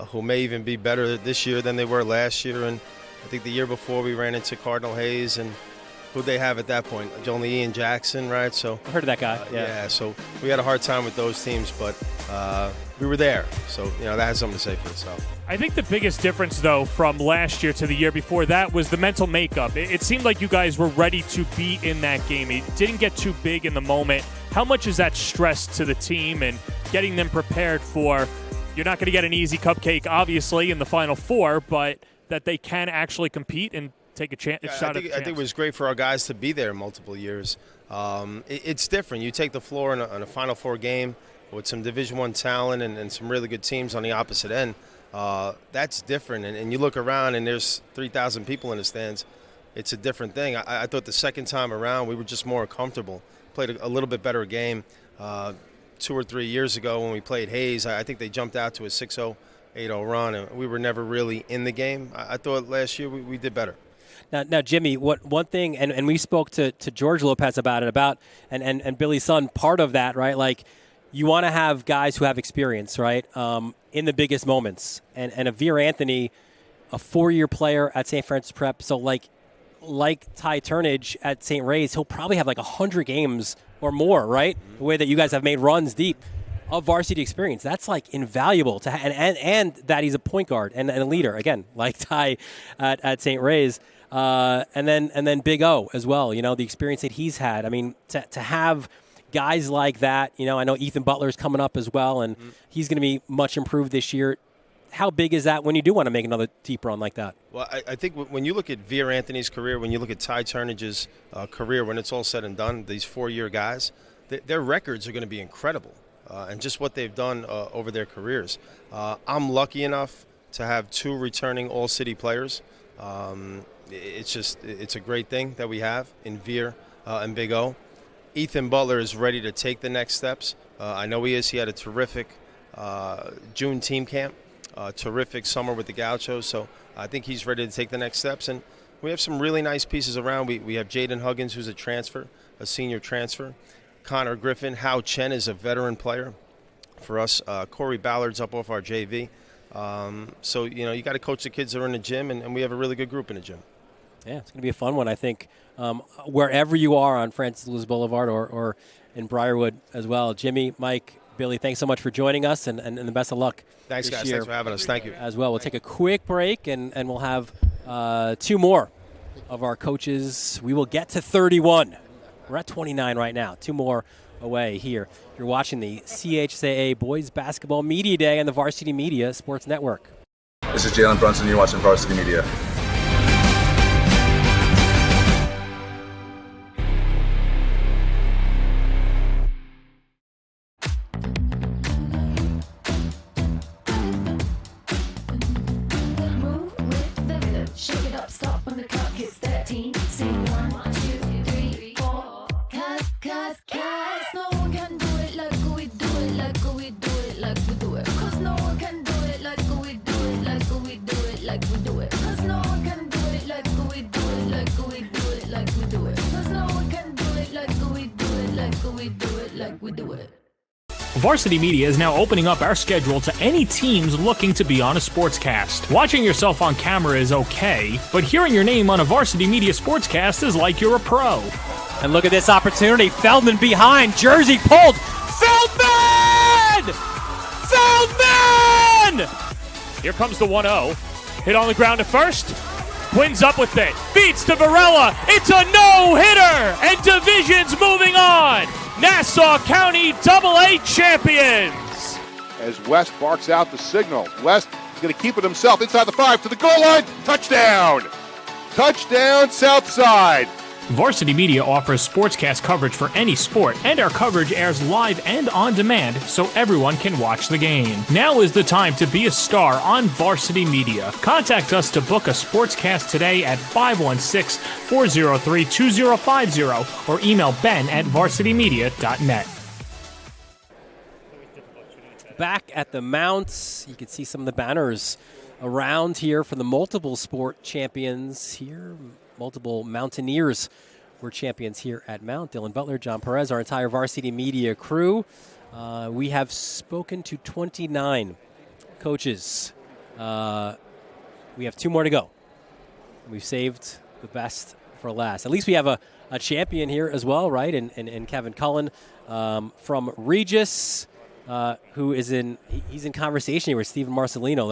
who may even be better this year than they were last year. And I think the year before we ran into Cardinal Hayes, and who'd they have at that point? Only Ian Jackson, right? So I heard of that guy. So we had a hard time with those teams, but we were there. So, that has something to say for itself. I think the biggest difference, though, from last year to the year before that was the mental makeup. It seemed like you guys were ready to be in that game. It didn't get too big in the moment. How much is that stress to the team and getting them prepared for, you're not going to get an easy cupcake, obviously, in the Final Four, but that they can actually compete and take a shot at the chance? I think it was great for our guys to be there multiple years. It's different. You take the floor in a Final Four game with some Division I talent and some really good teams on the opposite end. That's different. And you look around and there's 3,000 people in the stands. It's a different thing. I thought the second time around we were just more comfortable. Played a little bit better game. 2 or 3 years ago when we played Hayes, I think they jumped out to a 6-0, 8-0 run, and we were never really in the game. I thought last year we did better. Now, Jimmy, one thing, and we spoke to George Lopez about it, and Billy's son, part of that, right? Like, you want to have guys who have experience, right, in the biggest moments. And a Veer Anthony, a 4-year player at St. Francis Prep, so like Ty Turnage at St. Ray's, he'll probably have like 100 games or more, right? The way that you guys have made runs deep of varsity experience. That's like invaluable to and that he's a point guard and a leader, again, like Ty at St. Ray's. And then Big O as well, the experience that he's had. I mean, to have guys like that, I know Ethan Butler's coming up as well, and he's going to be much improved this year. How big is that when you do want to make another deep run like that? Well, I think when you look at Veer Anthony's career, when you look at Ty Turnage's career, when it's all said and done, these 4-year guys, their records are going to be incredible, and just what they've done over their careers. I'm lucky enough to have 2 returning All-City players. It's a great thing that we have in Veer and Big O. Ethan Butler is ready to take the next steps. I know he is. He had a terrific June team camp. Terrific summer with the Gauchos, so I think he's ready to take the next steps. And we have some really nice pieces around. We have Jaden Huggins, who's a senior transfer. Connor Griffin. Hao Chen is a veteran player for us. Corey Ballard's up off our JV. So, you got to coach the kids that are in the gym, and we have a really good group in the gym. Yeah, it's going to be a fun one, I think. Wherever you are on Francis Lewis Boulevard or in Briarwood as well. Jimmy, Mike, Billy, thanks so much for joining us, and the best of luck. Thanks, guys. Thanks for having us. Thank you. As well. We'll take a quick break, and we'll have 2 more of our coaches. We will get to 31. We're at 29 right now. 2 more away here. You're watching the CHSAA Boys Basketball Media Day on the Varsity Media Sports Network. This is Jalen Brunson. You're watching Varsity Media. Varsity Media is now opening up our schedule to any teams looking to be on a sportscast. Watching yourself on camera is okay, but hearing your name on a Varsity Media sportscast is like you're a pro. And look at this opportunity. Feldman behind. Jersey pulled. Feldman! Feldman! Here comes the 1-0. Hit on the ground at first. Quinn's up with it. Beats to Varela. It's a no-hitter. And Division's moving on. Nassau County AA champions. As West barks out the signal. West is going to keep it himself inside the 5 to the goal line. Touchdown! Touchdown, Southside. Varsity Media offers sportscast coverage for any sport, and our coverage airs live and on demand so everyone can watch the game. Now is the time to be a star on Varsity Media. Contact us to book a sportscast today at 516-403-2050 or email ben@varsitymedia.net. Back at the Mounts, you can see some of the banners around here for the multiple sport champions here. Multiple Mountaineers were champions here at Mount. Dylan Butler, John Perez, our entire Varsity Media crew. We have spoken to 29 coaches. We have 2 more to go. We've saved the best for last. At least we have a champion here as well, right? And Kevin Cullen from Regis, who is he's in conversation here with Stephen Marcelino.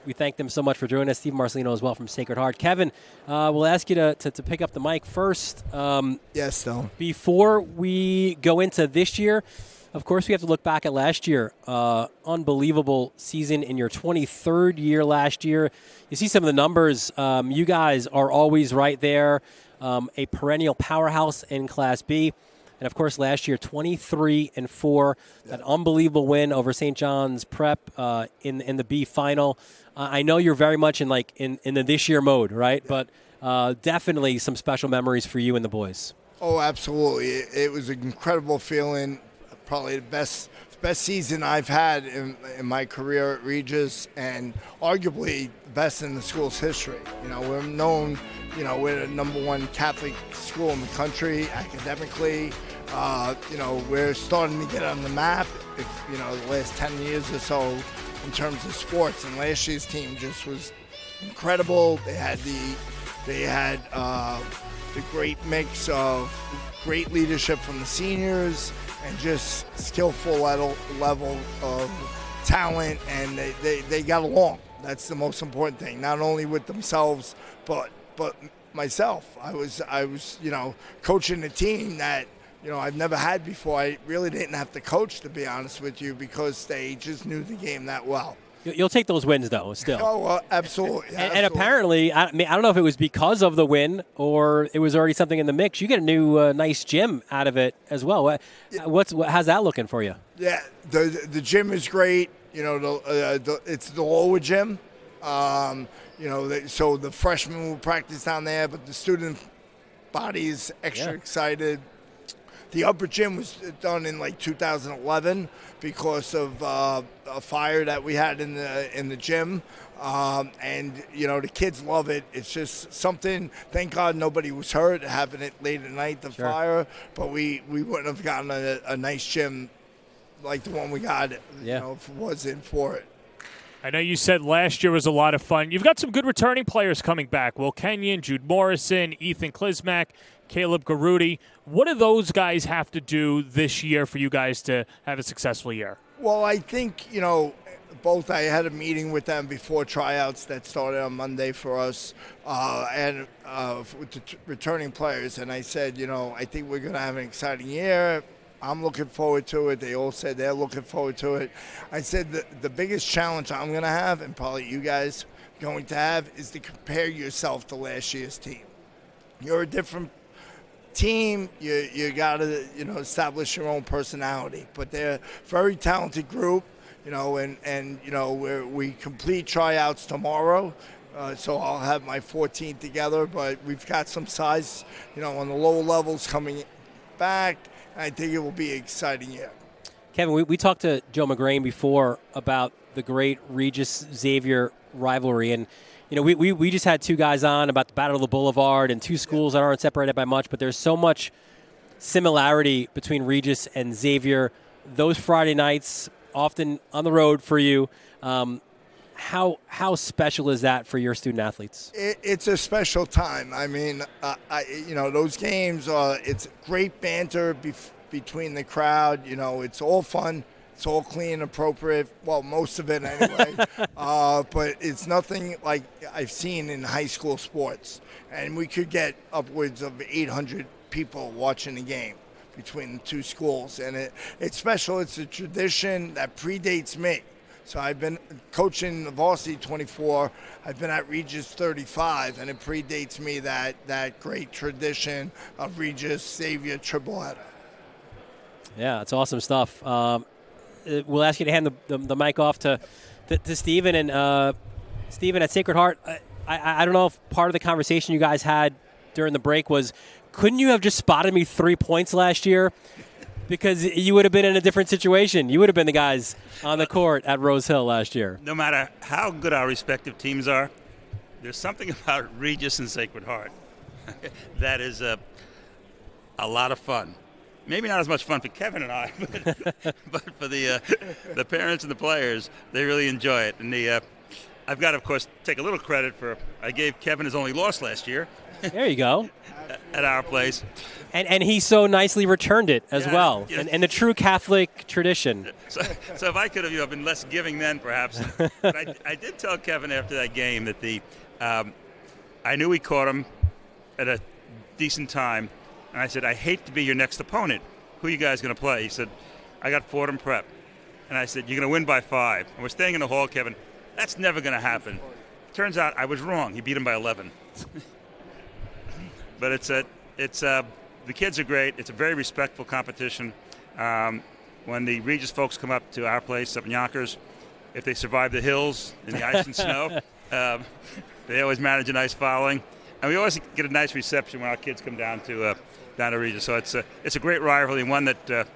We thank them so much for joining us. Steve Marcelino as well from Sacred Heart. Kevin, we'll ask you to pick up the mic first. Yes, though. Before we go into this year, of course, we have to look back at last year. Unbelievable season in your 23rd year last year. You see some of the numbers. You guys are always right there. A perennial powerhouse in Class B. And, of course, last year, 23-4, that unbelievable win over St. John's Prep in the B final. I know you're very much in the this year mode, right? But definitely some special memories for you and the boys. Oh, absolutely. It was an incredible feeling, probably the best season I've had in my career at Regis, and arguably the best in the school's history. We're known, we're the #1 Catholic school in the country academically. We're starting to get on the map, the last 10 years or so in terms of sports. And last year's team just was incredible. They had the great mix of great leadership from the seniors and just skillful level of talent, and they got along. That's the most important thing, not only with themselves, but myself. I was coaching a team that I've never had before. I really didn't have to coach, to be honest with you, because they just knew the game that well. You'll take those wins, though, still. Oh, well, absolutely. And apparently, I don't know if it was because of the win or it was already something in the mix. You get a new nice gym out of it as well. How's that looking for you? Yeah, the gym is great. It's the lower gym. So the freshmen will practice down there, but the student body is extra excited. The upper gym was done in 2011 because of a fire that we had in the gym, and the kids love it. It's just something. Thank God nobody was hurt having it late at night, the fire. But we wouldn't have gotten a nice gym like the one we got. If it wasn't for it. I know you said last year was a lot of fun. You've got some good returning players coming back. Will Kenyon, Jude Morrison, Ethan Klismak, Caleb Garudi. What do those guys have to do this year for you guys to have a successful year? Well, I think, both. I had a meeting with them before tryouts that started on Monday for us and with the returning players. And I said, I think we're going to have an exciting year. I'm looking forward to it. They all said they're looking forward to it. I said the biggest challenge I'm going to have, and probably you guys going to have, is to compare yourself to last year's team. You're a different team. You got to establish your own personality. But they're a very talented group, and we complete tryouts tomorrow. So I'll have my 14 together. But we've got some size, on the lower levels coming back. I think it will be an exciting year. Kevin, we talked to Joe McGrain before about the great Regis-Xavier rivalry, and we just had 2 guys on about the Battle of the Boulevard and 2 schools that aren't separated by much, but there's so much similarity between Regis and Xavier. those Friday nights, often on the road for you. How special is that for your student athletes? It's a special time. I mean, those games it's great banter between the crowd. It's all fun. It's all clean, appropriate. Well, most of it anyway. But it's nothing like I've seen in high school sports. And we could get upwards of 800 people watching the game between the two schools. And it's special. It's a tradition that predates me. So I've been coaching the varsity 24. I've been at Regis 35, and it predates me, that great tradition of Regis Xavier triple header. Yeah, it's awesome stuff. We'll ask you to hand the mic off to Steven. And Steven, at Sacred Heart, I don't know if part of the conversation you guys had during the break was, couldn't you have just spotted me 3 points last year? Because you would have been in a different situation. You would have been the guys on the court at Rose Hill last year. No matter how good our respective teams are, there's something about Regis and Sacred Heart that is a lot of fun. Maybe not as much fun for Kevin and I, but for the parents and the players, they really enjoy it. And I've got to, of course, take a little credit for I gave Kevin his only loss last year. There you go. At our place. And he so nicely returned it as well, in the true Catholic tradition. So if I could have been less giving then, perhaps. But I did tell Kevin after that game that I knew we caught him at a decent time, and I said, I hate to be your next opponent. Who are you guys going to play? He said, I got Fordham Prep. And I said, you're going to win by 5. And we're staying in the hall, Kevin. That's never going to happen. Turns out I was wrong. He beat him by 11. But the kids are great. It's a very respectful competition. When the Regis folks come up to our place up in Yonkers, if they survive the hills and the ice and snow, they always manage a nice following. And we always get a nice reception when our kids come down to Regis. So it's a great rivalry, one that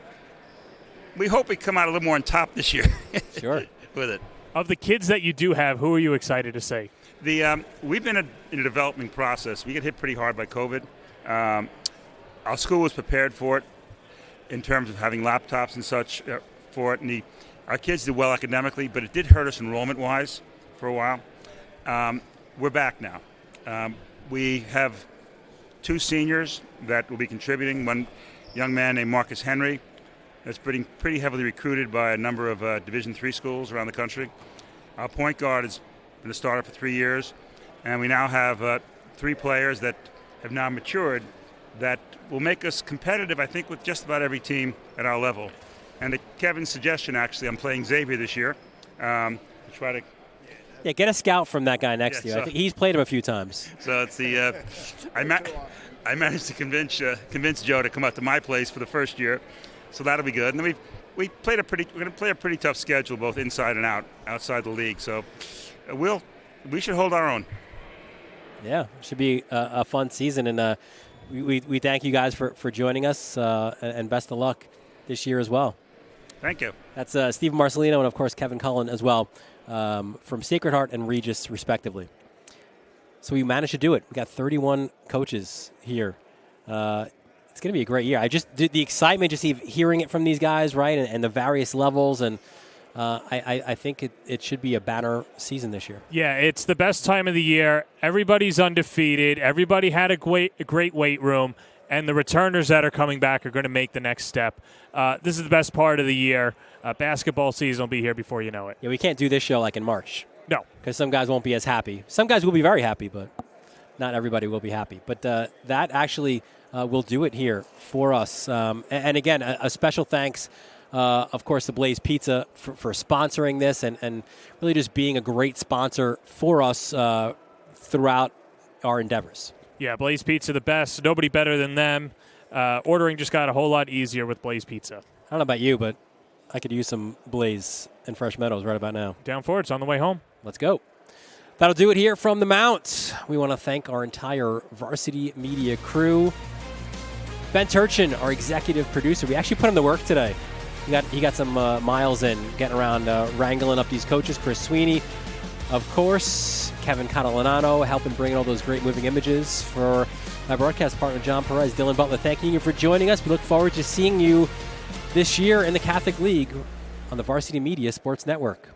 we hope we come out a little more on top this year. Sure. With it. Of the kids that you do have, who are you excited to see? We've been in a development process. We get hit pretty hard by COVID. Our school was prepared for it in terms of having laptops and such for it. And our kids did well academically, but it did hurt us enrollment-wise for a while. We're back now. We have 2 seniors that will be contributing. One young man named Marcus Henry that's pretty heavily recruited by a number of Division III schools around the country. Our point guard has been a starter for 3 years, and we now have 3 players that have now matured that will make us competitive, I think, with just about every team at our level. And to Kevin's suggestion, actually, I'm playing Xavier this year to try to... Yeah, get a scout from that guy next to you. I think he's played him a few times. So it's I managed to convince Joe to come up to my place for the first year, so that'll be good. And then we're going to play a pretty tough schedule, both inside and outside the league. So we should hold our own. Yeah, it should be a fun season, and we thank you guys for joining us, and best of luck this year as well. Thank you. That's Steve Marcelino and, of course, Kevin Cullen as well, from Sacred Heart and Regis, respectively. So we managed to do it. We got 31 coaches here. It's going to be a great year. I just the excitement, just hearing it from these guys, right, and the various levels, and I think it should be a banner season this year. Yeah, it's the best time of the year. Everybody's undefeated. Everybody had a great weight room, and the returners that are coming back are going to make the next step. This is the best part of the year. Basketball season will be here before you know it. Yeah, we can't do this show like in March. No. Because some guys won't be as happy. Some guys will be very happy, but not everybody will be happy. But that actually will do it here for us. And again, a special thanks, of course, to Blaze Pizza for sponsoring this and really just being a great sponsor for us throughout our endeavors. Yeah, Blaze Pizza, the best. Nobody better than them. Ordering just got a whole lot easier with Blaze Pizza. I don't know about you, but I could use some Blaze in Fresh Meadows right about now. Down for it. It's on the way home. Let's go. That'll do it here from the Mount. We want to thank our entire Varsity Media crew. Ben Turchin, our executive producer. We actually put him to work today. He got some miles in, getting around, wrangling up these coaches. Chris Sweeney, of course. Kevin Catalanano helping bring in all those great moving images for my broadcast partner, John Perez. Dylan Butler, thanking you for joining us. We look forward to seeing you this year in the Catholic League on the Varsity Media Sports Network.